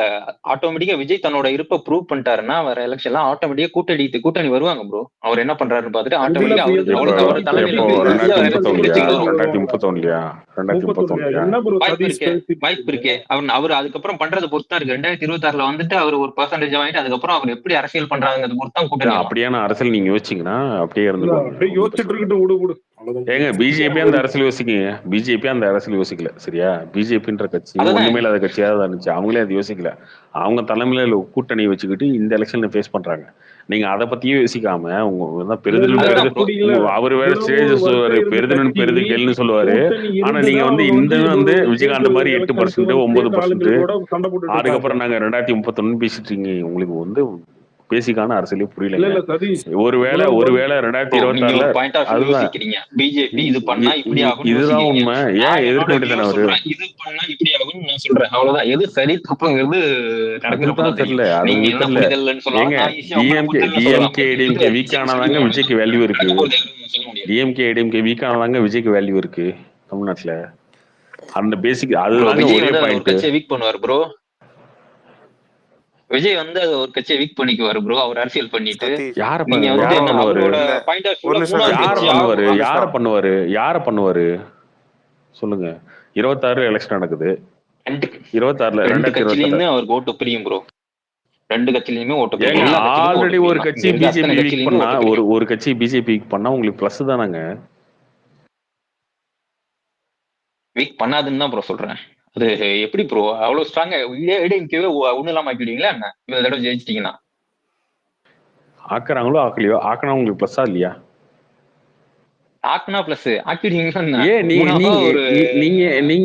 ஆட்டோமேட்டிக்கா விஜய் தன்னோட இருப்ப ப்ரூவ் பண்ணிட்டாருன்னா வர எலெக்ஷன்லாம் ஆட்டோமேட்டிக்கா கூட்டணி வருவாங்க ப்ரோ. அவர் என்ன பண்றாருன்னு பார்த்துட்டு அதுல ஆட்டோமேட்டிக்கா இப்ப அவருக்கு எதுக்கு அவர் சதீஷ் தலைமையில எப்படி வந்து ஈஸியா எந்த சீட்டுகள் வரும். 2031 31 என்ன ப்ரோ வாய்ப்பு சதீஷ் இருக்கு, பேசிட்டு வாய்ப்பு இருக்கு. அவர் அதுக்கப்புறம் பண்றதை பொறுத்தா இருக்கு. 2026ல வந்துட்டு அவர் ஒரு பெர்சன்டேஜ் வாங்கிட்டு அதுக்கப்புறம் அவர் எப்படி அரசியல் பண்றாங்கிறது பொறுத்தான் கூட்டணி அப்படியான அரசியல் நீங்க யோசிச்சீங்கன்னா அப்படியே இல்ல இருந்துக்கோங்க, அப்படியே ஒன்றும் யோசிச்சுட்டு பிரச்சனை இல்லை. இருக்கட்டும், விடு விடு அவ்வளவுதான். ஏங்க பிஜேபி அந்த அரசியல் யோசிக்கீங்க, பிஜேபி அந்த அரசியல் யோசிக்கல சரியா? பிஜேபின்ற கட்சி அதானே ஒண்ணுமே இல்லாத கட்சியாவது இருந்துச்சு, அவங்களே அது யோசிக்கல. அவங்க தலைமையில கூட்டணி வச்சுக்கிட்டு இந்த எலெக்ஷனை ஃபேஸ் பண்றாங்க. நீங்க அதை பத்தியே யோசிக்காம உங்க இல்ல பெருதலும் இல்ல அதுதான் ப்ரோ. அப்படி இல்ல. அவர் வேற இவ்வளவு ஸ்டேஜ் வருஷம் சொல்லுவாரு, இருந்த பெருதலும் கட்சி பெருது கேள்னு சொல்லுவாரு. கூட்டணி ஆனா நீங்க இருந்துதான் வந்து அவங்க இந்த இவ்வளவு விஜயகாந்த் தேர்தல் மாதிரி 8% எலெக்ஷனுக்கு 9%, ஆளுங்களோட சண்டை போட்டுட்டு இருக்காப்ல. அதுக்கப்புறம் நாங்க 2031 பேசிட்டு இருக்கீங்க. உங்களுக்கு பேசிக்கான அரசியலே இல்ல புரியலைங்க. இல்ல சதீஷ், ஒருவேளை இவ்வளவு ஒருவேளை ப்ரோ நீங்க 2026 ஒரு பாயிண்ட் ஆஃப் வியூ அதுதான் யோசிக்கிறீங்க, பிஜேபி இது பண்ணா இப்படி ஆகும்னு இதுதான் யோசிக்கிறீங்க. உண்மை. நான் ஏன் என்னோட எதிர்க்க வியூ வேண்டியதானே அவரு? சொல்றேன், இது பண்ணா இப்படி ஆகும்னு நான் சொல்றேன். அவ்வளவுதான். எது சரி தப்புங்கிறது நடக்கிறப்பதான் அதுதான் தெரியும். தெரியல, அது நீங்க உங்களுக்கு என்ன தெரியல. புரிதல்னு சொல்லலாம், ஏங்க நான் ஈஸியா உங்களை புரிதல்னு சொல்லலாம். டிஎம்கே இது டிஎம்கே வீக் விஜய்க்கு ஆனாதாங்க சரி விஜய்க்கு வேல்யூ இருக்கு. நடக்க போறது யாரும் சொல்ல முடியாது. டிஎம்கே டிஎம்கே வீக் ஆனாதாங்க விஜய்க்கு வேல்யூ இருக்கு தமிழ்நாட்டுல. அந்த பேசிக் ப்ரோ அதுதாங்க விஜய் ஒரே வந்து அது ஒரு பாயிண்ட். கட்சியை வீக் பண்ணுவார் ப்ரோ. விஜய் வந்து அது ஒரு கட்சியை வீக் பண்ணிக்குவாரு ப்ரோ, அவர் அரசியல் பண்ணிட்டு. சதீஷ் யார நீங்க யார வந்துட்டு என்ன பண்ணுவாரு? அவரோட இல்ல பாயிண்ட் ஆஃப் ஒரு வியூல நிமிஷம் மூணாவது யார சதீஷ் கட்சி ப்ரோ, பண்ணுவாரு? ஒரு யார நிமிஷம். பண்ணுவாரு? யார பண்ணுவாரு சொல்லுங்க. 26 எலெக்ஷன் நடக்குது. ரெண்டு 26ல ரெண்டு 2026 கட்சியிலயுமே அவருக்கு ஓட்டு பிரியும் ப்ரோ. ரெண்டு கட்சியிலுமே ஓட்டு பிரியும். ஏங்க எல்லா கட்சியிலுமே ஓட்டு ஆல்ரெடி ஒரு பிரியும். கட்சி இங்க இருக்க பிஜேபி அத்தனை வீக் கட்சியிலுமே பண்ணா, ஓட்டு பிரியும். ஒரு கட்சி பிஜேபி வீக் பண்ணா உங்களுக்கு பிளஸ் தானங்க. வீக் பண்ணாதுன்னு தான் ப்ரோ சொல்றேன். அது எப்படி ப்ரோ அவ்வளவு ஸ்ட்ராங்கா ஏடிஎம்கேவே ஒண்ணு இல்லாம ஆக்கிடுவீங்களா என்ன இந்த தடவை ஜெயிச்சிட்டீங்கன்னா? ஆக்குறாங்களோ ஆக்கலையோ, ஆக்கினா உங்களுக்கு பிளஸ்ஸா இல்லையா? ஆக்குனா பிளஸ் ஆக்கிடுவீங்களா? ஏன் மூணாவதா ஒரு நீங்க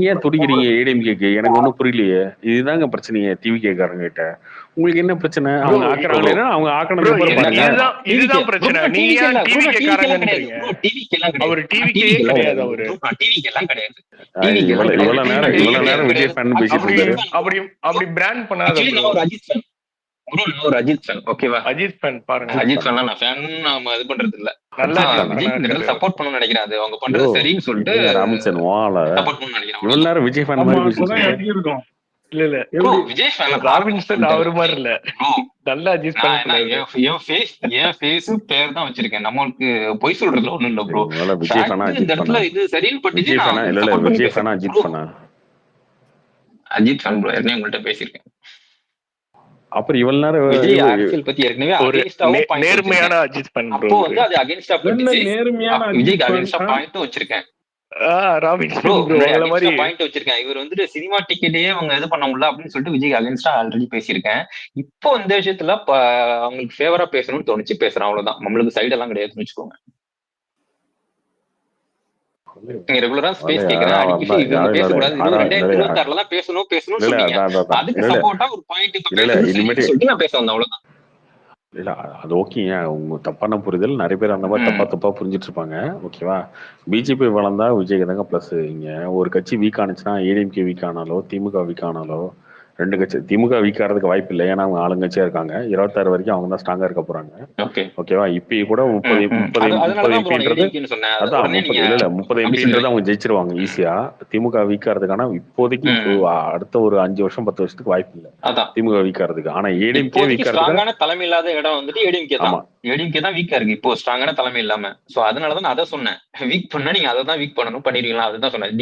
ஏன் துடிக்கிறீங்க ஏடிஎம்கேக்கு? எனக்கு ஒன்றும் புரியலையே. இதுதாங்க பிரச்சனையே டிவிகே காரங்க கிட்ட. உங்களுக்கு என்ன பிரச்சனை? ப்ரோ அவங்க ஆக்குறாங்களேன்னா அவங்க ப்ரோ ஆக்கினதுக்கு அப்புறம் பாருங்க. இதுதான் பிரச்சனை. நீங்க ஏன் டிவிகே காரங்கன்றீங்க? அவர் டிவிகே கிடையாது. அவரு இவ்வளவு நேரம் விஜய் ஃபேன் பேசிட்டு அப்படி இருந்தாரு. அப்படி அப்படி பிராண்ட் பண்ணாத ப்ரோ. ஒரு அஜித் ஃபேன், ஓகேவா? அஜித் ஃபேன் பாருங்க. அஜித் ஃபேன் நான் ஃபேன் நாம இது பண்றது இல்ல. நல்லா விஜய்க்கு சப்போர்ட் பண்ணணும்னு நினைக்கிறேன். அது அவங்க பண்றது சரின்னு சொல்லிட்டு ராபின்சன் வால சப்போர்ட் பண்ணணும்னு நினைக்கிறேன். இவ்வளவு நேரம் விஜய் ஃபேன் மாதிரி பேசிட்டு இருக்கும். இல்ல இல்ல ப்ரோ விஜய் ஃபேன் ராபின்சன் அவரு மாதிரி இல்ல. நல்ல அஜித் ஃபேன். என் ஃபேஸ் பேர் தான் வச்சிருக்கேன். நம்மளுக்கு பொய் சொல்றதுல ஒண்ணும் இல்ல ப்ரோ. விஜய் ஃபேனா இந்த இடத்துல இது சரின்னு பட்டுச்சு. விஜய் ஃபேனா இல்ல இல்ல விஜய் ஃபேனா அஜித் ஃபேனா? அஜித் ஃபேன் ப்ரோ, ஏற்கனவே உங்கள்ட்ட பேசியிருக்கேன். அப்புறம் இவ்வளவு நேரம் விஜய் அரசியல் பத்தி ஏற்கனவே ஒரு நேர்மையான அஜித் ஃபேன் ப்ரோ. அப்போ வந்து அது அகைன்ஸ்டா பட்டுச்சு. விஜய்க்கு அகைன்ஸ்டா பாயிண்ட் வச்சிருக்கேன். பாயிண்ட் வச்சிருக்கேன். இவர் வந்துட்டு சினிமா டிக்கெட்டையே அவங்க இது பண்ண முடியல அப்படின்னு சொல்லிட்டு விஜய் அகைன்ஸ்டா ஆல்ரெடி பேசியிருக்கேன். இப்போ இந்த விஷயத்துல அவங்களுக்கு ஃபேவரா பேசணும்னு தோணுச்சு, பேசுறேன். அவ்வளவுதான். நம்மளுக்கு சைடு எல்லாம் கிடையாதுன்னு வச்சுக்கோங்க. நீங்க ரெகுலரா ஸ்பேஸ் கேக்குறேன், அடிக்கடி இவங்க பேசக்கூடாது, 2026 தான் பேசணும்னு சொன்னீங்க. அதுக்கு சப்போர்ட்டா ஒரு பாயிண்ட் சொல்லிட்டு நான் பேச வந்தேன். அவ்வளவுதான். இல்ல அது ஓகேங்க. உங்க தப்பான புரிதல். நிறைய பேர் அந்த மாதிரி தப்பா புரிஞ்சிட்டு இருப்பாங்க. ஓகேவா? பிஜேபி வளர்ந்தா விஜய்க்கு தாங்க பிளஸ். இங்க ஒரு கட்சி வீக் ஆனிச்சுன்னா ஏடிஎம்கே வீக் ஆனாலோ திமுக வீக் ஆனாலோ, ரெண்டு கட்சி திமுக வீக் ஆகிறதுக்கு வாய்ப்பு இல்லை. ஏன்னா அவங்க ஆளுங்கட்சியா இருக்காங்க. 26 வரைக்கும் அவங்க தான் ஸ்ட்ராங்கா இருக்க போறாங்க. ஓகேவா? இப்ப கூட 30 எம்பின்றது அதான் 30 எம்பின்றது அவங்க ஜெயிச்சிருவாங்க ஈஸியா. திமுக வீக் ஆகிறதுக்கான இப்போதைக்கு அடுத்த ஒரு 5 வருஷம் 10 வருஷத்துக்கு வாய்ப்பு இல்லை திமுக வீக் ஆகிறதுக்கு. ஆனா ஏடிஎம்கே வீக் ஸ்ட்ராங்கான தலைமை இல்லாத இடம் வந்துட்டு ஏடிஎம்கே தான். ஏடிஎம்கே தான் வீக்கா இருக்கு இப்போ, ஸ்ட்ராங்கான தலைமை இல்லாம. சோ அதனாலதான் நான் அதை சொன்னேன். வீக் பண்ணா நீங்க அதை தான் வீக் பண்ணணும், பண்ணிடுவீங்களா? அதுதான் சொன்னேன்.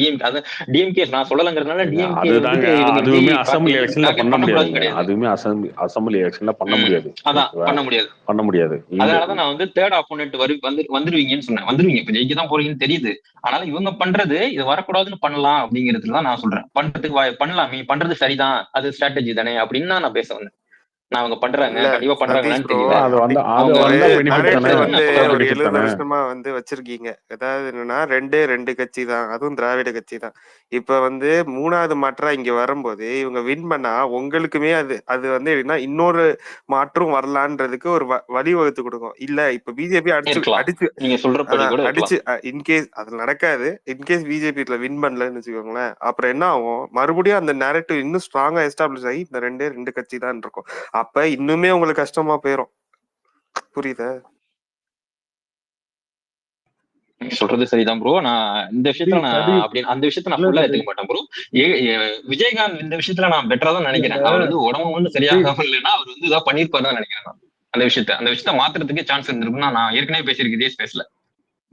டிஎம்கே நான் சொல்லலங்கிறதுனால டிஎம்கே அசம்பிளி எலெக்ஷன்ல பண்ண முடியாது. அதுவுமே அசம்பிளி எலெக்ஷன்ல பண்ண முடியாது. பண்ண முடியாது. அதனாலதான் நான் வந்து தேர்ட் ஆப்போனன்ட் வந்துருவீங்கன்னு சொன்னேன். வந்துருவீங்க, இப்ப ஜெயிக்க தான் போறீங்கன்னு தெரியுது. ஆனாலும் இவங்க பண்றது இது வரக்கூடாதுன்னு பண்ணலாம் அப்படிங்கிறதுதான் நான் சொல்றேன். பண்றதுக்கு பண்ணலாமே, பண்றது சரிதான், அது ஸ்ட்ராட்டஜி தானே அப்படின்னு நான் பேச வந்தேன். நான் அவங்க பண்றாங்க கண்டிப்பா பண்றாங்கன்னு தெரியல. ஒரு 70 வருஷமா வந்து வச்சிருக்கீங்க. அதாவது என்னன்னா ரெண்டு கட்சி தான், அதுவும் திராவிட கட்சி தான். இப்ப வந்து மூணாவது மாற்றா இங்க வரும்போது இவங்க வின் பண்ணா உங்களுக்குமே அது வந்து எப்படின்னா இன்னொரு மாற்றும் வரலான்றதுக்கு ஒரு வழிவகுத்து கொடுக்கும். இல்ல இப்ப பிஜேபி அடிச்சு இன்கேஸ் அது நடக்காது. இன்கேஸ் பிஜேபி வின் பண்ணலன்னு வச்சுக்கோங்களேன், அப்புறம் என்ன ஆகும்? மறுபடியும் அந்த நேரட்டிவ் இன்னும் ஸ்ட்ராங்கா எஸ்டாப்ளிஷ் ஆகி இந்த ரெண்டு கட்சி தான் இருக்கும். அப்ப இன்னுமே உங்களுக்கு கஷ்டமா போயிரும். புரியுதா? சொல்றது சரிதான் ப்ரோ. நான் இந்த விஷயத்துல அந்த விஷயத்த நான் ஃபுல்லா எடுத்துக்க மாட்டேன் ப்ரோ. விஜயகாந்த் இந்த விஷயத்துல நான் பெட்டரா தான் நினைக்கிறேன். அவர் வந்து உடம்பு வந்து சரியாக இல்லைன்னா அவர் வந்து இதான் பண்ணிருப்பாரு தான் நினைக்கிறேன். நான் அந்த விஷயத்த மாத்துறதுக்கே சான்ஸ் இருந்திருக்குன்னா நான் ஏற்கனவே பேசியிருக்கேன் இதே ஸ்பேஸ்ல.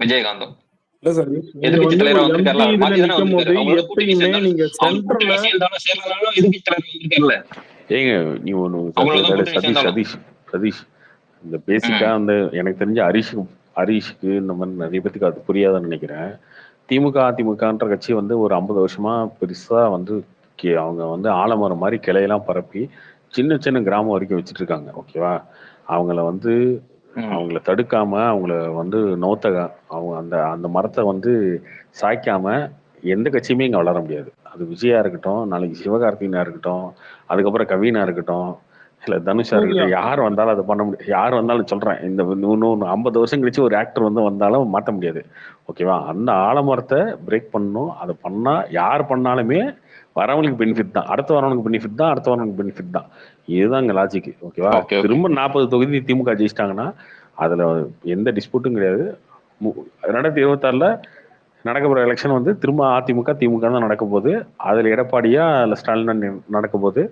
விஜயகாந்தும் எதிர்கட்சி தலைவரா வந்திருக்காருல, மாத்தி தானே வந்திருக்காரு. அவங்களோட கூட்டணி சேர்ந்தாலும் எதிர்கட்சி தலைவர் வந்திருக்காருல. ஏங்க நீ ஒண்ணு சதீஷ் இந்த பேசிக்கா வந்து எனக்கு தெரிஞ்ச ஹரிஷுக்கு இந்த மாதிரி நிறைய பேத்துக்கு அது புரியாதுன்னு நினைக்கிறேன். திமுக அதிமுகன்ற கட்சி வந்து ஒரு 50 வருஷமா பெருசா வந்து அவங்க வந்து ஆலமரம் மாதிரி கிளையெல்லாம் பரப்பி சின்ன சின்ன கிராமம் வரைக்கும் வச்சுட்டு இருக்காங்க. ஓகேவா? அவங்கள வந்து அவங்கள தடுக்காம அவங்கள வந்து அவங்க அந்த அந்த மரத்தை வந்து சாய்க்காம எந்த கட்சியுமே இங்க வளர முடியாது. அது விஜயா இருக்கட்டும், நாளைக்கு சிவகார்த்திகனா இருக்கட்டும், அதுக்கப்புறம் கவினா இருக்கட்டும், இல்ல தனுஷா இருக்கட்டும், யார் வந்தாலும் அதை பண்ண முடியாது. யார் வந்தாலும் சொல்றேன், இந்த இன்னும் 50 வருஷம் கழிச்சு ஒரு ஆக்டர் வந்து வந்தாலும் மாற்ற முடியாது. ஓகேவா? அந்த ஆலமரத்தை பிரேக் பண்ணணும். அதை பண்ணா யார் பண்ணாலுமே வரவங்களுக்கு பெனிஃபிட் தான், அடுத்த வரவனுக்கு பெனிஃபிட் தான், அடுத்த வரவனுக்கு பெனிஃபிட் தான். இதுதான் இங்க லாஜிக். ஓகேவா? திரும்ப 40 தொகுதி திமுக ஜெயிச்சிட்டாங்கன்னா அதுல எந்த டிஸ்பியூட்டும் கிடையாது. 2026ல நடக்க போற எலெக்ஷன் வந்து திரும்ப அதிமுக திமுக தான் நடக்க போகுது. அதுல எடப்பாடியா இல்ல ஸ்டாலின் நடக்க போகுது.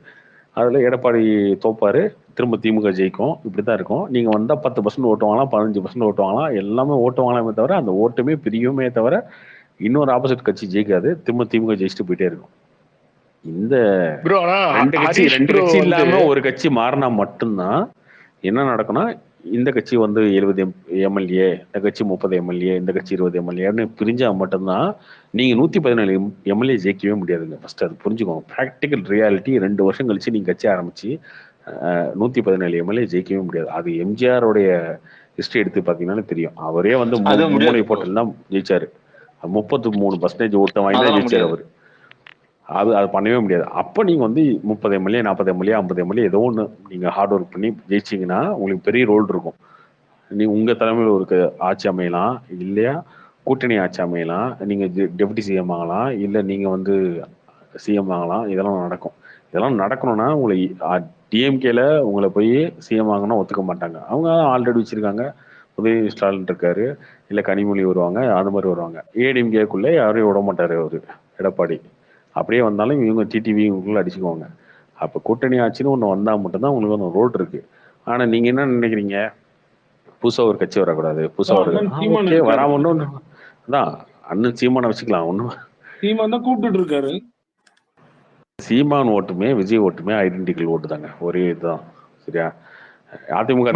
அதுல எடப்பாடி தோப்பாரு, திரும்ப திமுக ஜெயிக்கும். இப்படித்தான் இருக்கும். நீங்க வந்தா 10% ஓட்டு வாங்கலாம், 15% ஓட்டு வாங்கலாம், எல்லாமே ஓட்டு வாங்கலாமே தவிர அந்த ஓட்டுமே பிரியுமே தவிர இன்னொரு ஆப்போசிட் கட்சி ஜெயிக்காது. திரும்ப திமுக ஜெயிச்சுட்டு போயிட்டே இருக்கும். இந்த ரெண்டு கட்சி இல்லாம ஒரு கட்சி மாறினா மட்டும்தான் என்ன நடக்கும்னா, இந்த கட்சி வந்து 70 எம்எல்ஏ, இந்த கட்சி 30 எம்எல்ஏ, இந்த கட்சி 20 எம்எல்ஏன்னு பிரிஞ்சா மட்டும்தான் நீங்க 117 எம்எல்ஏ ஜெயிக்கவே முடியாதுங்க. ஃபர்ஸ்ட் அது புரிஞ்சுக்கோங்க. Practical reality. 2 வருஷம் கழிச்சு நீங்க கட்சி ஆரம்பிச்சு 117 எம்எல்ஏ ஜெயிக்கவே முடியாது. அது எம்ஜிஆருடைய ஹிஸ்டரி எடுத்து பாத்தீங்கன்னா தெரியும். அவரே வந்து மும்முனை போட்டில் தான் ஜெயிச்சாரு. 33% ஓட்டை வாங்கி தான் ஜெயிச்சாரு அவரு. அது பண்ணவே முடியாது. அப்ப நீங்க வந்து 30 எம்எல்ஏ, 40 எம்எல்ஏ, 50 எம்எல்ஏ ஏதோ ஒண்ணு நீங்க ஹார்ட் ஒர்க் பண்ணி ஜெயிச்சீங்கன்னா உங்களுக்கு பெரிய ரோல் இருக்கும். உங்க தலைமையில் ஒரு ஆட்சி அமையலாம், இல்லையா கூட்டணி ஆட்சி அமையலாம், நீங்க டெபுட்டி சிஎம் ஆகலாம், இல்ல நீங்க வந்து சிஎம் ஆகலாம். இதெல்லாம் நடக்கும். இதெல்லாம் நடக்கணும்னா உங்களை டிஎம்கேல உங்களை போய் சிஎம் ஆகணும்னா ஒத்துக்க மாட்டாங்க. அவங்க ஆல்ரெடி வச்சிருக்காங்க. உதயநிதி ஸ்டாலின் இருக்காரு, இல்ல கனிமொழி வருவாங்க, அது மாதிரி வருவாங்க. ஏடிஎம்கேக்குள்ள யாரையும் விட மாட்டாரு அவரு எடப்பாடி. அப்படியே வந்தாலும் இவங்க டிடிவி இவங்களுக்குள்ள அடிச்சுக்குவாங்க. அப்ப கூட்டணி ஆட்சின்னு ஒண்ணு வந்தா மட்டும்தான் உங்களுக்கு ஒரு ரோல் இருக்கு. ஆனா நீங்க என்ன நினைக்கிறீங்க? புதுசா ஒரு கட்சி வரக்கூடாது, புதுசா ஒரு வராம தான் அண்ணன் சீமானை வச்சுக்கலாம். ஒண்ணும் சீமான் தான் கூப்பிட்டு இருக்காரு. சீமான் ஓட்டுமே விஜய் ஓட்டுமே ஐடென்டிக்கல் ஓட்டு தாங்க, ஒரே இதுதான். சரியா? அதிமுக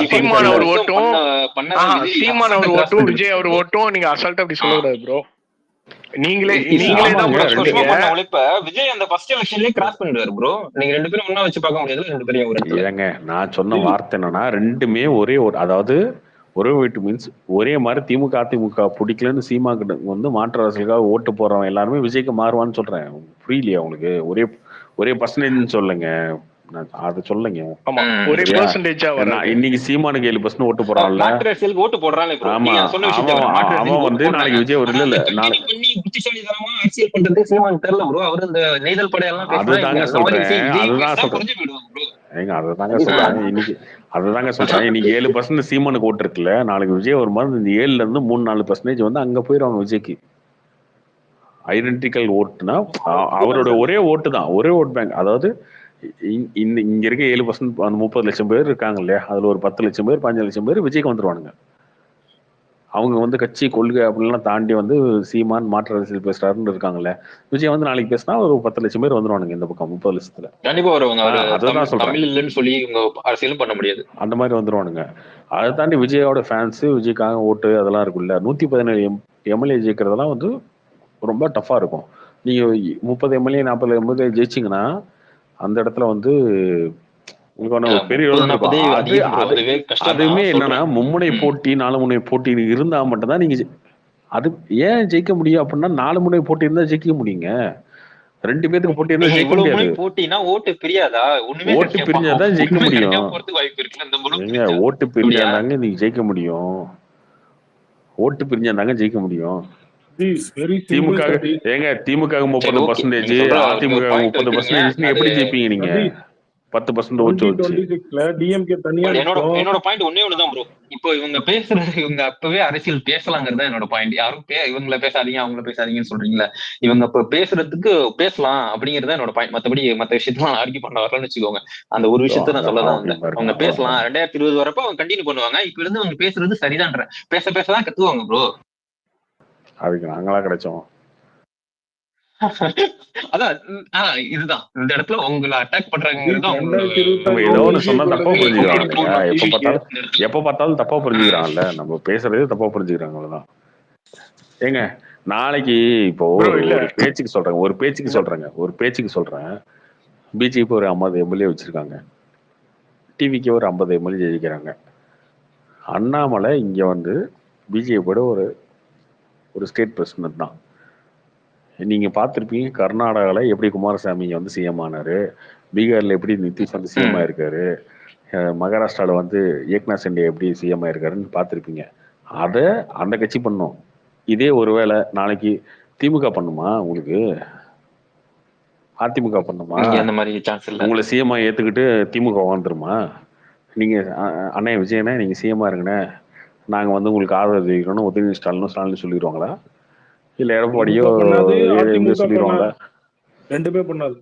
சீமான் அவர் ஓட்டும் விஜய் அவர் ஓட்டும் நீங்க அசால்ட்டா அப்படி சொல்லக்கூடாது ப்ரோ. நீங்களே தான் விஜய் அந்த ஃபர்ஸ்ட் எலெக்ஷன்லயே கிராஸ் பண்ணிடுவாரு ப்ரோ. நீங்க ரெண்டு பேரும் முன்னா வச்சு பார்க்க முடியாது. ரெண்டு பேரும் ஏங்க நான் சொன்ன வார்த்தை என்னன்னா, ரெண்டுமே ஒரே ஒரு, அதாவது ஒரே வீட்டு மீன்ஸ் ஒரே மாதிரி திமுக அதிமுக பிடிக்கலன்னு சீமாக்கு வந்து மாற்று அரசியலுக்காக ஓட்டு போறவன் எல்லாருமே விஜய்க்கு மாறுவான்னு சொல்றேன். புரியலையா உங்களுக்கு? ஒரே பர்சன்டேஜ் சொல்லுங்க, அது சொல்லுங்க. இன்னைக்கு சீமானுக்கு 7% ஓட்டு போறான்ல, அவன் வந்து நாளைக்கு விஜய் ஒரு இல்ல அதுதாங்க சொல்றேன். இன்னைக்கு 7% சீமானுக்கு ஓட்டு இருக்குல்ல, நாளைக்கு விஜய் ஒரு மாதிரி இந்த 7ல இருந்து 3-4% வந்து அங்க போயிடும் விஜய்க்கு. ஐடென்டிக்கல் ஓட்டுனா அவரோட ஒரே ஓட்டு தான், ஒரே ஓட் பேங்க். அதாவது இங்க இருக்க 7% அந்த 30 லட்சம் பேர் இருக்காங்க இல்லையா, அதுல ஒரு 10 லட்சம் பேர் 15 லட்சம் பேர் விஜய்க்கு வந்துருவானுங்க. அவங்க வந்து கட்சி கொள்கை அப்படின்லாம் தாண்டி வந்து சீமான் மாற்று அரசியல் பேசுறாருன்னு இருக்காங்கல்ல, விஜய் வந்து நாளைக்கு பேசினா ஒரு 10 லட்சம் பேர் வந்துருவானுங்க இந்த பக்கம் 30 லட்சத்துல. கண்டிப்பா வருவாங்க. அதான் சொல்றேன், சொல்லி அரசியலும் பண்ண முடியாது, அந்த மாதிரி வந்துருவானுங்க. அதை தாண்டி விஜயோட ஃபேன்ஸ், விஜய்க்காக ஓட்டு அதெல்லாம் இருக்குல்ல. 117 எம்எல்ஏ ஜெயிக்கிறதெல்லாம் வந்து ரொம்ப டஃபா இருக்கும். நீங்க 30 எம்எல்ஏ 40 எம்எல்ஏ ஜெயிச்சிங்கன்னா அந்த இடத்துல வந்து பெரிய அதுவுமே என்னன்னா மும்முனை போட்டி 4 முனை போட்டி இருந்தா மட்டும்தான் நீங்க அது ஏன் ஜெயிக்க முடியும் அப்படின்னா, 4 முனை போட்டி இருந்தா ஜெயிக்க முடியுங்க. 2 பேருக்கு போட்டி இருந்தா ஜெயிக்க முடியாது. போட்டினா ஓட்டு பிரியாதா? ஓட்டு பிரிஞ்சாதான் ஜெயிக்க முடியும். ஓட்டு பிரிஞ்சாதாங்க நீங்க ஜெயிக்க முடியும். ஓட்டு பிரிஞ்சாதாங்க ஜெயிக்க முடியும். திமுக ஏங்க திமுக 30%, அதிமுக 30%, எப்படி ஜெயிப்பீங்க நீங்க? 10% ஓட்டு வச்சு. என்னோட பாயிண்ட் ஒன்னே ஒண்ணுதான் ப்ரோ. இப்போ இவங்க பேசுறது, இவங்க அப்பவே அரசியல் பேசலாங்கிறதா என்னோட பாயிண்ட். யாரும் இவங்களை பேசாதீங்க அவங்கள பேசாதீங்கன்னு சொல்றீங்களா? இவங்க இப்ப பேசுறதுக்கு பேசலாம் அப்படிங்கறத என்னோட பாயிண்ட். மத்தபடி மத்த விஷயத்தான் ஆர்கியூ பண்ண வரலன்னு வச்சுக்கோங்க. அந்த ஒரு விஷயத்த நான் சொல்லதான் வந்தேன். அவங்க பேசலாம், 2020 வரப்ப அவங்க கண்டினியூ பண்ணுவாங்க. இப்ப இருந்து அவங்க பேசுறது சரிதான்ற, பேசதான் கத்துவாங்க ப்ரோ. அதுக்கு நாங்களா கிடைச்சோம். அதான் இதுதான் இந்த இடத்துல உங்களை அட்டாக் பண்றாங்கிறது நம்ம ஏதோ ஒண்ணு சொன்னா தப்பா புரிஞ்சுக்கிறாங்க இல்லையா? எப்ப பார்த்தாலும் தப்பா புரிஞ்சுக்கிறாங்கல்ல, நம்ம பேசுறதே தப்பா புரிஞ்சுக்கிறாங்க. அவ்வளவுதான். ஏங்க நாளைக்கு இப்போ ஒரு பேச்சுக்கு சொல்றேன் பிஜேபி ஒரு 50 எம்எல்ஏ வச்சிருக்காங்க, டிவிக்கு ஒரு 50 எம்எல்ஏ ஜெயிக்கிறாங்க. அண்ணாமலை இங்க வந்து பிஜேபியோட ஒரு ஸ்டேட் பிரசிடென்ட் தான். நீங்க பார்த்துருப்பீங்க கர்நாடகாவில் எப்படி குமாரசாமி வந்து சிஎம் ஆனாரு, பீகார்ல எப்படி நிதிஷ் வந்து சிஎம் ஆயிருக்காரு, மகாராஷ்டிராவில் வந்து ஏக்நாத் சிண்டே எப்படி சிஎம் ஆயிருக்காருன்னு பார்த்துருப்பீங்க. அதை அந்த கட்சி பண்ணும். இதே ஒருவேளை நாளைக்கு திமுக பண்ணுமா, உங்களுக்கு அதிமுக பண்ணுமா? அந்த மாதிரி சான்ஸ் இல்லை. உங்களை சிஎம்ஆ ஏத்துக்கிட்டு திமுக வந்துருமா? நீங்க அண்ணே விஜயனே நீங்க சிஎம்ஆ இருங்கண்ணே, நாங்க வந்து உங்களுக்கு ஆதரவு தெரிவிக்கணும் உதயநிதி ஸ்டாலின் சொல்லிடுவாங்களா? இல்ல எடப்பாடியோ சொல்லிடுவாங்களா? ரெண்டுமே பண்ணாது.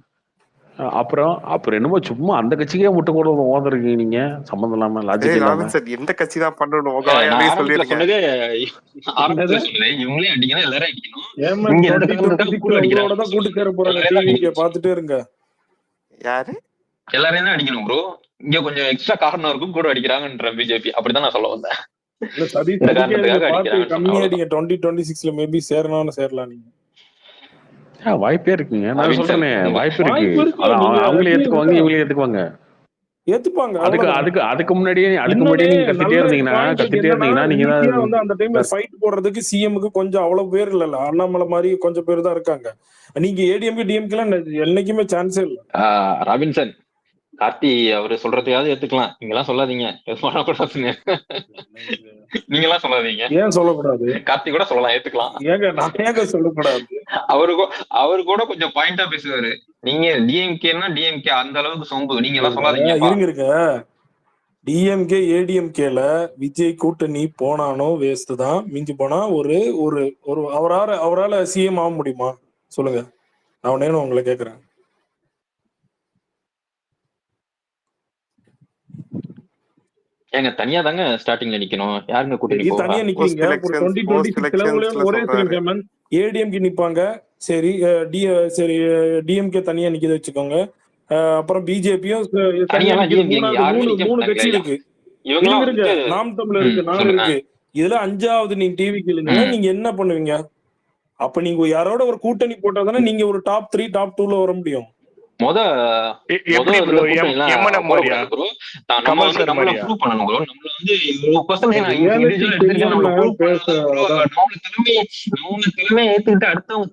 அப்புறம் என்னமோ சும்மா அந்த கட்சிக்கே முட்டை கூட ஓந்திருக்கீங்க நீங்க, சம்பந்தம் இல்லாம லாஜிக் இல்லாம. எந்த கட்சி தான் பண்ணணும் இவங்களே அடிக்கணும், எல்லாரும் அடிக்கணும். பாத்துட்டே இருங்க, யாரு எல்லாரையும் தான் அடிக்கணும் ப்ரோ. இங்க கொஞ்சம் எக்ஸ்ட்ரா காரணம் இருக்கும் கூட அடிக்கிறாங்கன்ற பிஜேபி. அப்படிதான் நான் சொல்ல வந்தேன். கம்மியா அடிங்க. 2026 மேபி சேரணும்னு சேரலாம். நீங்க வாய்ப்பே இருக்குங்க, நான் சொல்றேனே வாய்ப்பு இருக்கு. அவங்களே ஏத்துக்குவாங்க, இவங்களே ஏத்துப்பாங்க. அதுக்கு முன்னாடியே நீங்க கத்திட்டே இருந்தீங்கன்னா நீங்க வந்து அந்த டைம்ல ஃபைட் போடுறதுக்கு சிஎம்க்கு கொஞ்சம் அவ்வளவு பேர் இல்ல, அண்ணாமலை மாதிரி கொஞ்சம் பேர் தான் இருக்காங்க. நீங்க ஏடிஎம்கே டிஎம்கே எல்லாம் என்னைக்குமே சான்ஸே இல்ல. ராபின்சன் கார்த்தி அவரு சொல்றதையாவது ஏத்துக்கலாம், நீங்க எல்லாம் சொல்லாதீங்க. நீங்க எல்லாம் சொல்லாதீங்க. ஏன் சொல்லக்கூடாது? கார்த்தி கூட சொல்லலாம், ஏத்துக்கலாம். ஏங்க நான் ஏங்க சொல்லக்கூடாது? அவரு கூட கொஞ்சம் பாயிண்டா பேசுவாரு. நீங்க டிஎம்கேன்னா டிஎம்கே அந்த அளவுக்கு சொம்பு, நீங்க எல்லாம் சொல்லாதீங்க. இருங்க, டிஎம்கே ஏடிஎம்கேல விஜய் கூட்டணி போனானோ வேஸ்ட் தான். மிஞ்சி போனா ஒரு அவரால சிஎம் ஆக முடியுமா சொல்லுங்க? நான் உங்களை கேக்குறேன். ஏங்க தனியா தாங்க ஸ்டார்டிங்ல நிக்கணும். யாருங்க கூட்டணி போவா? தனியா நிக்கீங்க. 2026 ஒரே சிஎம் ஏடிஎம்கே நிப்பாங்க. சரி டிஎம்கே தனியா நிக்கத வச்சுக்கோங்க. அப்புறம் பிஜேபியும் மூணு கட்சி இருக்கு. நாம் தமிழர் இருக்கு, நான் இருக்கு. இதுல 5வது நீங்க டிவி கேளுங்க. நீங்க என்ன பண்ணுவீங்க? அப்ப நீங்க யாரோட ஒரு கூட்டணி போட்டா தானே நீங்க ஒரு டாப் 3 டாப் 2ல வர முடியும்.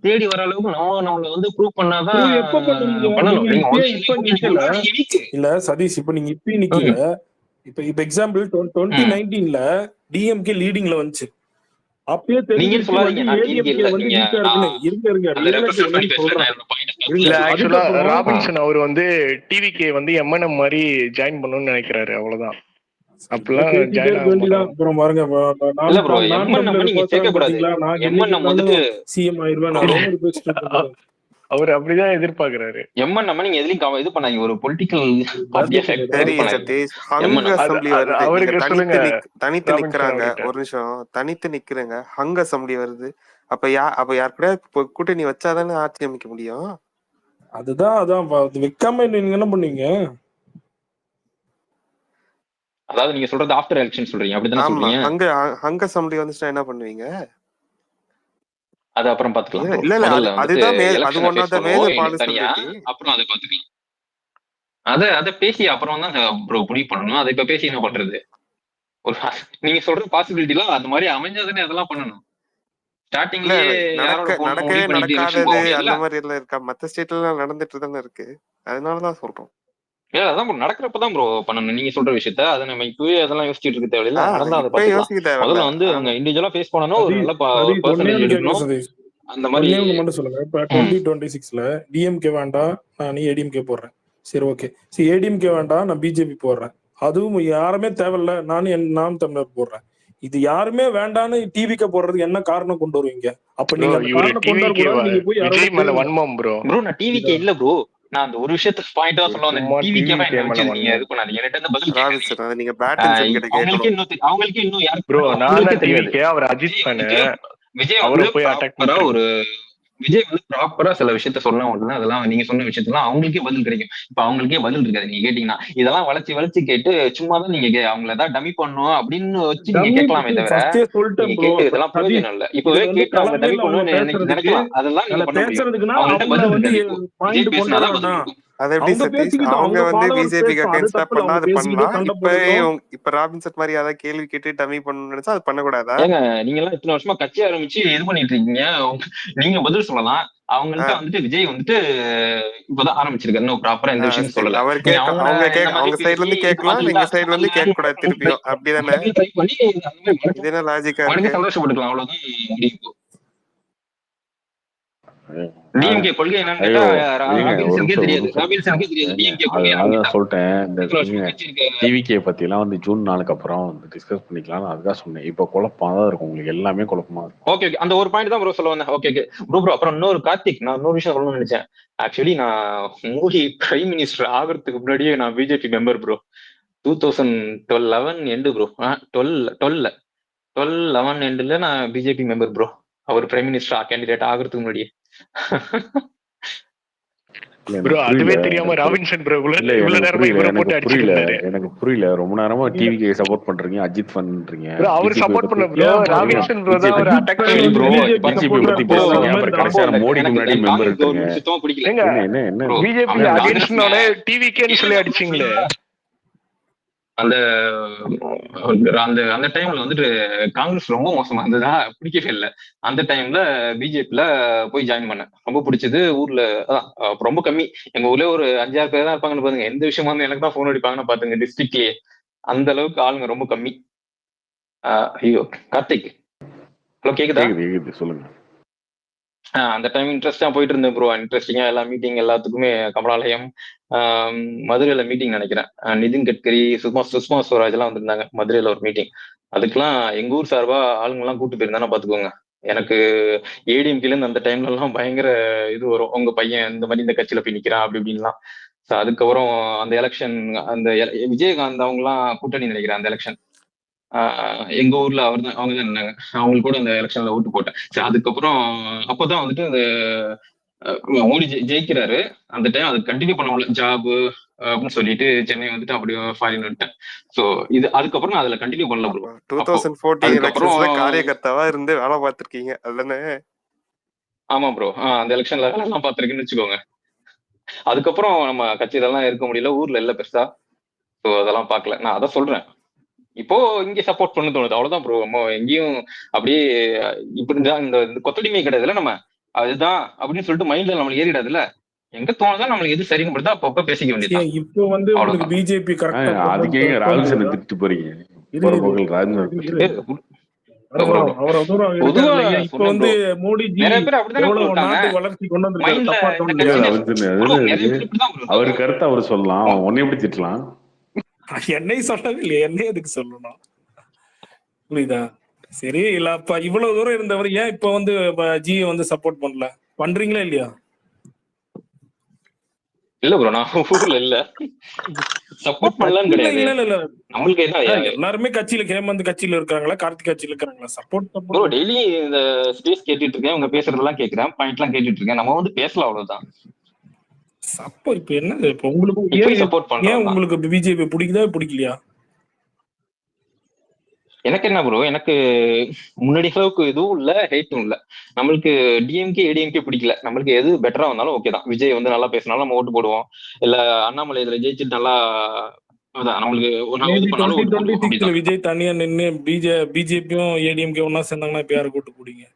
தேடி வர அளவுக்கு நம்மள வந்து ப்ரூவ் பண்ணாதான். இல்ல சதீஷ், இப்ப நீங்க இப்ப நிக்கல. இப்ப எக்ஸாம்பிள் 2019ல டிஎம்கே லீடிங்ல வந்துச்சு. அப்பயே ராபின்சன் அவர் வந்து டிவிகே வந்து எம்என்எம் மாதிரி ஜாயின் பண்ணணும்னு நினைக்கிறாரு, அவ்வளவுதான். அப்பெல்லாம் சிஎம் ஆயிருவேன் அவர் அப்படிதான் எதிர்பார்க்கிறாரு. நம்ம நீங்க எதுலயும் இது பண்ணாங்க, ஒரு பொலிட்டிக்கல் தனித்து நிக்கிறாங்க. ஒரு நிமிஷம் தனித்து நிக்கிறேங்க. ஹங் அசம்பிளி வருது. அப்ப யார் கூட கூட்டணி வச்சாதானே ஆட்சி அமைக்க முடியும். அதான் வைக்காம நீங்க என்ன பண்ணீங்க? அதாவது நீங்க சொல்றது ஆஃப்டர் எலெக்ஷன் சொல்றீங்க, அப்படிதானே சொல்றீங்க? ஹங் அசம்பிளி வந்துச்சுன்னா என்ன பண்ணுவீங்க? அது அப்புறம் பாத்துக்கலாம். இல்ல அதுதான் அது ஒன்னாத மேஜர் பாலிசி. அப்புறம் அதை பாத்துக்கலாம். அத பேசி அப்புறம் தான் ப்ரோ முடிவு பண்ணணும். அதை இப்ப பேசி என்ன பண்றது? ஒரு நீங்க சொல்ற பாசிபிலிட்டி எல்லாம் அது மாதிரி அமைஞ்சாதானே அதெல்லாம் பண்ணணும். ஸ்டார்டிங்ல நடக்கவே நடக்காதது அந்த மாதிரி எல்லாம் இருக்கா? மத்த ஸ்டேட்ல எல்லாம் நடந்துட்டு தானே இருக்கு. அதனாலதான் சொல்றோம். அதான் நடக்கிறப்பதான் ப்ரோ பண்ணணும் நீங்க சொல்ற விஷயத்த. அதை நம்ம இப்பவே அதெல்லாம் யோசிச்சுட்டு இருக்க தேவையில்ல. நடந்தா அதை பார்த்துக்கலாம். முதல்ல வந்து அவங்க இண்டிவிஜுவலா ஃபேஸ் பண்ணணும். ஒரு நல்ல பர்சன்டேஜ் எடுக்கணும். அந்த மாதிரி மட்டும் சொல்லுங்க. இப்ப 2026ல டிஎம்கே வேண்டாம், நான் ஏடிஎம்கே போடுறேன். சரி ஓகே. சரி ஏடிஎம்கே வேண்டாம், நான் பிஜேபி போடுறேன். அதுவும் யாருமே தேவையில்ல, நானும் நாம் தமிழர் போடுறேன். இது யாருமே வேண்டான்னு டிவிக்கு போடுறதுக்கு என்ன காரணம் கொண்டு வருவீங்க? அப்ப நீங்க நான் டிவிக்கு இல்ல ப்ரோ, நான் அந்த ஒரு விஷயத்த பாயிண்ட் தான் சொல்ல வந்தேன். டிவிக்கு நீங்க இது பண்ணாதீங்க. என்கிட்ட இருந்து பதில் கேட்காதீங்க. நீங்க பேட்டன்ஸ் கிடைக்கும். அவங்களுக்கு இன்னும் யார் ப்ரோ? நான் டிவிக்கு அவர் அஜித் பண்ண விஜய் அவரை போய் அட்டாக் பண்ணா ஒரு விஜய் வந்து ப்ராப்பரா சில விஷயத்த சொன்னா உடனே அதெல்லாம் நீங்க சொன்ன விஷயத்தெல்லாம் அவங்களுக்கே பதில் கிடைக்கும். இப்ப அவங்களுக்கே பதில் இருக்காது நீங்க கேட்டீங்கன்னா. இதெல்லாம் வளைச்சு கேட்டு சும்மா தான் நீங்க அவங்களை ஏதாவது டமி பண்ணணும் அப்படின்னு வச்சு நீங்க கேட்கலாமே தவிர ஃபர்ஸ்டே சொல்லிட்டேன் நீங்க ப்ரோ. கேட்டு இதெல்லாம் பிரயோஜனம் இல்லை. இப்பவே கேட்டு அவங்க டமி பண்ணணும்னு நினைக்கலாம். அதெல்லாம் நீங்க பண்ண முடியும். பேசுறதுக்குன்னா அவங்கள்ட்ட அவங்கள பதில் வந்து இருக்காது. இப்போ விஜய் பாயிண்ட் கொண்டு வர பேசினாதான் பதில் வேண்டாம். இருக்கும். அது எப்படி அவங்க சதீஷ்? பேசிக்கிட்டு அவங்க அவங்க வந்து ஃபாலோவர்ஸ் பிஜேபிக்கு பேசணும். அது அகைன்ஸ்டா தப்பு இல்ல. பண்ணா அவங்க அது பேசிக்கிட்டு பண்ணலாம். சண்டை இப்ப போடுறதும் இப்ப ராபின்சன் மாதிரி ஏதாவது கேள்வி கேட்டு டமி பண்ணணும்னு நினைச்சா அது பண்ணக்கூடாதா? ஏங்க நீங்க எல்லாம் இத்தனை வருஷமா கட்சி ஆரம்பிச்சு இது பண்ணிட்டு இருக்கீங்க. நீங்க பதில் சொல்லலாம். அவங்கள்ட்ட வந்துட்டு விஜய் வந்துட்டு இப்பதான் ஆரம்பிச்சிருக்காரு. இன்னும் ப்ராப்பரா எந்த விஷயம் சரி, சொல்லல. அவர் நீங்க கேட்க அவங்கள அவங்க இந்த மாதிரி அவங்க சைடுல இருந்து பேசி கேட்கலாம், பதில் நீங்க தான் சைடுல இருந்து கேட்க கூடாது திருப்பியும், அப்படிதானே? ட்ரை பண்ணி அந்த மாதிரி இது என்ன லாஜிக்கா மறுபடியும் இருக்கு? சந்தோஷப்பட்டுக்கலாம். அவ்வளவுதான் முடியும். டிஎம்கே கொள்கை என்னன்னு கேட்டா ராபின்சனுக்கே தெரியாது. ராபின்சனுக்கே தெரியாது டிஎம்கே கொள்கை என்னன்னு அதான் கேட்டா. சொல்லிட்டேன். இந்த இத்தனை வருஷமா கட்சி இருக்க டிவிகே பத்தி எல்லாம் வந்து ஜூன் 4க்கு அப்புறம் டிஸ்கஸ் பண்ணிக்கலாம். அதுதான் சொன்னேன். இப்ப குழப்பமா தான் இருக்கும் உங்களுக்கு, எல்லாமே குழப்பமா இருக்கும். ஓகே அந்த ஒரு பாயிண்ட் தான் ப்ரோ சொல்ல வந்தேன். ஓகே ப்ரோ அப்புறம் இன்னொரு கார்த்திக், நான் இன்னொரு விஷயம் சொல்லணும்னு நினைச்சேன். ஆக்சுவலி நான் மோடி பிரைம் மினிஸ்டர் ஆகிறதுக்கு முன்னாடியே நான் BJP member bro. 2011 end bro. 12 எண்டுல நான் பிஜேபி மெம்பர் ப்ரோ. அவர் பிரைம் மினிஸ்டர் கேண்டிடேட் ஆகிறதுக்கு முன்னாடியே. ப்ரோ அதுவே தெரியாம ராபின்சன் ப்ரோ இவ்வளவு நேரமா இவரை போட்டு அடிச்சிட்டு இருந்தாரு. எனக்கு புரியல. ரொம்ப நேரமா டிவிகே சப்போர்ட் பண்றீங்க, அஜித் பண்றீங்க. ப்ரோ அவர் சப்போர்ட் பண்ணல ப்ரோ. ராபின்சன் ப்ரோ தான் ஒரு அட்டாக் பண்ணி ப்ரோ பிஜேபி பத்தி பேசுறீங்க. அப்புறம் கடைசியா மோடிக்கு முன்னாடி மெம்பர் இருக்கீங்க. சுத்தமா பிடிக்கல. என்ன பிஜேபி அகைன்ஸ்ட்னோட டிவிகேன்னு சொல்லி அடிச்சீங்களே. அந்த அந்த டைம்ல வந்துட்டு காங்கிரஸ் ரொம்ப மோசமா இருந்ததா, பிடிக்கவே இல்லை. அந்த டைம்ல பிஜேபில போய் ஜாயின் பண்ணேன். ரொம்ப பிடிச்சது. ஊர்ல ரொம்ப கம்மி. எங்க ஊர்ல ஒரு 5-6 பேர் தான் இருப்பாங்கன்னு பாருங்க. எந்த விஷயமா வந்து எனக்கு தான் போன் அடிப்பாங்கன்னு பாத்துங்க. டிஸ்ட்ரிக்ட்லயே அந்த அளவுக்கு ஆளுங்க ரொம்ப கம்மி. ஐயோ கார்த்திக், ஹலோ கேக்குதா? சொல்லுங்க. அந்த டைம் இன்ட்ரெஸ்டா போயிட்டு இருந்தேன் ப்ரோ. இன்ட்ரெஸ்டிங்கா எல்லா மீட்டிங் எல்லாத்துக்குமே கமலாலயம், மதுரையில மீட்டிங் நினைக்கிறேன். நிதின் கட்கரி, சுஷ்மா ஸ்வராஜ் எல்லாம் வந்திருந்தாங்க மதுரையில ஒரு மீட்டிங். அதுக்கெல்லாம் எங்க ஊர் சார்பா ஆளுங்க எல்லாம் கூட்டு போயிருந்தானே பாத்துக்கோங்க. எனக்கு ஏடிஎம்கேல இருந்து அந்த டைம்ல எல்லாம் பயங்கர இது வரும். உங்க பையன் இந்த மாதிரி இந்த கட்சியில போய் நிக்கிறான் அப்படி இப்படின்லாம். அதுக்கப்புறம் அந்த எலெக்ஷன், அந்த விஜயகாந்த் அவங்க எல்லாம் கூட்டணி நினைக்கிறேன் அந்த எலெக்ஷன். எங்க ஊர்ல அவங்க தான் இருந்தாங்க. அவங்களுக்கு கூட அந்த எலெக்ஷன்ல ஓட்டு போட்டேன். சரி அதுக்கப்புறம் அப்பதான் வந்துட்டு அந்த மோடி ஜெயிக்கிறாரு. அந்த டைம் அது கண்டினியூ பண்ண முடியல. ஜாப் அப்படின்னு சொல்லிட்டு சென்னை வந்துட்டு அப்படியே ஃபாரின் வந்துட்டேன். சோ இது அதுக்கப்புறம் நான் அதுல கண்டினியூ பண்ணல ப்ரோ. 2014 எலெக்ஷன்ஸ்ல காரியகர்த்தாவா இருந்து வேலை பார்த்திருக்கீங்க அதுதானே? ஆமா ப்ரோ. அந்த எலெக்ஷன்ல எல்லாம் பார்த்திருக்கேன்னு வச்சுக்கோங்க. அதுக்கப்புறம் நம்ம கட்சியிலலாம் இருக்க முடியல. ஊர்ல இல்ல பெருசா. ஸோ அதெல்லாம் பார்க்கல. நான் அதான் சொல்றேன். இப்போ இங்க சப்போர்ட் பண்ண தோணுது. அவ்வளவுதான் ப்ரோ. நம்ம எங்கேயும் அப்படியே இப்படிதான் இந்த கொத்தடிமை கிடையாதுல்ல. நம்ம அதுதான் அப்படின்னு சொல்லிட்டு மைண்ட்ல நம்மளுக்கு ஏறிடாதுல்ல. எங்க தோணுதான் நம்மளுக்கு எது சரின்னு படுதா அப்பப்ப பேசிக்க வேண்டியது. இப்போ வந்து உங்களுக்கு பிஜேபி கரெக்டா அதுக்கே ராகுல்சன் திட்டு போறீங்க. இப்ப வந்து மோடிஜி எவ்வளவு நாட்டு வளர்ச்சி கொண்டு வந்திருக்காரு. தப்பா அவரு கருத்து அவரு சொல்லலாம். உன்னை எப்படி திட்டலாம்? என்னை சொல்லவே இல்லையா? என்னை எதுக்கு சொல்லணும்? புரியுதா? சரி இல்ல அப்ப இவ்வளவு தூரம் இருந்தவர் ஏன் இப்ப வந்து ஜி வந்து சப்போர்ட் பண்ணல? பண்றீங்களா இல்லையா? இல்ல ப்ரோ நான் ஊர்ல இல்ல. சப்போர்ட் பண்ணலன்னு கிடையாது. இல்ல நம்மளுக்கு என்ன எல்லாருமே கட்சியில ஹேமந்த் கட்சியில இருக்காங்களா, கார்த்திக் கட்சியில இருக்காங்களா? சப்போர்ட் ப்ரோ டெய்லி இந்த ஸ்பேஸ் கேட்டுட்டு இருக்கேன். உங்க பேசுறதெல்லாம் கேக்குறேன். பாயிண்ட் எல்லாம் கேட்டுட்டு இருக்கேன். நம்ம வந்து பேசலாம் அவ்வளவுதான். சப்போ இப்ப என்ன இப்ப உங்களுக்கு சப்போர்ட் பண்றேன். ஏன் உங்களுக்கு பிஜேபி பிடிக்குதா பிடிக்கலையா? எனக்கு என்ன ப்ரோ, எனக்கு முன்னாடி அளவுக்கு எதுவும் இல்ல, ஹேட்டும் இல்ல. நம்மளுக்கு டிஎம்கே ஏடிஎம்கே பிடிக்கல. நம்மளுக்கு எது பெட்டரா வந்தாலும் ஓகே தான். விஜய் வந்து நல்லா பேசினாலும் நம்ம ஓட்டு போடுவோம். இல்ல அண்ணாமலை இதுல ஜெயிச்சுட்டு நல்லா நம்மளுக்கு விஜய் தனியா நின்று பிஜேபியும் ஏடிஎம்கே ஒன்னா சேர்ந்தாங்கன்னா இப்ப யாரு கூட்டு போடுவீங்க?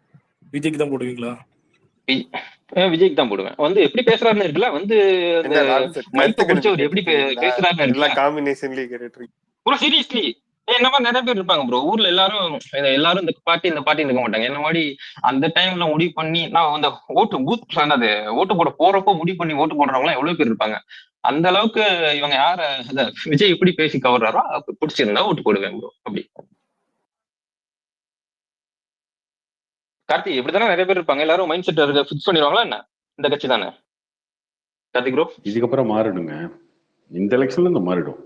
விஜய்க்கு தான் போடுவீங்களா? விஜய்க்கு தான் போடுவேன். வந்து எப்படி பேசுறாருன்னு இருக்குல்ல, வந்து மைக்க பிடிச்சவர் எப்படி பேசுறாருன்னு இருக்குல்ல. காம்பினேஷன்லயே கேட்டுட்டு ப்ரோ சீரியஸ்லி என்ன மாதிரி நிறைய பேர் இருப்பாங்க ப்ரோ. ஊர்ல எல்லாரும் இந்த பார்ட்டி இருக்க மாட்டாங்க. என்ன மாதிரி அந்த டைம்ல முடிவு பண்ணி நான் அந்த ஓட்டு பூத் அது ஓட்டு போட போறப்போ முடிவு பண்ணி ஓட்டு போடுறவங்க எல்லாம் எவ்வளவு பேர் இருப்பாங்க. அந்த அளவுக்கு இவங்க யார விஜய் எப்படி பேசி கவர்றாரோ பிடிச்சிருந்தா ஓட்டு போடுவேன் ப்ரோ. அப்படி கார்த்தி இப்படித்தானே நிறைய பேர் இருப்பாங்க. எல்லாரும் மைண்ட் செட் இருக்க ஃபிக்ஸ் பண்ணிடுவாங்களா என்ன? இந்த கட்சி தானே கார்த்திக் ப்ரோ? இதுக்கப்புறம் மாறிடுங்க. இந்த எலெக்ஷன்ல இந்த மாறிடும்.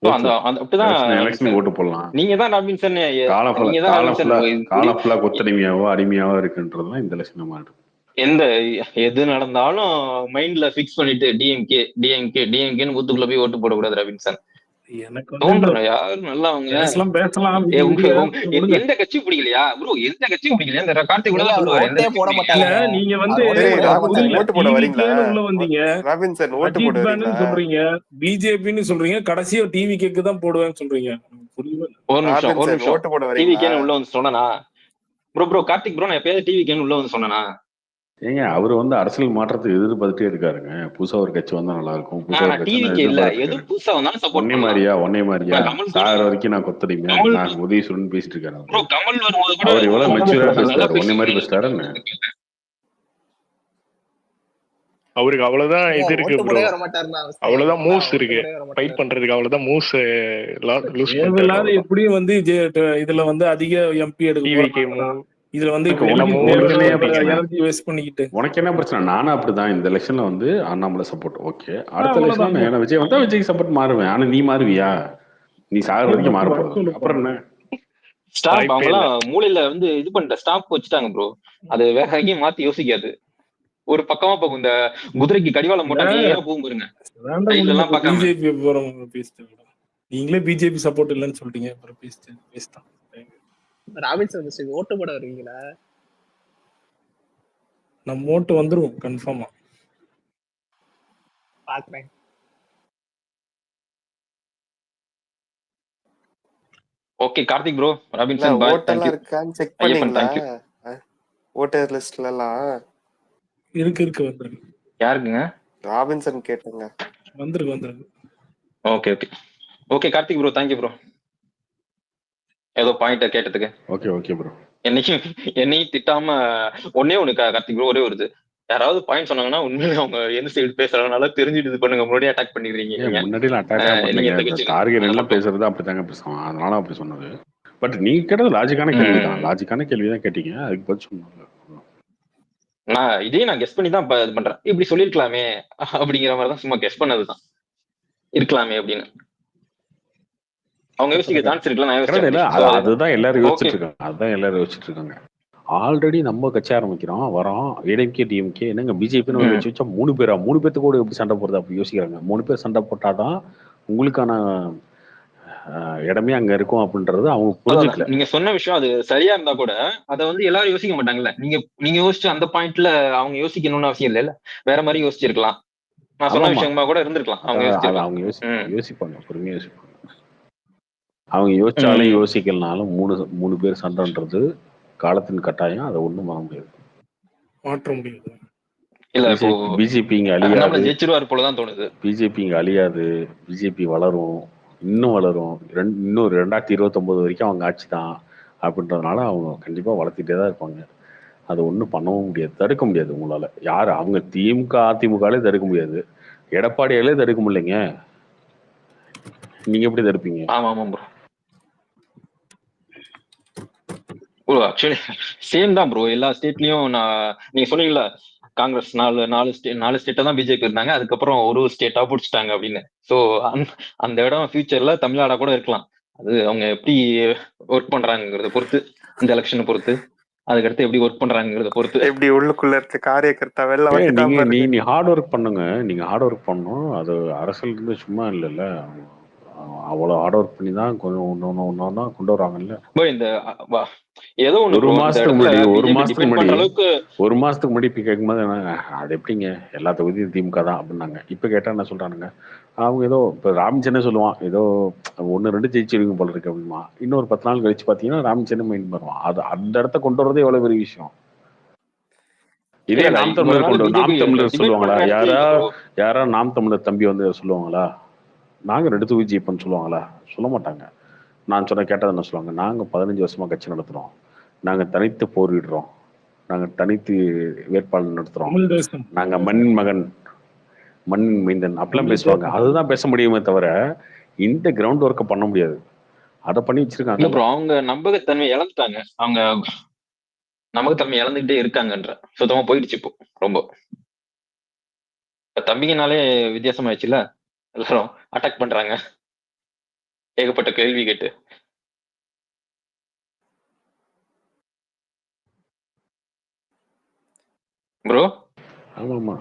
எலெக்ஷனுக்கு ஓட்டு போடலாம். நீங்க தான் ராபின்சன் காலம் ஃபுல்லா கொத்தடிமையாவோ அடிமையாவோ இருக்குன்றதுதான் இந்த எலெக்ஷன் மாறும். எது நடந்தாலும் மைண்ட்ல பிக்ஸ் பண்ணிட்டு டிஎம்கேன்னு பூத்துக்குள்ள போய் ஓட்டு போடக்கூடாது ராபின்சன். நல்லா எந்த கட்சி பிடிக்கலையா ப்ரோ? எந்த கட்சி பிடிக்கலையா? இந்த கார்த்திக் கூட சொல்லுவாரு. நீங்க வந்து உள்ள வந்தீங்க, சொல்றீங்க பிஜேபின்னு சொல்றீங்க, கடைசியா டிவிகேக்கு தான் போடுவேன்னு சொல்றீங்க. ஒரு நிமிஷம் டிவிகேன்னு உள்ள வந்து சொன்னா ப்ரோ கார்த்திக் ப்ரோ, நான் எப்பயாவது டிவிகேன்னு உள்ள வந்து சொன்னா? ஏங்க அவரு வந்து அரசியல் மாற்றத்துக்கு எதிர்பார்த்துட்டே இருக்காருங்க. புதுசா ஒரு கட்சி வந்தா நல்லா இருக்கும். ஒன்னே மாதிரியா சாகிற வரைக்கும் நான் கொத்தடிமையா நான் உதவி சொல்லுன்னு பேசிட்டு இருக்காரு. அவர் எவ்வளவு மெச்சூரா பேசுறாரு. ஒன்னே மாதிரி பேசுறாருன்னு அவருக்கு அவ்வளவுதான் இது இருக்கு ப்ரோ, அவ்வளவுதான் மூவ்ஸ் இருக்கு ஃபைட் பண்றதுக்கு. அவ்வளவுதான் மூவ்ஸ் எப்படியும் வந்து இதுல வந்து அதிக எம்பி எடுக்க இதுல வந்து உனக்கு என்ன பிரச்சனை? நானும் அப்படிதான். இந்த எலெக்ஷன்ல வந்து அண்ணாமலை சப்போர்ட் ஓகே. அடுத்த எலெக்ஷன் விஜய் வந்தா விஜய் சப்போர்ட் மாறுவேன். ஆனா நீ மாறுவியா? நீ சாகிற வரைக்கும் மாற போறது. அப்புறம் என்ன ஸ்டாப் அவங்கலாம் மூளையில வந்து இது பண்ணிட்ட ஸ்டாப் வச்சுட்டாங்க ப்ரோ. அது வேற எங்கேயும் மாத்தி யோசிக்காது. ஒரு பக்கமா போகும். இந்த குதிரைக்கு கடிவாளம் போட்டாங்க போகும் பாருங்க. நீங்களே பிஜேபி சப்போர்ட் இல்லைன்னு சொல்லிட்டீங்க. அப்புறம் பேசிட்டான் ராபின்சன் ஓட்டு போட வருவீங்களா? நம்ம ஓட்டு வந்துரும் கன்ஃபார்மா. பாக்குறேன். ஓகே கார்த்திக் ப்ரோ, ராபின்சன் பாய். ஓட்டெல்லாம் இருக்கான்னு செக் பண்ணீங்களா? ஓட்டர் லிஸ்ட்ல எல்லாம் இருக்கு வந்துருக்கு. யாருக்குங்க? ராபின்சன் கேட்டுங்க. வந்துருக்கு. Okay Karthik bro, thank you bro. ஏதோ பாயிண்ட கேட்டதுக்கு ஓகே ப்ரோ. என்னையும் திட்டாம ஒன்னே ஒண்ணு கார்த்திக் ப்ரோ, ஒரே வருது. யாராவது பாயிண்ட் சொன்னாங்கன்னா உண்மையிலே அவங்க எந்த சைடு பேசுறதுனால தெரிஞ்சுட்டு இது பண்ணுங்க. முன்னாடியே அட்டாக் பண்ணிடுறீங்க. முன்னாடி பேசுறது அப்படித்தாங்க பேசுவான். அதனால அப்படி சொன்னது. பட் நீங்க கேட்டது லாஜிக்கான கேள்விதான் கேட்டீங்க. அதுக்கு பதில் சொன்னாங்க. நான் கெஸ் பண்ணி தான் இது பண்றேன். இப்படி சொல்லிருக்கலாமே அப்படிங்கிற மாதிரிதான் சும்மா கெஸ் பண்ணதுதான். இருக்கலாமே அப்படின்னு அவங்க யோசிக்க சான்ஸ் இருக்குல்ல. அதுதான் எல்லாரும் யோசிச்சுட்டு இருக்காங்க. ஆல்ரெடி நம்ம கட்சி ஆரம்பிக்கிறோம், வரோம். ஏடிஎம்கே டிஎம்கே என்னங்க பிஜேபின்னு ஒரு கட்சி வச்சா 3 பேத்துக்கு கூட எப்படி சண்டை போடுறது அப்படி யோசிக்கிறாங்க. 3 பேர் சண்டை போட்டாதான் உங்களுக்கான இடமே அங்க இருக்கும் அப்படின்றது அவங்க புரிஞ்சுக்கல. நீங்க சொன்ன விஷயம் அது சரியா இருந்தா கூட அதை வந்து எல்லாரும் யோசிக்க மாட்டாங்கல்ல. நீங்க யோசிச்சு அந்த பாயிண்ட்ல அவங்க யோசிக்கணும்னு அவசியம் இல்ல. வேற மாதிரி யோசிச்சிருக்கலாம். நான் சொன்ன விஷயமா கூட இருந்திருக்கலாம். அவங்க யோசிப்பாங்க, பொறுமையா யோசிப்பாங்க. அவங்க யோசிச்சாலும் யோசிக்கலனாலும் 3 பேர் சண்டைன்றது காலத்தின் கட்டாயம். அதை ஒண்ணும் மாற்ற முடியாது. பிஜேபி இங்க அழியாது. ஜெயிச்சிருவார் போலதான் தோணுது. பிஜேபி இங்க அழியாது. பிஜேபி வளரும், இன்னும் வளரும். இன்னும் 2029 வரைக்கும் அவங்க ஆட்சி தான் அப்படின்றதுனால அவங்க கண்டிப்பா வளர்த்திட்டே தான் இருப்பாங்க. அது ஒண்ணும் பண்ணவும் முடியாது, தடுக்க முடியாது. உங்களால யாரு அவங்க திமுக அதிமுகலே தடுக்க முடியாது. எடப்பாடியாலே தடுக்க முடியலைங்க. நீங்க எப்படி தடுப்பீங்க? ஆமா ப்ரோ, ஆக்சுவலி சேம் தான் ப்ரோ. எல்லா ஸ்டேட்லயும் நீங்க சொன்னீங்கல்ல, காங்கிரஸ் 4 ஸ்டேட்டா தான் பிஜேபி இருந்தாங்க. அதுக்கப்புறம் ஒரு ஸ்டேட்டா பிடிச்சிட்டாங்க அப்படின்னு. ஸோ அந்த இடம் ஃபியூச்சர்ல தமிழ்நாடா கூட இருக்கலாம். அது அவங்க எப்படி ஒர்க் பண்றாங்கிறத பொறுத்து, இந்த எலெக்ஷனை பொறுத்து, அதுக்கடுத்து எப்படி ஒர்க் பண்றாங்கிறத பொறுத்து, எப்படி உள்ளுக்குள்ள இருக்க காரியகர்த்தா வெளில நீ ஹார்ட் ஒர்க் பண்ணுங்க. நீங்க ஹார்ட் ஒர்க் பண்ணணும். அது அரசியல் இருந்து சும்மா இல்லைல்ல. அவ்வளவு ஹார்ட் ஒர்க் பண்ணி தான் கொஞ்சம் ஒன்னொன்னா கொண்டு வராங்கல்ல. இந்த ஏதோ ஒரு மாசத்துக்கு முன்னாடி இப்ப கேட்கும்போது அது எப்படிங்க எல்லா தொகுதியும் திமுக தான் அப்படின்னாங்க. இப்ப கேட்டா என்ன சொல்றானுங்க, அவங்க ஏதோ இப்ப ராமச்சந்திரன் சொல்லுவான் ஏதோ 1-2 ஜெயிச்சிருவீங்க போல இருக்கு அப்படிமா. இன்னொரு 10 நாள் கழிச்சு பாத்தீங்கன்னா ராமச்சந்திரன் மைண்ட் வருவான். அது அந்த இடத்த கொண்டு வரதே எவ்வளவு பெரிய விஷயம். இதே நாம் தமிழர் சொல்லுவாங்களா? யாரா நாம் தமிழர் தம்பி வந்து சொல்லுவாங்களா நாங்க 2 தொகுதி ஜெயிப்போம்னு சொல்லுவாங்களா? சொல்ல மாட்டாங்க. நான் சொன்ன கேட்டது என்ன சொல்லுவாங்க, நாங்க 15 வருஷமா கட்சி நடத்துறோம், நாங்க தனித்து போரிடுறோம், நாங்க தனித்து வேட்பாளர் நடத்துறோம், நாங்க மண்ணின் மகன் மண்ணின் மைந்தன் அப்படிலாம் பேசுவாங்க. அதுதான் பேச முடியுமே தவிர இந்த கிரவுண்ட் ஒர்க்கை பண்ண முடியாது. அதை பண்ணி வச்சிருக்காங்க. அவங்க நம்பகத்தன்மை இழந்துட்டாங்க. அவங்க நம்பகத்தன்மை இழந்துகிட்டே இருக்காங்கன்ற சுத்தமா போயிடுச்சு. இப்போ ரொம்ப தம்பிங்கனாலே வித்தியாசமாயிடுச்சுல, எல்லாரும் அட்டாக் பண்றாங்க. ஏகப்பட்ட கேள்வி கேட்டு. ப்ரோ ஆமாமா.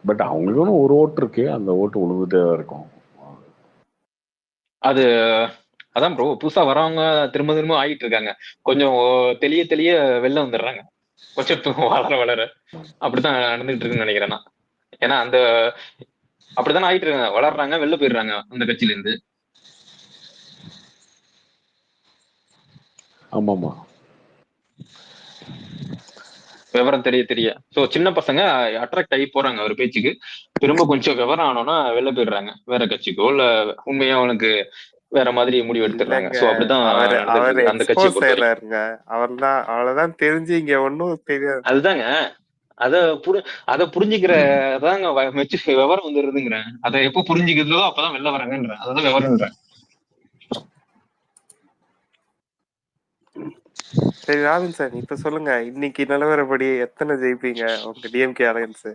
பட் அவங்களுக்குன்னு ஒரு ஓட்டு இருக்கு. அந்த ஓட்டு விழுந்துட்டே தான் இருக்கும். அது அதான் ப்ரோ, புதுசா வரவங்க திரும்ப திரும்ப ஆகிட்டு இருக்காங்க. கொஞ்சம் தெளிய தெளிய வெளில வந்துடுறாங்க. கொஞ்சம் வளர வளர அப்படித்தான் நடந்துட்டு இருக்குன்னு நினைக்கிறேன் நான். ஏன்னா அந்த அப்படித்தானே ஆகிட்டு இருக்காங்க, வளர்றாங்க, வெளில போயிடுறாங்க அந்த கட்சியில இருந்து. ஆமாமா. விவரம் தெரிய தெரிய ஸோ சின்ன பசங்க அட்ராக்ட் ஆகி போறாங்க ஒரு பேச்சுக்கு. திரும்ப கொஞ்சம் விவரம் ஆனோன்னா வெளில போயிடுறாங்க வேற கட்சிக்கோ, இல்ல உண்மையா அவனுக்கு வேற மாதிரி முடிவு எடுத்துடுறாங்க. இல்லங்க ஸோ அப்படிதான் அவர் நடந்துட்டு அவர் இருக்கு அந்த கட்சியை எக்ஸ்போஸ் பொறுத்த வரைக்கும். ஆயிடுறாருங்க. அவர் தான் அவ்வளவுதான் தெரிஞ்சு இங்க ஒன்னும் தெரியாது. அதுதாங்க, அத புரிஞ்சுக்கிறதாங்க விவரம் வந்துடுதுங்கிறேன். அதை எப்போ புரிஞ்சுக்கிறதோ அப்பதான் வெளில வராங்கன்றேன். அதான் விவரம்ன்றேன். சரி ராபின் சார், இப்ப சொல்லுங்க, இன்னைக்கு நிலவரப்படி எத்தனை ஜெயிப்பீங்க உங்க DMK alliance?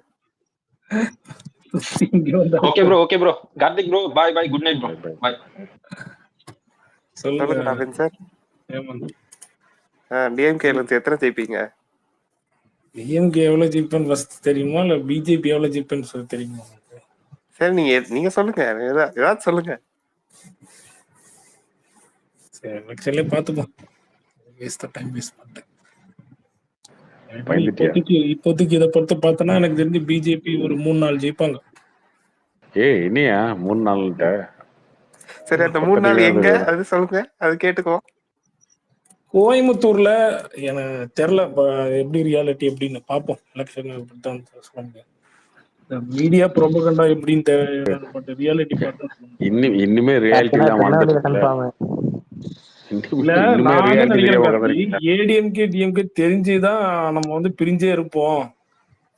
Okay bro, okay bro. Karthik bro, bye bye, good night bro, bye. சொல்லுங்க ராபின் சார். டிஎம்கே அலையன்ஸ் எத்தனை ஜெயிப்பீங்க? டிஎம்கே எவ்வளவு ஜெயிப்பேன்னு ஃபர்ஸ்ட் தெரியுமா, இல்ல பிஜேபி எவ்வளவு ஜெயிப்பேன்னு சொல்லி தெரியுமா? சரி நீங்க சொல்லுங்க, ஏதாவது சொல்லுங்க. சரி, எலெக்ஷன்லயே பார்த்துப்போம். டைம் வேஸ்ட் பண்ணிட்டேன். இப்போதைக்கு இதை பொறுத்து பார்த்தோன்னா எனக்கு தெரிஞ்சு பிஜேபி ஒரு 3-4 ஜெயிப்பாங்க. என்னையா 3-4? சரி, அந்த 3 நாள் எங்க அது சொல்லுங்க, அது கேட்டுக்குவோம். கோயம்புத்தூர்ல எனக்கு தெரியல எப்படி ரியாலிட்டி எப்படின்னு பார்ப்போம். எலெக்ஷன் தான் சொல்ல முடியாது. மீடியா ப்ரோபகண்டா எப்படின்னு தெரியல, பட் ரியாலிட்டி பார்த்தா இன்னுமே ரியாலிட்டி தான் வாழ்ந்துட்டு ஏடிஎம்கே டிஎம்கே தெரிஞ்சுதான் நம்ம வந்து பிரிஞ்சே இருப்போம்.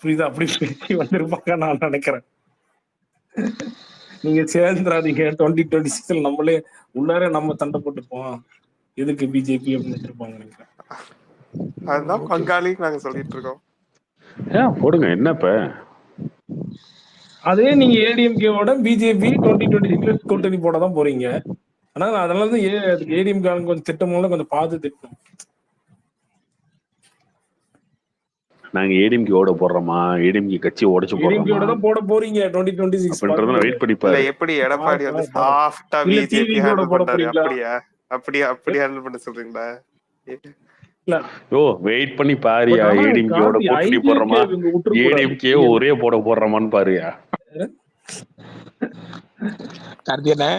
புரியுதா? அப்படி பேசி வந்திருப்பாங்க நான் நினைக்கிறேன். நீங்க சேர்ந்துராதீங்க 2026 நம்மளே உள்ளார நம்ம சண்டை போட்டுப்போம், எதுக்கு பிஜேபி அப்படின்னு இருப்பாங்க நினைக்கிறேன். அதுதான் பங்காளி நாங்க சொல்லிட்டு இருக்கோம். போடுங்க என்ன இப்ப. அதே நீங்க ஏடிஎம்கேவோட பிஜேபி 2026 கூட்டணி போட தான் போறீங்க. ஆனா அதனால தான் ஏடிஎம்கே கொஞ்சம் திட்டமும் கொஞ்சம் பார்த்து திட்டம். நாங்க ஏடிஎம்கே ஓட போடுறோமா, ஏடிஎம்கே கட்சி உடைச்சு ஏடிஎம்கே தான் போட போறீங்க 2026 அப்படின்றத வெயிட் பண்ணிப்பாரு. எப்படி எடப்பாடி வந்து சாஃப்ட்டா பிஜேபி ஹேண்டில் பண்றாரு, அப்படியே ஹேண்டில் பண்ண சொல்றீங்களா? வெயிட் பண்ணி பாரியா, ஏடிஎம்கேவோட கூட்டணி போடுறோமா, ஏடிஎம்கே ஒரே போடுறோமான்னு பாருயா. கார்த்தியண்ணே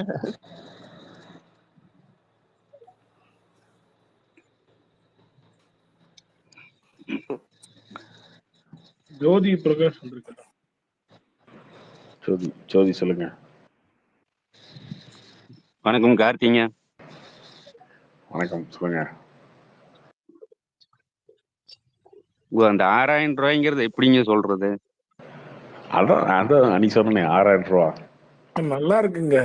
ஜோதி பிரகாஷ் ஜோதி சொல்லுங்க. வணக்கம் கார்த்திங்க. வணக்கம் சொல்லுங்க. அந்த 6000 ரூபாய்ங்கிறது எப்படிங்க சொல்றது? அதான் அன்னைக்கு சொன்னேன் 6000 ரூபா நல்லா இருக்குங்க.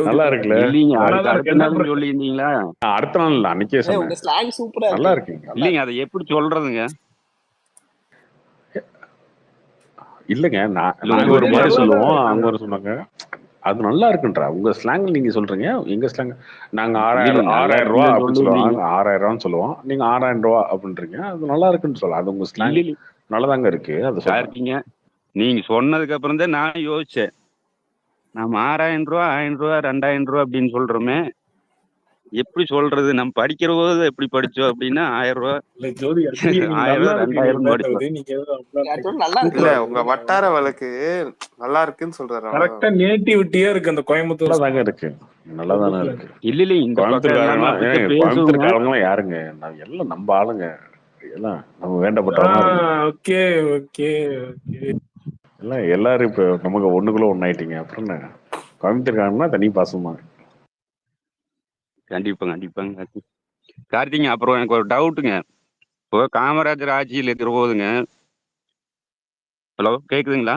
நல்லா இருக்குல்ல? இல்லீங்க, அடுத்த நாள் சொல்லியிருந்தீங்களா? அடுத்த நாள் இல்ல, அன்னைக்கே சொன்னேன். நல்லா இருக்குங்க. இல்லைங்க, அதை எப்படி சொல்றதுங்க? இல்லங்க, நாங்க ஒரு மாதிரி சொல்லுவோம், அவங்க ஒரு சொன்னாங்க. அது நல்லா இருக்குன்றா உங்க ஸ்லாங். நீங்க சொல்றீங்க, எங்க ஸ்லாங் நாங்க 6000 ரூபா அப்படின்னு சொல்லுவாங்க, 6000 ரூபான்னு சொல்லுவோம். நீங்க 6000 ரூபா அப்படின்றீங்க, அது நல்லா இருக்குன்னு சொல்லலாம். அது உங்க ஸ்லாங் நல்லதாங்க இருக்கு. அது சொல்றீங்க. நீங்க சொன்னதுக்கு அப்புறம் தான் நான் யோசிச்சேன், நம்ம 6000 ரூபா 1000 ரூபா 2000 ரூபா அப்படின்னு சொல்றோமே, எப்படி சொல்றது? நம்ம படிக்கிற போது எப்படி படிச்சோம் அப்படின்னா 1000 ரூபா 2000 படிச்சோம். இல்ல, உங்க வட்டார வழக்கு நல்லா இருக்குன்னு சொல்றாரு. கரெக்ட்டா நேட்டிவிட்டியா இருக்கு அந்த கோயம்புத்தூர் தாங்க இருக்கு. நல்லா தானே இருக்கு. இல்ல இந்த கோயம்புத்தூர்காரங்க யாருங்க, எல்லாம் நம்ம ஆளுங்க, எல்லாம் நம்ம வேண்டப்பட்டவங்க. ஓகே ஓகே எல்லாம் எல்லாரும் இப்ப நமக்கு ஒண்ணுக்குள்ள ஒண்ணாயிட்டீங்க. அப்புறம் என்ன, கோயம்புத்தூர்காரங்கன்னா தனி பாசம் தான். கண்டிப்பாங்க கார்த்திங்க. அப்புறம் எனக்கு ஒரு டவுட்டுங்க. இப்போ காமராஜர் ஆட்சியில் இருக்கிற போதுங்க, ஹலோ கேக்குதுங்களா?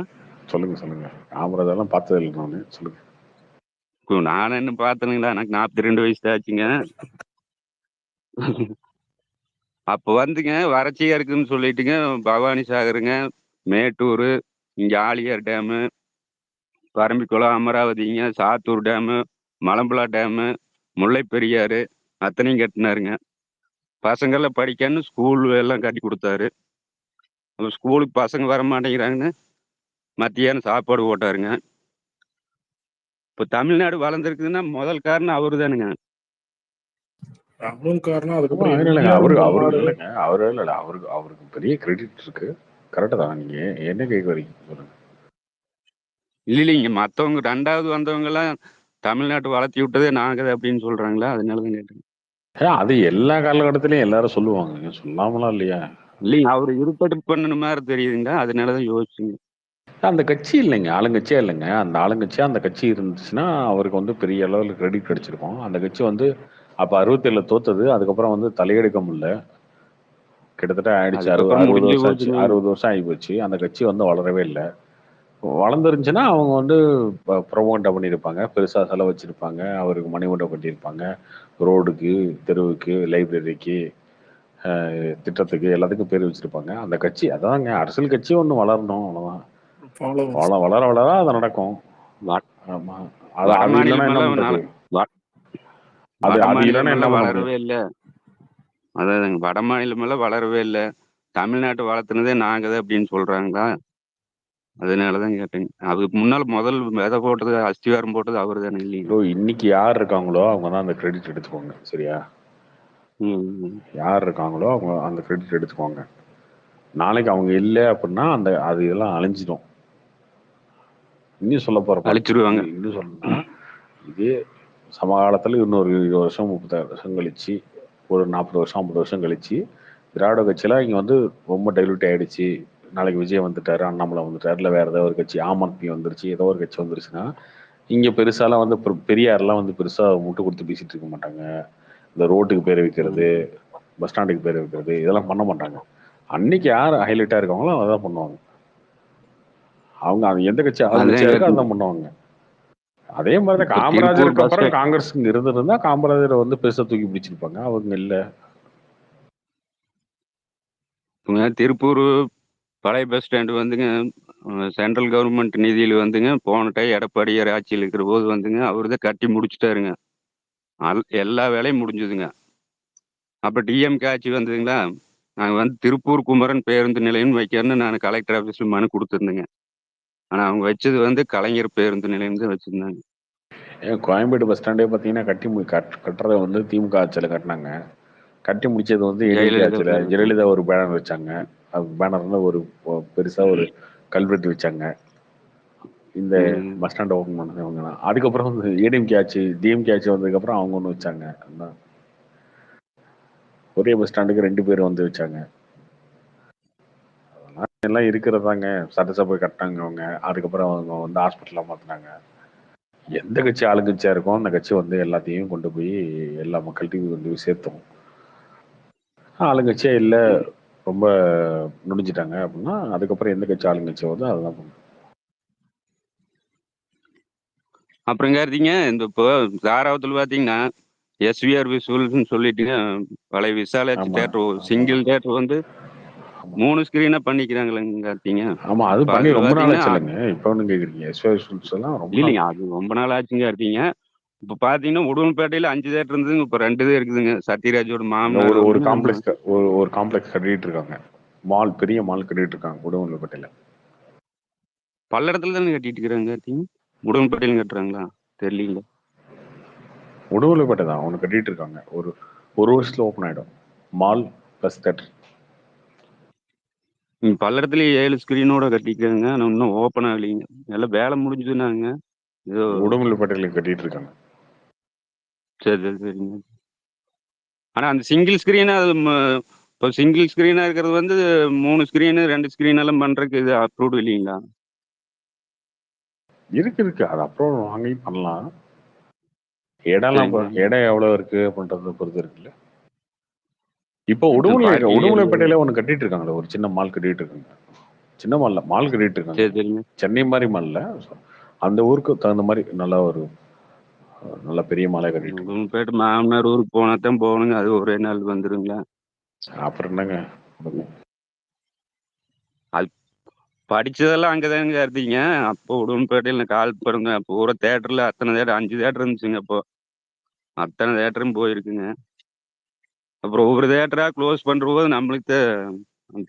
சொல்லுங்க. காமராஜர்லாம் பார்த்தது இல்லை நானு. சொல்லுங்க. நான் என்ன பார்த்தனுங்களா, எனக்கு 42 வயசு ஆச்சுங்க. அப்போ வந்துங்க வறட்சியா இருக்குன்னு சொல்லிட்டுங்க, பவானி சாகருங்க, மேட்டூர், இங்க ஆழியார் டேமு, பரம்பிக்குளம், அமராவதிங்க, சாத்தூர் டேமு, மலம்புலா டேமு, முல்லை பெரியாறு அத்தனையும் கட்டினாருங்க. பசங்கள்லாம் படிக்கன்னு ஸ்கூல் எல்லாம் கட்டி கொடுத்தாரு. அப்ப ஸ்கூலுக்கு பசங்க வர மாட்டேங்கிறாங்கன்னு மத்தியானம் சாப்பாடு போட்டாருங்க. இப்போ தமிழ்நாடு வளர்ந்துருக்குதுன்னா முதல் காரணம் அவரு தானுங்க. அவரும் காரணம் அதுக்கப்புறம் இல்லைங்க எம்ஜிஆர் அவரு இந்த அவரு மாடு இல்லைங்க அவரு இல்லை அவருக்கு பெரிய கிரெடிட் இருக்கு. கரெக்டு தான். நீங்க என்ன கேட்க வரீங்க சொல்லுங்க. இல்லைங்க மற்றவங்க 2வது வந்தவங்கலாம் தமிழ்நாட்டு வளர்த்தி விட்டதே நாங்கள் அப்படின்னு சொல்றாங்களா, அதனால தான் கேட்டேன். அது எல்லா காலகட்டத்திலயும் எல்லாரும் சொல்லுவாங்க, சொல்லாமலாம் இல்லையா. இல்லைங்க அவர் இருப்பட்டு பண்ணணும் மாதிரி தெரியுதுங்க, அதனால தான் யோசிச்சுங்க. அந்த கட்சி இல்லைங்க, ஆளுங்கட்சியா இல்லைங்க. அந்த ஆளுங்கட்சியா அந்த கட்சி இருந்துச்சுன்னா அவருக்கு வந்து பெரிய அளவில் கிரெடிட் கிடைச்சிருக்கும். அந்த கட்சி வந்து அப்போ 67 தோத்தது. அதுக்கப்புறம் வந்து தலையெடுக்க முடியல. கிட்டத்தட்ட ஆயிடுச்சு, அதுக்கப்புறம் 60 முடிஞ்சு வருஷம் ஆச்சு, போச்சுங்க. 60 வருஷம் ஆகி போச்சு. அந்த கட்சி வந்து வளரவே இல்லை. வளர்ந்துருந்துச்சுன்னா அவங்க வந்து ப்ரொமோட்டை பண்ணியிருப்பாங்க, பெருசாக செலவு வச்சிருப்பாங்க, அவருக்கு மணிமண்டபம் கட்டியிருப்பாங்க, ரோடுக்கு, தெருவுக்கு, லைப்ரரிக்கு, திட்டத்துக்கு, எல்லாத்துக்கும் பேர் வச்சிருப்பாங்க. அந்த கட்சி அதாங்க அரசியல் கட்சி ஒன்று வளரணும், அவ்வளோதான். ஃபாலோவர்ஸ் வளர வளர அது நடக்கும். ஆமா. அது வட அது இல்லைன்னா என்ன மாநிலம் பண்றது? அது வட அது இல்லைன்னா மாநிலம் என்ன எல்லாம் பண்ண முடியும்? வளரவே இல்லை. அதாவதுங்க வட மாநிலம் எல்லாம் வளரவே இல்லை. தமிழ்நாட்டை வளர்த்துனதே நாங்கள் தான் அப்படின்னு சொல்றாங்களா, அதனால தான் கேட்டேங்க. அதுக்கு முன்னால் முதல் விதை போட்டது அஸ்திவாரம் போட்டது அவர் தானே இல்லைங்க. இன்னைக்கு யார் இருக்காங்களோ அவங்க தான் அந்த கிரெடிட் எடுத்துக்கோங்க, சரியா? யார் இருக்காங்களோ அவங்க அந்த கிரெடிட் எடுத்துக்கோங்க. நாளைக்கு அவங்க இல்லை அப்படின்னா அந்த அது இதெல்லாம் அழிஞ்சிடும். இன்னும் சொல்ல போறப்ப அழிச்சிருவாங்க. இன்னும் சொல்லணும்னா இதே சமகாலத்தில் இன்னொரு 20 வருஷம் 36 வருஷம் கழிச்சு, ஒரு 40 வருஷம் 50 வருஷம் கழிச்சு திராவிட கட்சியெல்லாம் இங்கே வந்து ரொம்ப டைலூட் ஆயிடுச்சு. நாளைக்கு விஜய் வந்துட்டாரு, அண்ணாமலை வந்துட்டாரு, இல்லை வேற ஏதாவது ஒரு கட்சி, ஆம் ஆத்மி வந்துருச்சு, ஏதோ ஒரு கட்சி வந்துருச்சுன்னா இங்கே பெருசாலாம் வந்து பெரியாரெல்லாம் வந்து பெருசாக முட்டு கொடுத்து பேசிட்டு இருக்க மாட்டாங்க. இந்த ரோட்டுக்கு பேர் வைக்கிறது, பஸ் ஸ்டாண்டுக்கு பேர் வைக்கிறது, இதெல்லாம் பண்ண மாட்டாங்க. அன்னைக்கு யார் ஹைலைட்டாக இருக்காங்களோ அதான் பண்ணுவாங்க. அவங்க எந்த கட்சி ஆளுங்கட்சியா இருக்கோ அதான் பண்ணுவாங்க. அதே மாதிரி தான் காமராஜருக்கு அப்புறம் காங்கிரஸ் இருந்திருந்தா காமராஜரை வந்து பெருசா தூக்கி பிடிச்சிருப்பாங்க. அவங்க இல்லை. திருப்பூர் பழைய பஸ் ஸ்டாண்டு வந்துங்க சென்ட்ரல் கவர்மெண்ட் நிதியில் வந்துங்க போன டைம் எடப்பாடியார் ஆட்சியில் இருக்கிற போது வந்துங்க அவர் தான் கட்டி முடிச்சுட்டாருங்க. எல்லா வேலையும் முடிஞ்சுதுங்க. அப்போ டிஎம்கே ஆட்சி வந்ததுங்களா, நாங்கள் வந்து திருப்பூர் குமரன் பேருந்து நிலையம் வைக்கணும்னு நான் கலெக்டர் ஆஃபீஸில் மனு கொடுத்துருந்தேங்க. ஆனால் அவங்க வச்சது வந்து கலைஞர் பேருந்து நிலையம் தான் வச்சுருந்தாங்க. கோயம்பேடு பஸ் ஸ்டாண்டே பார்த்தீங்கன்னா கட்டுறதை வந்து திமுக ஆட்சியில் கட்டினாங்க. கட்டி முடிச்சது வந்து ஏடிஎம்கே ஆட்சியில் ஜெயலலிதா ஒரு பேனர் வச்சாங்க. பேனர்ல ஒரு பெருசா ஒரு கல்வெட்டு வச்சாங்க. இந்த பஸ் ஸ்டாண்ட் ஓப்பன் பண்ணவங்க தான். அதுக்கப்புறம் வந்து ஏடிஎம்கே ஆட்சி டிஎம்கே ஆட்சி வந்ததுக்கப்புறம் அவங்க ஒன்று வச்சாங்க. ஒரே பஸ் ஸ்டாண்டுக்கு 2 பேர் வந்து வச்சாங்க. அதெல்லாம் எல்லாம் இருக்கிறதாங்க. சட்டசபை கட்டினாங்க அவங்க. அதுக்கப்புறம் அவங்க வந்து ஹாஸ்பிட்டலாக மாற்றினாங்க. எந்த கட்சி ஆளுங்கட்சியா இருக்கும் அந்த கட்சி வந்து எல்லாத்தையும் கொண்டு போய் எல்லா மக்கள்கிட்டையும் கொண்டு போய் சேர்த்தோம். ஆளுங்கட்சியா இல்லை, ரொம்ப நுடிஞ்சிட்டாங்க அப்படின்னா அதுக்கப்புறம் எந்த கட்சி ஆளுங்கட்சியோ வந்து அதுதான் பண்ணும். அப்புறம் கேட்டீங்க இந்த இப்போ தாராவத்தில் பார்த்தீங்கன்னா எஸ்விஆர் விசுவல்ஸ்ன்னு சொல்லிட்டுங்க பழைய விசாலாட்சி தேட்டர் சிங்கிள் தேட்டர் வந்து 3 ஸ்கிரீனா பண்ணிக்கிறாங்களேங்க கார்த்திங்க. ஆமா, அது பண்ணி ரொம்ப நாள் ஆச்சு இல்லைங்க. இப்போ ஒன்றும் கேட்குறீங்க எஸ்விஆர் விசுவல்ஸ் எல்லாம் ரொம்ப இல்லைங்க, அது ரொம்ப நாள் ஆச்சுங்க கார்த்திங்க. இப்போ பார்த்தீங்கன்னா உடுமல்பேட்டையில் 5 தேட்டர் இருந்ததுங்க, இப்போ 2 தான் இருக்குதுங்க. சத்யராஜோட மாமனார் ஒரு காம்ப்ளெக்ஸ் கட்டிட்டு இருக்காங்க. மால், பெரிய மால் கட்டிட்டு இருக்காங்க உடுமல்பேட்டையில. பல்லடத்துல தானே கட்டிட்டு இருக்கிறாங்க கார்த்திங்க. உடுமல்பேட்டையிலும் கட்டுறாங்களா தெரியலீங்களா. உடுமல்பேட்டை தான் ஒன்று கட்டிட்டு இருக்காங்க. ஒரு வருஷத்துல ஓப்பன் ஆயிடும் மால் பிளஸ் தேட்டர். பல்லடத்துல 7 ஸ்கிரீனோட கட்டிக்கிறாங்க. ஆனால் இன்னும் ஓப்பன் ஆகலைங்க. எல்லாம் வேலை முடிஞ்சதுன்னாங்க. ஏதோ உடுமல்பேட்டையில கட்டிட்டு இருக்காங்க. சரி சரி சரிங்க. ஆனால் அந்த சிங்கிள் ஸ்கிரீனா அது இப்போ சிங்கிள் ஸ்கிரீனாக இருக்கிறது வந்து 3 ஸ்கிரீனு 2 ஸ்கிரீன் எல்லாம் பண்ணுறதுக்கு இது அப்ரூவ்டு இல்லைங்களா? இருக்கு அது அப்புறம் வாங்கி பண்ணலாம். இடம் எவ்வளோ இருக்கு அப்படின்றத பொறுத்து இருக்குல்ல. இப்போ உடுமலைப்பேட்டையில ஒன்று கட்டிட்டு இருக்காங்களே, ஒரு சின்ன மால் கட்டிட்டு இருக்காங்க. சின்ன மால் கட்டிட்டு இருக்காங்க. சென்னை மாதிரி மால்ல அந்த ஊருக்கு தகுந்த மாதிரி நல்ல பெரிய மாலை கட்டிட்டு உடுமல்பேட்டை மாமனார் ஊருக்கு போனா தான் போகணுங்க. அது ஒரே நாள் வந்துருங்களா? அப்புறம் என்னங்க படிச்சதெல்லாம் அங்கதாங்க இருந்தீங்க. அப்போ உடுமன்பேட்டையில கால் பாருங்க பூரா தேட்டர்ல அத்தனை தேட்டர் 5 தேட்டர் இருந்துச்சுங்க அப்போ. அத்தனை தேட்டரும் போயிருக்குங்க. அப்புறம் ஒவ்வொரு தேட்டரா க்ளோஸ் பண்றபோது நம்மளுக்கு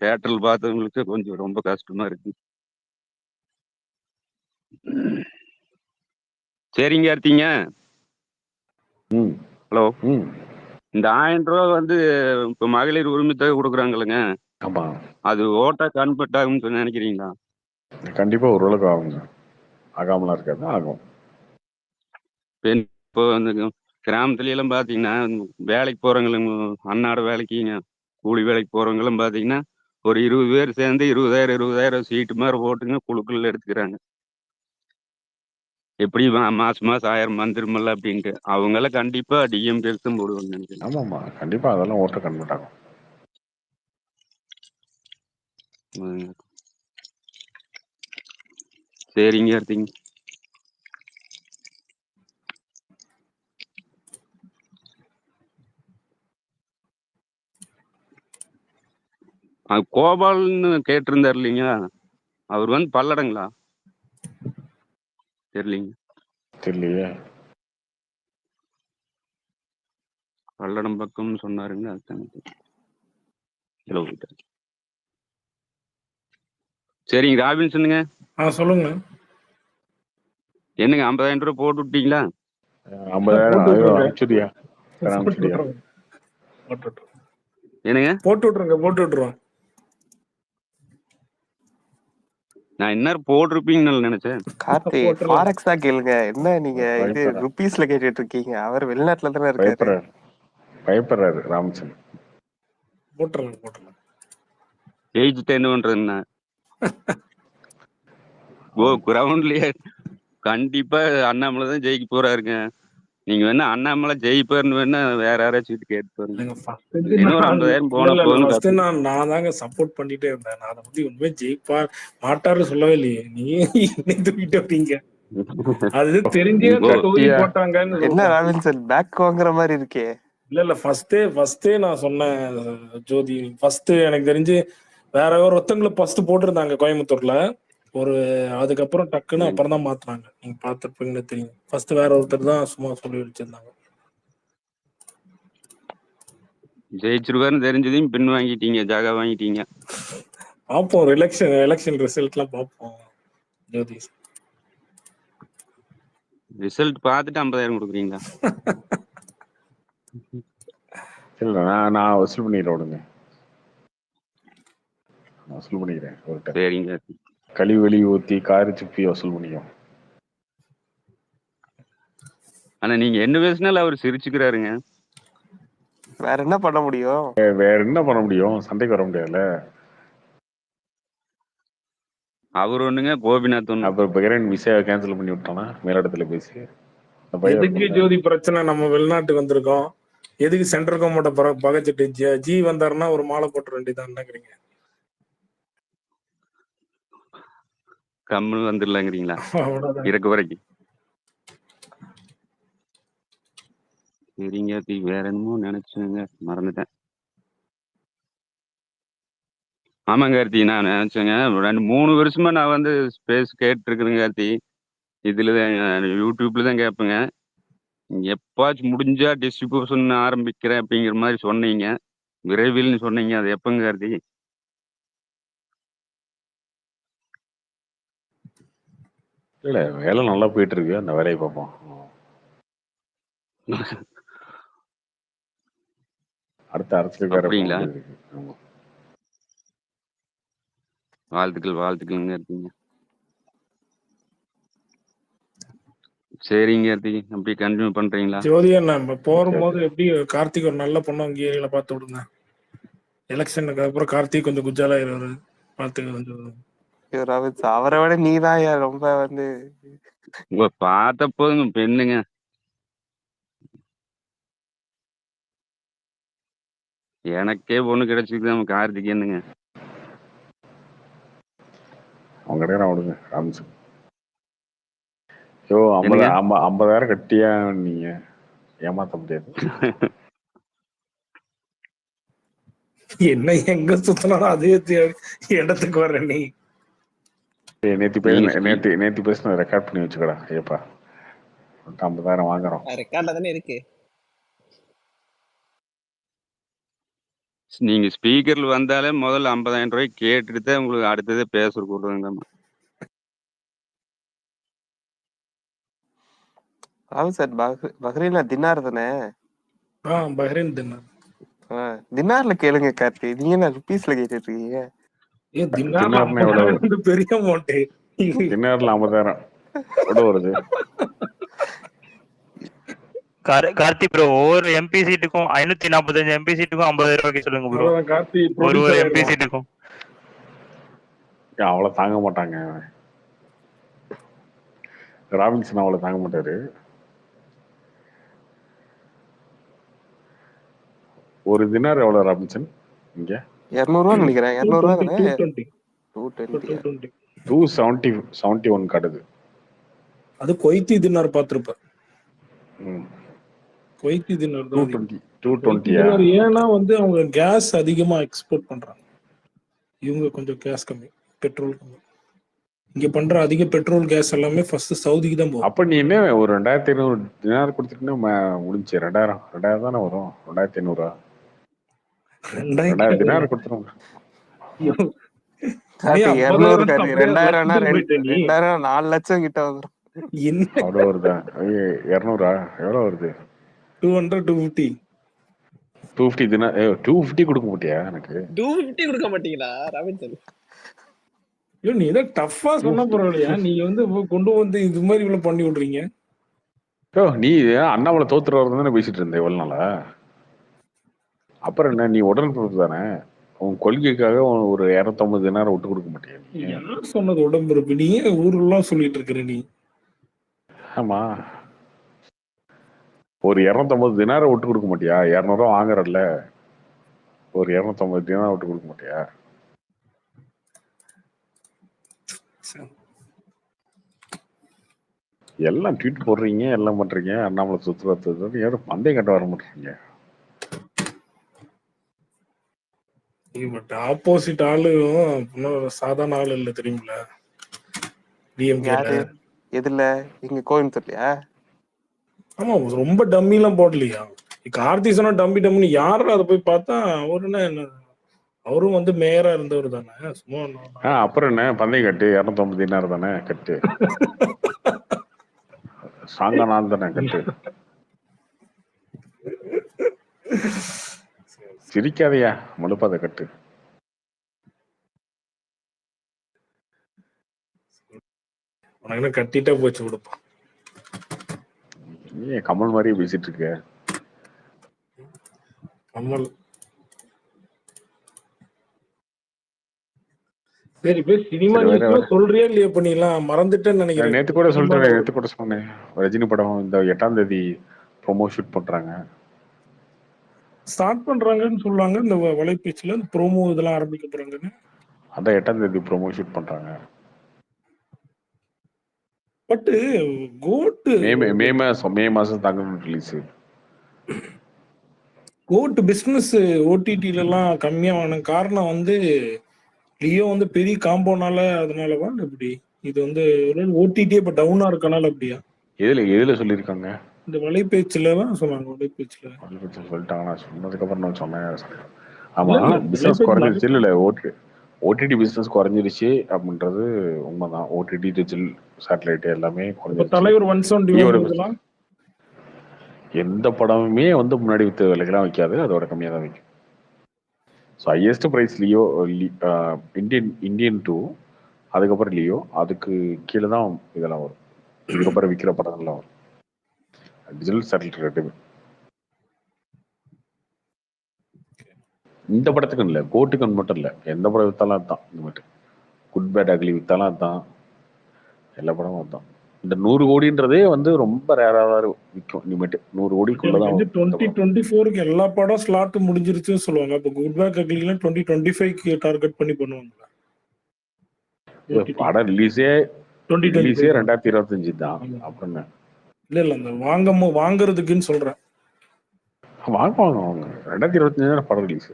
தேட்டரில் பார்த்தவங்களுக்கு கொஞ்சம் ரொம்ப கஷ்டமா இருக்கு. சரிங்க கார்த்திங்க. ஹலோ. இந்த 1000 ரூபா வந்து இப்ப மகளிர் உரிமை தொகை கொடுக்குறாங்கல்லங்க. ஆமா. அது ஓட்டா கன்வெர்ட் ஆகும்னு நினைக்கிறீங்களா? கண்டிப்பா ஓரளவுக்கு ஆகுங்க. ஆகாமலாம் இருக்காது, ஆகும். இப்போ வந்து கிராமத்துல எல்லாம் பாத்தீங்கன்னா வேலைக்கு போறவங்களும் அன்னாட வேலைக்குங்க கூலி வேலைக்கு போறவங்களும் பாத்தீங்கன்னா ஒரு 20 பேர் சேர்ந்து 20,000 சீட்டு மாதிரி போட்டுங்க குழுக்கள் எடுத்துக்கிறாங்க. எப்படி மாசம் 1000 வந்துருமில்ல அப்படின்ட்டு அவங்களாம் கண்டிப்பா டிஎம்கே தான் போடுவாங்க நினைக்கிறேன். ஆமாம்மா, கண்டிப்பா அதெல்லாம் ஓட்ட கன்வெர்ட் ஆகும். சரிங்க கார்த்திங்க. கோபால்னு கேட்டிருந்தார் இல்லைங்களா, அவர் வந்து பல்லடங்களா? தெரியலீங்க. தெரியலையே. பல்லடம் பக்கம்னு சொன்னாருங்க. சரிங்க ராபின்சனுங்க. சொல்லுங்க. என்னங்க 50,000 ரூபாய் போட்டு விட்டீங்களா? 50,000 அனுப்பிச்சுடியா? என்னங்க போட்டு விட்டுருவோம். நான் இன்னும் போட்டிருப்பீங்கன்னு நினைச்சேன். கார்த்தி ஃபாரெக்ஸ் தான் கேளுங்க. என்ன நீங்க இது ருபீஸ்ல கேட்டுட்டு இருக்கீங்க? அவர் வெளிநாட்டுல தானே இருக்காரு. பயப்படுறாரு ராமச்சந்திரன். போட்டுருங்க. ஜெயிச்சுட்டு என்ன பண்றதுன்னா கிரவுண்ட்லயே கண்டிப்பா அண்ணாமலை தான் ஜெயிக்க போறாருங்க. நீங்க வேணா அண்ணாமலை ஜெயிப்பாருன்னு வேணா வேற யாராச்சும் கேட்டு பாருங்க. இன்னொரு 50,000 போன போதும். நான் தாங்க சப்போர்ட் பண்ணிட்டே இருந்தேன். நான் அதை பத்தி உண்மையே ஜெயிப்பா மாட்டாரு சொல்லவே இல்லையே. நீ தூக்கிட்டு வந்தீங்க. அது தெரிஞ்சே தொகுதி போட்டாங்கன்னு. என்ன ராபின்சன் பேக் வாங்குற மாதிரி இருக்கே. இல்ல ஃபர்ஸ்டே நான் சொன்னேன் ஜோதி. ஃபர்ஸ்ட் எனக்கு தெரிஞ்சு வேற ஒருத்தங்களை ஃபர்ஸ்ட் போட்டிருந்தாங்க கோயம்புத்தூர்ல. அதுக்கப்புறம் டக்குன்னு அப்புறம் தான் மாத்துறாங்க. நீங்க பாத்துருப்பீங்கன்னு தெரியும். ஃபர்ஸ்ட் வேற ஒருத்தர் தான் சும்மா சொல்லி வச்சிருந்தாங்க. ஜெயிச்சிருவாருன்னு தெரிஞ்சதையும் பின் வாங்கிட்டீங்க, ஜாகா வாங்கிட்டீங்க. பார்ப்போம் எலெக்ஷன் ரிசல்ட்லாம் பார்ப்போம் ஜோதி. ரிசல்ட் பார்த்துட்டு 50,000 கொடுக்குறீங்களா? இல்ல நான் வசூல் பண்ணிடுறேன். விடுங்க, வசூல் பண்ணிக்கிறேன். சரிங்க. கழிவு வெளி ஊத்தி காரி சுப்பி வசூல் பண்ணிக்கும். ஆனா நீங்க என்ன பேசினாலும் அவர் சிரிச்சுக்கிறாருங்க. வேற என்ன பண்ண முடியும்? சண்டைக்கு வர முடியாதுல்ல. அவர் ஒண்ணுங்க, கோபிநாத் ஒண்ணு. அப்புறம் பகிரன் விசையை கேன்சல் பண்ணி விட்டானா மேலிடத்துல பேசி. எதுக்கு ஜோதி பிரச்சனை? நம்ம வெளிநாட்டுக்கு வந்திருக்கோம். எதுக்கு சென்ட்ரல் கவர்மெண்ட் பகைச்சிட்டு ஜி வந்தாருன்னா ஒரு மாலை போட்டு வேண்டியதான் நினைக்கிறீங்க? கம்மல் வந்துடலாங்கிறீங்களா இறக்கு வரைக்கும்? சரிங்க, வேற என்னமோ நினைச்சேங்க, மறந்துட்டேன். ஆமாங்க கார்த்தி, நான் நினைச்சேங்க 2-3 வருஷமா நான் வந்து ஸ்பேஸ் கேட்டுருக்குறேங்க கார்த்தி. இதுல யூடியூப்ல தான் கேட்பேங்க. எப்பாச்சும் முடிஞ்சா டிஸ்ட்ரிபியூஷன் ஆரம்பிக்கிறேன் அப்படிங்கிற மாதிரி சொன்னீங்க. விரைவில் சொன்னீங்க. அது எப்பங்க கார்த்தி? இல்ல, வேலை நல்லா போயிட்டு இருக்கு. அந்த வேலையை பார்ப்போம். அடுத்த அரசியல்காரங்களா? வாழ்த்துக்கள் இருக்கீங்க. சரிங்க கார்த்தி, அப்படியே கண்டினியூ பண்றீங்களா? ஜோதியா, நம்ம போகும்போது எப்படி கார்த்திக் ஒரு நல்ல பொண்ணு அங்கே ஏரியால பார்த்து விடுங்க. எலெக்ஷனுக்கு அப்புறம் கார்த்திக் கொஞ்சம் குஜாலா இருவாரு, பார்த்துக்க கொஞ்சம். அவரை விட நீதான் ரொம்ப வந்து பார்த்த போதுங்க பெண்ணுங்க. எனக்கே பொண்ணு கிடைச்சிருக்கு, நம்ம கார்த்திக் என்னங்க அவங்க கிடையாது. விடுங்க ராமச்சந்திரன். 50,000 கட்டியா நீங்க ஏமாத்த முடியாது. என்ன எங்க சுத்தினாலும் அதே இடத்துக்கு வர்ற நீ. நேத்து பேசின ரெக்கார்ட் பண்ணி வச்சுக்கடா. ஏப்பா 50,000 வாங்குறோம். ரெக்கார்ட்ல தானே இருக்கு. நீங்க ஸ்பீக்கர்ல வந்தாலே முதல்ல 50,000 ரூபாய் கேட்டுட்டு தான் உங்களுக்கு அடுத்ததே பேச கூடாதுங்க. சார் பஹ்ரைன்ல தினார் தானே? பஹ்ரைன் தினார். தினார்ல கேளுங்க கார்த்தி. நீங்க என்ன ருபீஸ்ல கேட்டுட்டு இருக்கீங்க? பெரிய அமௌண்ட். தினார்ல 50,000 எவ்வளவு வருது? கார்த்தி ப்ரோ, ஒவ்வொரு எம்பி சீட்டுக்கும் 545 எம்பி சீட்டுக்கும் 50,000 ரூபாய்க்கு சொல்லுங்க ப்ரோ. ஒரு எம்பி சீட்டுக்கும் அவ்வளவு தாங்க மாட்டாங்க. ராபின்சன் அவ்வளவு தாங்க மாட்டாரு. ஒரு தினார் எவ்வளவு ராபின்சன்? இங்க 200 ரூபா நினைக்கிறேன். 200 ரூபா தானே? 271 காட்டுது. அது குவைத்தி தினார் பாத்திருப்பேன். குவைத்தி தினார் 220. ஏன்னா அவங்க கேஸ் அதிகமா எக்ஸ்போர்ட் பண்றாங்க. இவங்க கொஞ்சம் கேஸ் கம்மி, பெட்ரோல் கம்மி. இங்க பண்ற அதிக பெட்ரோல் கேஸ் எல்லாமே ஃபர்ஸ்ட் சவுதிக்கு தான் போகும். அப்ப நீ என்ன ஒரு 2,500 தினார் கொடுத்துட்டு முடிஞ்சு 2000 தானே வரும். 2,500 தினார் கொடுத்துருவோம். 2000 4 லட்சம் கிட்ட வந்துடும். அவ்வளவு வருதா? 200 எவ்வளவு வருது? 200 250 தினார். 250 கொடுக்க மாட்டியா? எனக்கு 250 கொடுக்க மாட்டீங்களா ராபின்சன்? ஐயோ, நீ ஏதோ டஃபா சொன்ன பரவாயில்லையா? நீங்க கொண்டு வந்து இது மாதிரி இவ்வளவு பண்ணி விடுறீங்க. நீ அண்ணாமலை தோத்துட்டு வரதுன்னு பேசிட்டு இருந்த இவ்வளவு நாளா. அப்புறம் என்ன, நீ உடன்பிறப்பு தானே? உன் கொள்கைக்காக ஒரு 250 தினார் விட்டு கொடுக்க மாட்டியா? யார் சொன்னது உடன்பிறப்பு? நீ ஊரெல்லாம் சொல்லிட்டு இருக்கிற நீ. ஆமா, ஒரு 250 தினாரை விட்டு கொடுக்க மாட்டியா? 200 ரூபா வாங்குறல்ல, ஒரு 250 தினாரை விட்டு கொடுக்க மாட்டியா? எல்லாம் ட்வீட் போடுறீங்க, எல்லாம் பண்றீங்க. அண்ணாமலை சுற்றுலா யாரும் பந்தயம் கட்ட வர மாட்டீங்க. பட் ஆப்போசிட் ஆளும் சாதாரண ஆளு இல்ல, தெரியுங்களா? எதுல? இங்க கோயம்புத்தூர்லயா? ஆமா, ரொம்ப டம்மி எல்லாம் போடலையா? கார்த்தி சொன்னா டம்மி டம்மின்னு யாரும் அதை போய் பார்த்தா அவருன்னா என்ன, அவரும் மேயரா இருந்தவர் தானே. சும்மா அப்புறம் என்ன பந்தயம் கட்டு 250 தினார் தானே கட்டு. சாங்கநாள் தானே கட்டு. சிரிக்காதையா, முழுப்பாத கட்டு. உனக்கு கட்டிட்டா போச்சு கொடுப்பா. நீ கமல் மாதிரியே பேசிட்டு இருக்க. கமல் சரி, போய் சினிமா நியூஸ் சொல்றியா இல்லையா? பண்ணிடலாம், மறந்துட்டேன்னு நினைக்கிறேன். நேத்து கூட சொல்றேன், நேத்து கூட சொன்னேன். ரஜினி படம் இந்த 8ஆம் தேதி ப்ரோமோ ஷூட் பண்றாங்க, ஸ்டார்ட் பண்றாங்கன்னு சொல்றாங்க. இந்த வலைபேச்சுல ப்ரோமோ இதெல்லாம் ஆரம்பிக்க போறாங்கன்னு. அதான் 8ஆம் தேதி ப்ரோமோ ஷூட் பண்றாங்க. பட் கோட் மே மாசம் தாங்க ரிலீஸ். கோட் பிசினஸ் ஓடிடில எல்லாம் கம்மியான காரணம் லியோ பெரிய காம்போனால, அதனாலவா எப்படி? இது ஓடிடி இப்ப டவுனா இருக்கனால அப்படியா? எதுல சொல்லிருக்காங்க? இந்த வலைபேச்சுல தான் சொன்னாங்க. வலைபேச்சுல சொல்லிட்டாங்க. நான் சொன்னதுக்கு அப்புறம் நான் சொன்னேன். ஆமா, பிசினஸ் குறைஞ்சிருச்சு. இல்ல ஓடிடி பிசினஸ் குறைஞ்சிருச்சு அப்படின்றது உண்மைதான். ஓடிடி டிஜிட்டல் சேட்டலைட் எல்லாமே குறைஞ்சிருச்சு. எந்த படமுமே முன்னாடி வித்த விலைக்கெல்லாம் வைக்காது, அதோட கம்மியா தான் வைக்கும். So highest price Leo, Indian 2, அதுக்கப்புறம் லியோ, அதுக்கு கீழே தான் இதெல்லாம் வரும். இதுக்கப்புறம் விற்கிற படங்கள்லாம் வரும். டிஜிட்டல் சேட்டலைட் ரெண்டுமே. இந்த படத்துக்கு இல்லை, கோட்டுக்கு மட்டும் இல்லை, எந்த படம் வித்தாலும் அதுதான். இனிமேட்டு குட் பேட் அக்லி வித்தாலும் அதுதான், எல்லா படமும் அதுதான். இந்த 100 கோடின்றதே ரொம்ப ரேராக விற்கும். இனிமேட்டு 100 கோடிக்குள்ளதான். 2024 எல்லா படம் ஸ்லாட் முடிஞ்சிருச்சுன்னு சொல்லுவாங்க. அப்ப குட் பேட் அக்லில 2025 டார்கெட் பண்ணி பண்ணுவாங்க. படம் ரிலீஸே 2025 தான். அப்புறம் இல்ல அந்த வாங்குறதுக்குன்னு சொல்றேன். வாங்க 2025 படம் ரிலீஸ்.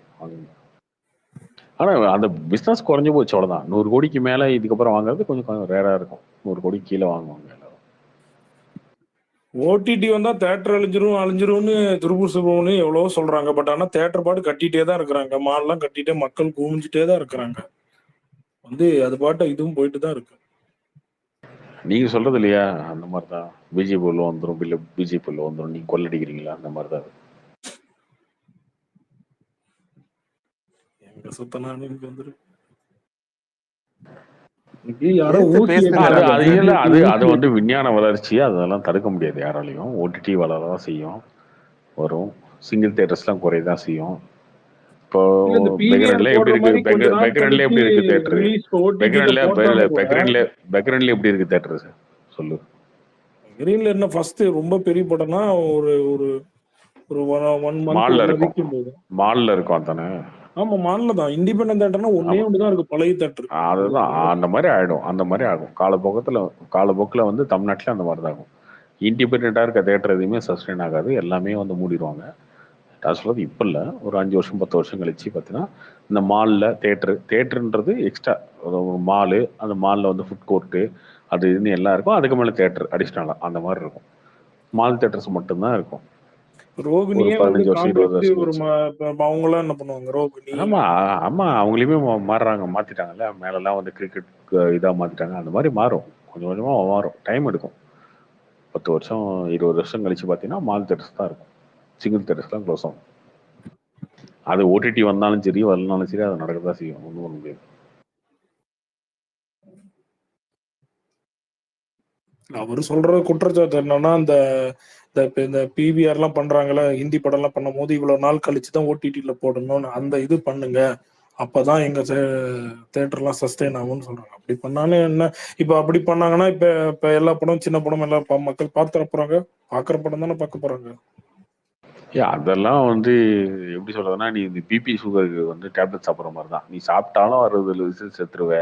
ஆனா அந்த பிசினஸ் குறைஞ்சு போச்சு, அவ்வளவுதான். 100 கோடிக்கு மேல இதுக்கப்புறம் வாங்குறது கொஞ்சம் ரேரா இருக்கும். 100 கோடிக்கு கீழே வாங்குவாங்க எல்லாரும். ஓடிடி வந்தா தேட்டர் அழிஞ்சிரும்னு திருப்பூர் சுப்ரமணியம் எவ்வளவோ சொல்றாங்க. பட் ஆனா தேட்டர் பாட்டு கட்டிட்டே தான் இருக்கிறாங்க. மால்லாம் கட்டிட்டே மக்கள் குவிஞ்சிட்டே தான் இருக்கிறாங்க. அது பாட்டு இதுவும் போயிட்டு தான் இருக்கு. நீங்க சொல்றது இல்லையா, அந்த மாதிரிதான் பிஜேபி உள்ள வந்துடும், பிஜேபி உள்ள வந்துடும், நீங்க கொள்ளடிக்கிறீங்களா, அந்த மாதிரிதான். எங்க சுத்தனானு வந்துரு அது வந்து விஞ்ஞான வளர்ச்சி, அதெல்லாம் தடுக்க முடியாது யாராலையும். ஓடிடி வளரதான் செய்யும், வரும். சிங்கிள் தியேட்டர்ஸ்லாம் குறையதான் செய்யும். இப்போ பெக்ரன்ல எப்படி இருக்கு, பெக்ரன்ல எப்படி இருக்கு தியேட்டரு, பெக்ரன்ல எப்படி இருக்கு தியேட்டரு சொல்லு. கிரீன்ல என்ன ஃபர்ஸ்ட் ரொம்ப பெரிய படம்னா ஒரு ஒரு ஒரு 1 மந்த் மால்ல இருக்கும், மால்ல இருக்கும் தானே. ஆமா, மால்ல தான். இண்டிபெண்டன்ட் தியேட்டர்னா ஒண்ணு தான் இருக்கு, பழைய தியேட்டர். அதுதான் அந்த மாதிரி ஆயிடும், அந்த மாதிரி ஆகும் காலப்போக்கில் வந்து தமிழ்நாட்டுல அந்த மாதிரி தான் ஆகும். இண்டிபெண்டா இருக்க தியேட்டர் எதுவுமே சஸ்டெயின் ஆகாது, எல்லாமே வந்து மூடிடுவாங்க. நான் சொல்றது இப்போ இல்லை, ஒரு 5 வருஷம் 10 வருஷம் கழிச்சு பார்த்தீங்கன்னா இந்த மாலில் தேட்டருன்றது எக்ஸ்ட்ரா ஒரு மாலு, அந்த மாலில் வந்து ஃபுட் கோர்ட்டு அது இதுன்னு எல்லாம் இருக்கும். அதுக்கு மேலே தேட்டர் அடிஷ்னலாக அந்த மாதிரி இருக்கும். மால் தேட்டர்ஸ் மட்டும்தான் இருக்கும். ரோகிணியே 15 வருஷம் 20 வருஷம் அவங்களாம் என்ன பண்ணுவாங்க, ரோகிணி. ஆமா அவங்களையுமே மாத்திட்டாங்கல்ல, மேலெல்லாம் வந்து கிரிக்கெட் இதாக மாத்திட்டாங்க. அந்த மாதிரி மாறும், கொஞ்சம் கொஞ்சமா மாறும், டைம் எடுக்கும். 10 வருஷம் 20 வருஷம் கழிச்சு பார்த்தீங்கன்னா மால் தேட்டர்ஸ் தான் இருக்கும், சிங்கிள் தேட்டர்ஸ்லாம் க்ளோஸ் ஆகும். அது ஓடிடி வந்தாலும் சரி வரலனாலும் சரி அது நடக்கதான் செய்யும், ஒன்றும் பண்ண முடியாது. அவரு சொல்ற குற்றச்சாட்டு என்னன்னா, இந்த பிவிஆர்லாம் பண்றாங்கல்ல, ஹிந்தி படம்லாம் பண்ணும் போது இவ்வளவு நாள் கழிச்சு தான் ஓடிடில போடணும்னு அந்த இது பண்ணுங்க, அப்பதான் எங்க தியேட்டர்லாம் சஸ்டெயின் ஆகும்னு சொல்றாங்க. அப்படி பண்ணாலும் என்ன, இப்ப அப்படி பண்ணாங்கன்னா இப்ப எல்லா படம் சின்ன படம் எல்லாம் மக்கள் பார்த்துட போறாங்க, பாக்குற படம் தானே பார்க்க போறாங்க. அதெல்லாம் வந்து எப்படி சொல்றதுன்னா, நீ இந்த பிபி சுகருக்கு வந்து டேப்லெட் சாப்பிட்ற மாதிரி தான். நீ சாப்பிட்டாலும் 60 வருஷம் செத்துருவ,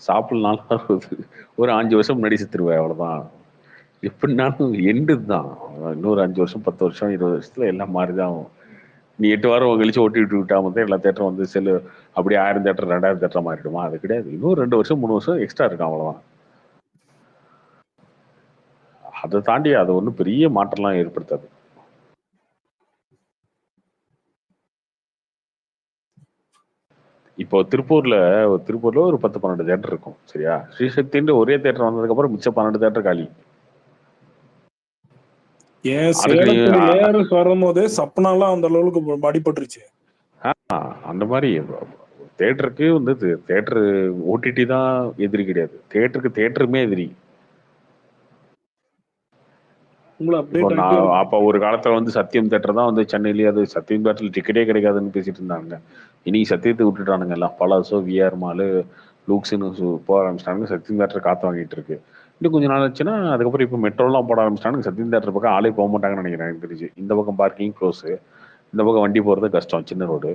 சாப்பிடலனாலும் ஒரு 5 வருஷம் முன்னாடி செத்துருவ, அவ்வளவுதான். எப்படினாலும் எண்டு தான். இன்னொரு 5 வருஷம் 10 வருஷம் 20 வருஷத்துல எல்லாம் மாறிதான் ஆகும். நீ 8 வாரம் கழிச்சு ஓட்டி விட்டா மட்டும் எல்லா தேட்டரும் வந்து செல்லு அப்படியே 1000 தேட்டர் 2000 தேட்டர் மாறிடுமா? அது கிடையாது. இன்னும் 2 வருஷம் 3 வருஷம் எக்ஸ்ட்ரா இருக்கும், அவ்வளவுதான். அதை தாண்டி அது ஒன்றும் பெரிய மாற்றம்லாம் ஏற்படுத்தாது. இப்போ திருப்பூர்ல ஒரு 10-12 தேட்டர் இருக்கும், சரியா? ஸ்ரீசக்தின்ற ஒரே தேட்டர் வந்ததுக்கு அப்புறம் மிச்சம் 12 தேட்டர் காலி. வரும்போதே சப்னாலாம் அந்த அளவுக்கு அடிபட்டுருச்சு. அந்த மாதிரி தேட்டருக்கு வந்து தேட்டர் ஓடிடி தான் எதிரி கிடையாது, தேட்டருமே எதிரி. அப்ப ஒரு காலத்துல வந்து சத்தியம் தேட்டர் தான் வந்து சென்னையிலேயே, அது சத்தியம் தேட்டர்ல டிக்கெட்டே கிடைக்காதுன்னு பேசிட்டு இருந்தாங்க. இன்னைக்கு சத்தியத்தை விட்டுட்டானுங்க எல்லாம். பலாசோ, விஆர் மாலு, லூக்ஸ்னு போக ஆரம்பிச்சிட்டாங்க. சத்தியம் தேட்டர் காத்து வாங்கிட்டு இருக்கு. இன்னும் கொஞ்சம் நாள் ஆச்சுன்னா அதுக்கப்புறம் இப்போ மெட்ரோலாம் போட ஆரம்பிச்சிட்டாங்க. சத்தியம் தேட்டர் பக்கம் ஆளே போக மாட்டாங்கன்னு நினைக்கிறேன் எனக்கு தெரிஞ்சு. இந்த பக்கம் பார்க்கிங் க்ளோஸு, இந்த பக்கம் வண்டி போறது கஷ்டம், சின்ன ரோடு.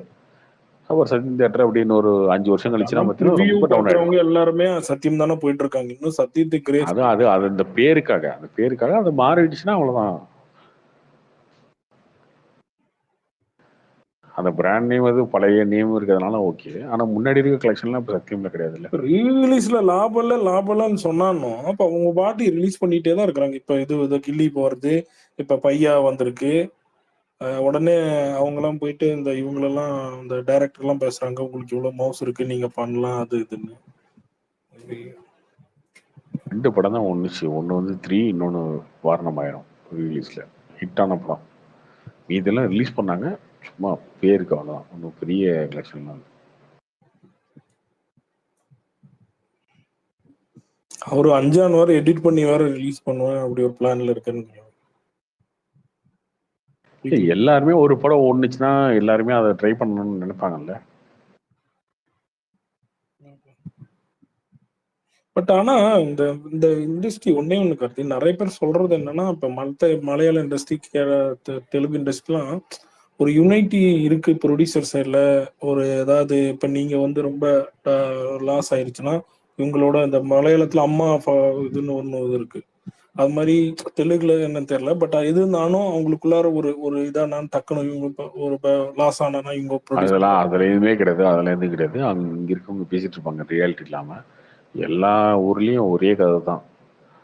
அப்புறம் சத்தியம் தேட்டர் அப்படின்னு ஒரு 5 வருஷம் கழிச்சுன்னா பார்த்தீங்கன்னா எல்லாருமே சத்தியம் தானே போயிட்டு இருக்காங்க. இன்னும் சத்தியத்துக்கு அது அந்த பேருக்காக அது மாறிடுச்சுன்னா அவ்வளவுதான். அந்த பிராண்ட் நேம் அது பழைய நேம் இருக்கிறதுனால ஓகே. ஆனா முன்னாடி இருக்க கலெக்ஷன்லாம் இப்போ சத்தியம்ல கிடையாது. இல்ல ரீரிலீஸ்ல லாபம்லன்னு சொன்னாலும் அப்ப அவங்க பாட்டி ரிலீஸ் பண்ணிட்டே தான் இருக்கிறாங்க. இப்ப இது கில்லி போறது, இப்ப பையா வந்திருக்கு. உடனே அவங்கெல்லாம் போயிட்டு இவங்களெல்லாம் இந்த டைரக்டர் எல்லாம் பேசுறாங்க, உங்களுக்கு இவ்வளவு மவுஸ் இருக்கு, நீங்க பண்ணலாம் அது இதுன்னு. 2 படம் தான் ஒண்ணுச்சு. ஒன்னு வந்து 3, இன்னொன்னு வாரணமாயிரம் ரிலீஸ்ல ஹிட்டான படம். இதெல்லாம் ரிலீஸ் பண்ணாங்க சும்மா பேருக்கு, அவ்வளவுதான். ஒன்றும் பெரிய கலெக்ஷன் தான். அவரு 5 வேற எடிட் பண்ணி வேற ரிலீஸ் பண்ணுவேன் அப்படி ஒரு பிளான்ல இருக்குன்னு. எல்லாருமே ஒரு படம் ஓடுனுச்சுன்னா எல்லாருமே அதை ட்ரை பண்ணணும்னு நினைப்பாங்கல்ல. பட் ஆனா இந்த இண்டஸ்ட்ரி ஒன்னே ஒண்ணு கருத்து, நிறைய பேர் சொல்றது என்னன்னா, இப்ப மலையாள இண்டஸ்ட்ரி, தெலுங்கு இண்டஸ்ட்ரிலாம் ஒரு யூனிட்டி இருக்கு ப்ரொடியூசர் சைட்ல. ஒரு ஏதாவது இப்ப நீங்க வந்து ரொம்ப லாஸ் ஆயிருச்சுன்னா இவங்களோட இந்த மலையாளத்துல அம்மா இதுன்னு ஒண்ணு இருக்கு, அது மாதிரி தெலுங்குல என்னன்னு தெரியல. பட் எது இருந்தாலும் அவங்களுக்குள்ளார ஒரு ஒரு இதா நான் டக்குனு இவங்க ஒரு லாஸ் ஆனா இவங்க ப்ரொடியூஸ் அதெல்லாம் அதுல எதுவுமே கிடையாது, அதெல்லாம் எதுவும் கிடையாது. இங்க இருக்கவங்க பேசிட்டு இருப்பாங்க ரியாலிட்டி இல்லாம. எல்லா ஊர்லயும் ஒரே கதை தான்.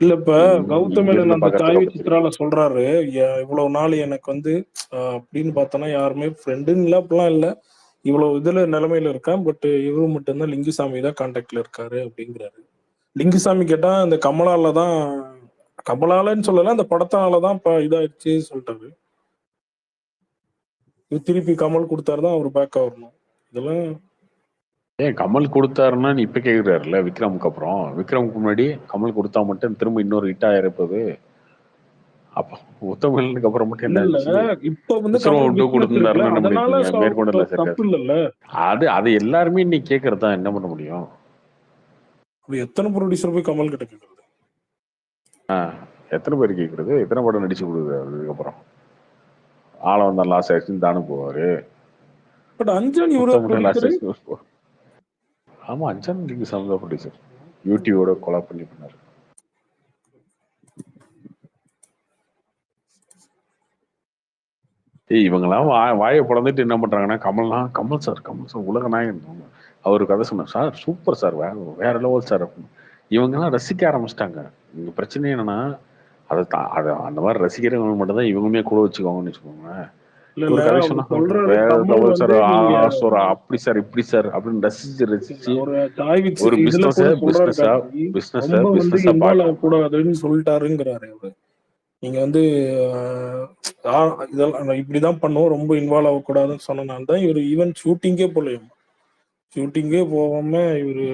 இல்ல இப்ப கௌதம் இங்க மேனன் இருந்து அந்த பக்கத்துல தாய் பக்கத்துல சித்ரால சொல்றாரு, இவ்வளவு நாள் எனக்கு வந்து அப்படின்னு பார்த்தோன்னா யாருமே ஃப்ரெண்டுன்னு இல்லை, அப்படிலாம் இல்லை, இவ்வளவு இதுல நிலைமையில இருக்கேன். பட் இவரு மட்டும்தான் லிங்குசாமி தான் கான்டாக்ட்ல இருக்காரு அப்படிங்கிறாரு. லிங்குசாமி கேட்டா இந்த கமலால தான், கமலாலன்னு சொல்லல, அந்த படத்தினால தான் இப்ப இதாயிடுச்சு சொல்லிட்டாரு. திருப்பி கமல் கொடுத்தாருதான் அவர் பேக்கா வரணும். இதெல்லாம் ஏன் கமல் கொடுத்தாருன்னா நீ இப்ப கேக்குறாருல்ல விக்ரமுக்கு அப்புறம். விக்ரமுக்கு முன்னாடி கமல் கொடுத்தா மட்டும் திரும்ப இன்னொரு ஹிட் ஆயிருப்பது. அப்ப உத்தமனுக்கு அப்புறம் மட்டும் என்ன இல்ல ஆச்சு? இப்ப வந்து விஸ்வம் கமல் விட்டு பிசினஸ் கொடுத்துருந்தாருன்னா இருக்குல்ல, என்ன அதனால பண்ணிருப்பீங்க? மேற்கொண்டு தப்பு இல்லல்ல. அது எல்லாருமே நீ கேக்குறதா, என்ன பண்ண முடியும்? எத்தனை ப்ரொடியூசர் போய் கமல் கிட்ட கேக்குறது? எத்தனை பேர் கேக்குறது? எத்தனை படம் நடிச்சு கொடுக்குறாரு அதுக்கப்புறம்? ஆள வந்தா லாஸ் ஆயிடுச்சுன்னு தானே போவாரு. பட் அஞ்சன் இவரு லாஸ் ஆயிடுச்சு. ஆமா, அஞ்சன் நீங்க சமந்த ப்ரொடியூசர் யூடியூபோட கொலா பண்ணி பண்ணாரு. இவங்கெல்லாம் வாயை பிளந்துட்டு என்ன பண்றாங்கன்னா, கமல் சார் உலக நாயகன். அவரு கதை சொன்னார், சார் சூப்பர் சார், வேற லெவல் சார் அப்படின்னு. இவங்கெல்லாம் ரசிக்க ஆரம்பிச்சிட்டாங்க. இங்க பிரச்சனை என்னன்னா, அதை அந்த மாதிரி ரசிக்கிறவங்க மட்டும் தான் இவங்களுமே கூட வச்சுக்கோங்கன்னு வச்சுக்கோங்க. ஒரு கதை சொன்னா வேற லெவல் சார், அப்படி சார் இப்படி சார் அப்படின்னு ரசிச்சு ஒரு பிசினஸா கூடாதுன்னு சொல்லிட்டாருங்கிறாரு அவரு. நீங்க வந்து இதெல்லாம் இப்படிதான் பண்ணுவோம், ரொம்ப இன்வால்வ் ஆகக்கூடாதுன்னு சொன்னனால தான் இவரு ஈவன் ஷூட்டிங்கே போலையும். ஷூட்டிங்கே போகாம இவரு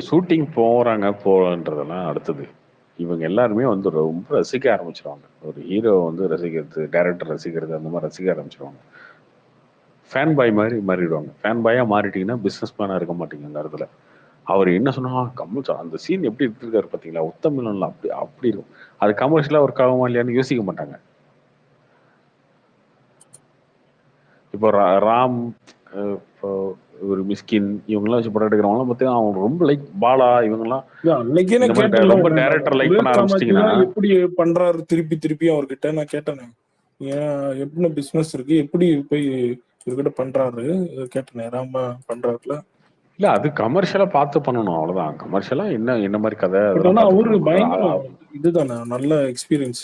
ஷூட்டிங் போறன்றதெல்லாம் அடுத்தது. இவங்க எல்லாருமே வந்து ரொம்ப ரசிக்க ஆரம்பிச்சிருவாங்க. ஒரு ஹீரோ வந்து ரசிக்கிறது, டைரக்டர் ரசிக்கிறது, அந்த மாதிரி ரசிக்க ஆரம்பிச்சிருவாங்க. ஃபேன் பாய் மாதிரி மாறிடுவாங்க. ஃபேன் பாயா மாறிட்டீங்கன்னா பிசினஸ் மேனா இருக்க மாட்டீங்க அந்த இடத்துல. அவர் என்ன சொன்னா, கமல் சார் அந்த சீன் எப்படி எடுத்திருக்காரு பாத்தீங்களா, உத்தமிழன்ல அப்படி இருக்கும். அது கமர்ஷியலா ஒர்க் ஆகுமா இல்லையான்னு யோசிக்க மாட்டாங்க. இப்போ ராம், இப்போ ஒரு மிஸ்கின், இவங்கெல்லாம் வச்சு படம் எடுக்கிறவங்களாம் பார்த்தீங்கன்னா அவங்க ரொம்ப லைக் பாலா, இவங்கெல்லாம் ரொம்ப டைரக்டர் லைக் பண்ண ஆரம்பிச்சிட்டீங்கன்னா எப்படி பண்றாரு திருப்பி திருப்பி அவர்கிட்ட நான் கேட்டேன், ஏன் எப்படி பிசினஸ் இருக்கு, எப்படி போய் இவர்கிட்ட பண்றாரு கேட்டேன். ராமா பண்றாருல, இல்ல அது கமர்ஷியலா பார்த்து பண்ணணும், அவ்வளவுதான். கமர்ஷியலா என்ன மாதிரி கதை, அவரு பயங்கர இதுதானே, நல்ல எக்ஸ்பீரியன்ஸ்.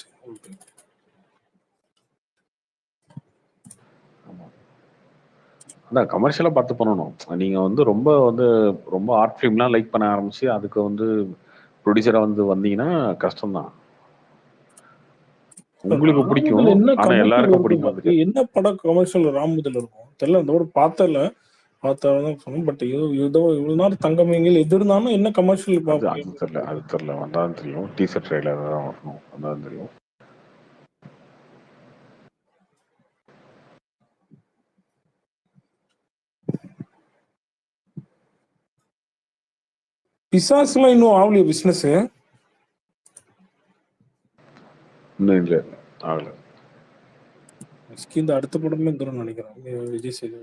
அதான் கமர்ஷியலா பார்த்து பண்ணணும். நீங்க வந்து ரொம்ப ஆர்ட் ஃபிலிம்லாம் லைக் பண்ண ஆரம்பிச்சு அதுக்கு வந்து ப்ரொடியூசரா வந்தீங்கன்னா கஷ்டம்தான். உங்களுக்கு பிடிக்கும், ஆனா எல்லாருக்கும் பிடிக்கும். என்ன படம் கமர்ஷியல் ராமுதுல இருக்கும் தெரியல, அந்த ஒரு பார்த்தல பார்த்தாதான் சொன்னோம். பட் இவ்வளவு நேரம் தங்கமீங்கள் எது இருந்தாலும் என்ன கமர்ஷியல் அது தெரியல வந்தாலும் தெரியும். டீசர் ட்ரெய்லர் தான் வரணும், வந்தாலும் தெரியும். பிசாசுலாம் இன்னும் ஆகலையே பிசினஸ்? இன்னும் இல்லை, ஆகல. இந்த அடுத்த படமே தூரம் நினைக்கிறேன் விஜய் சேது.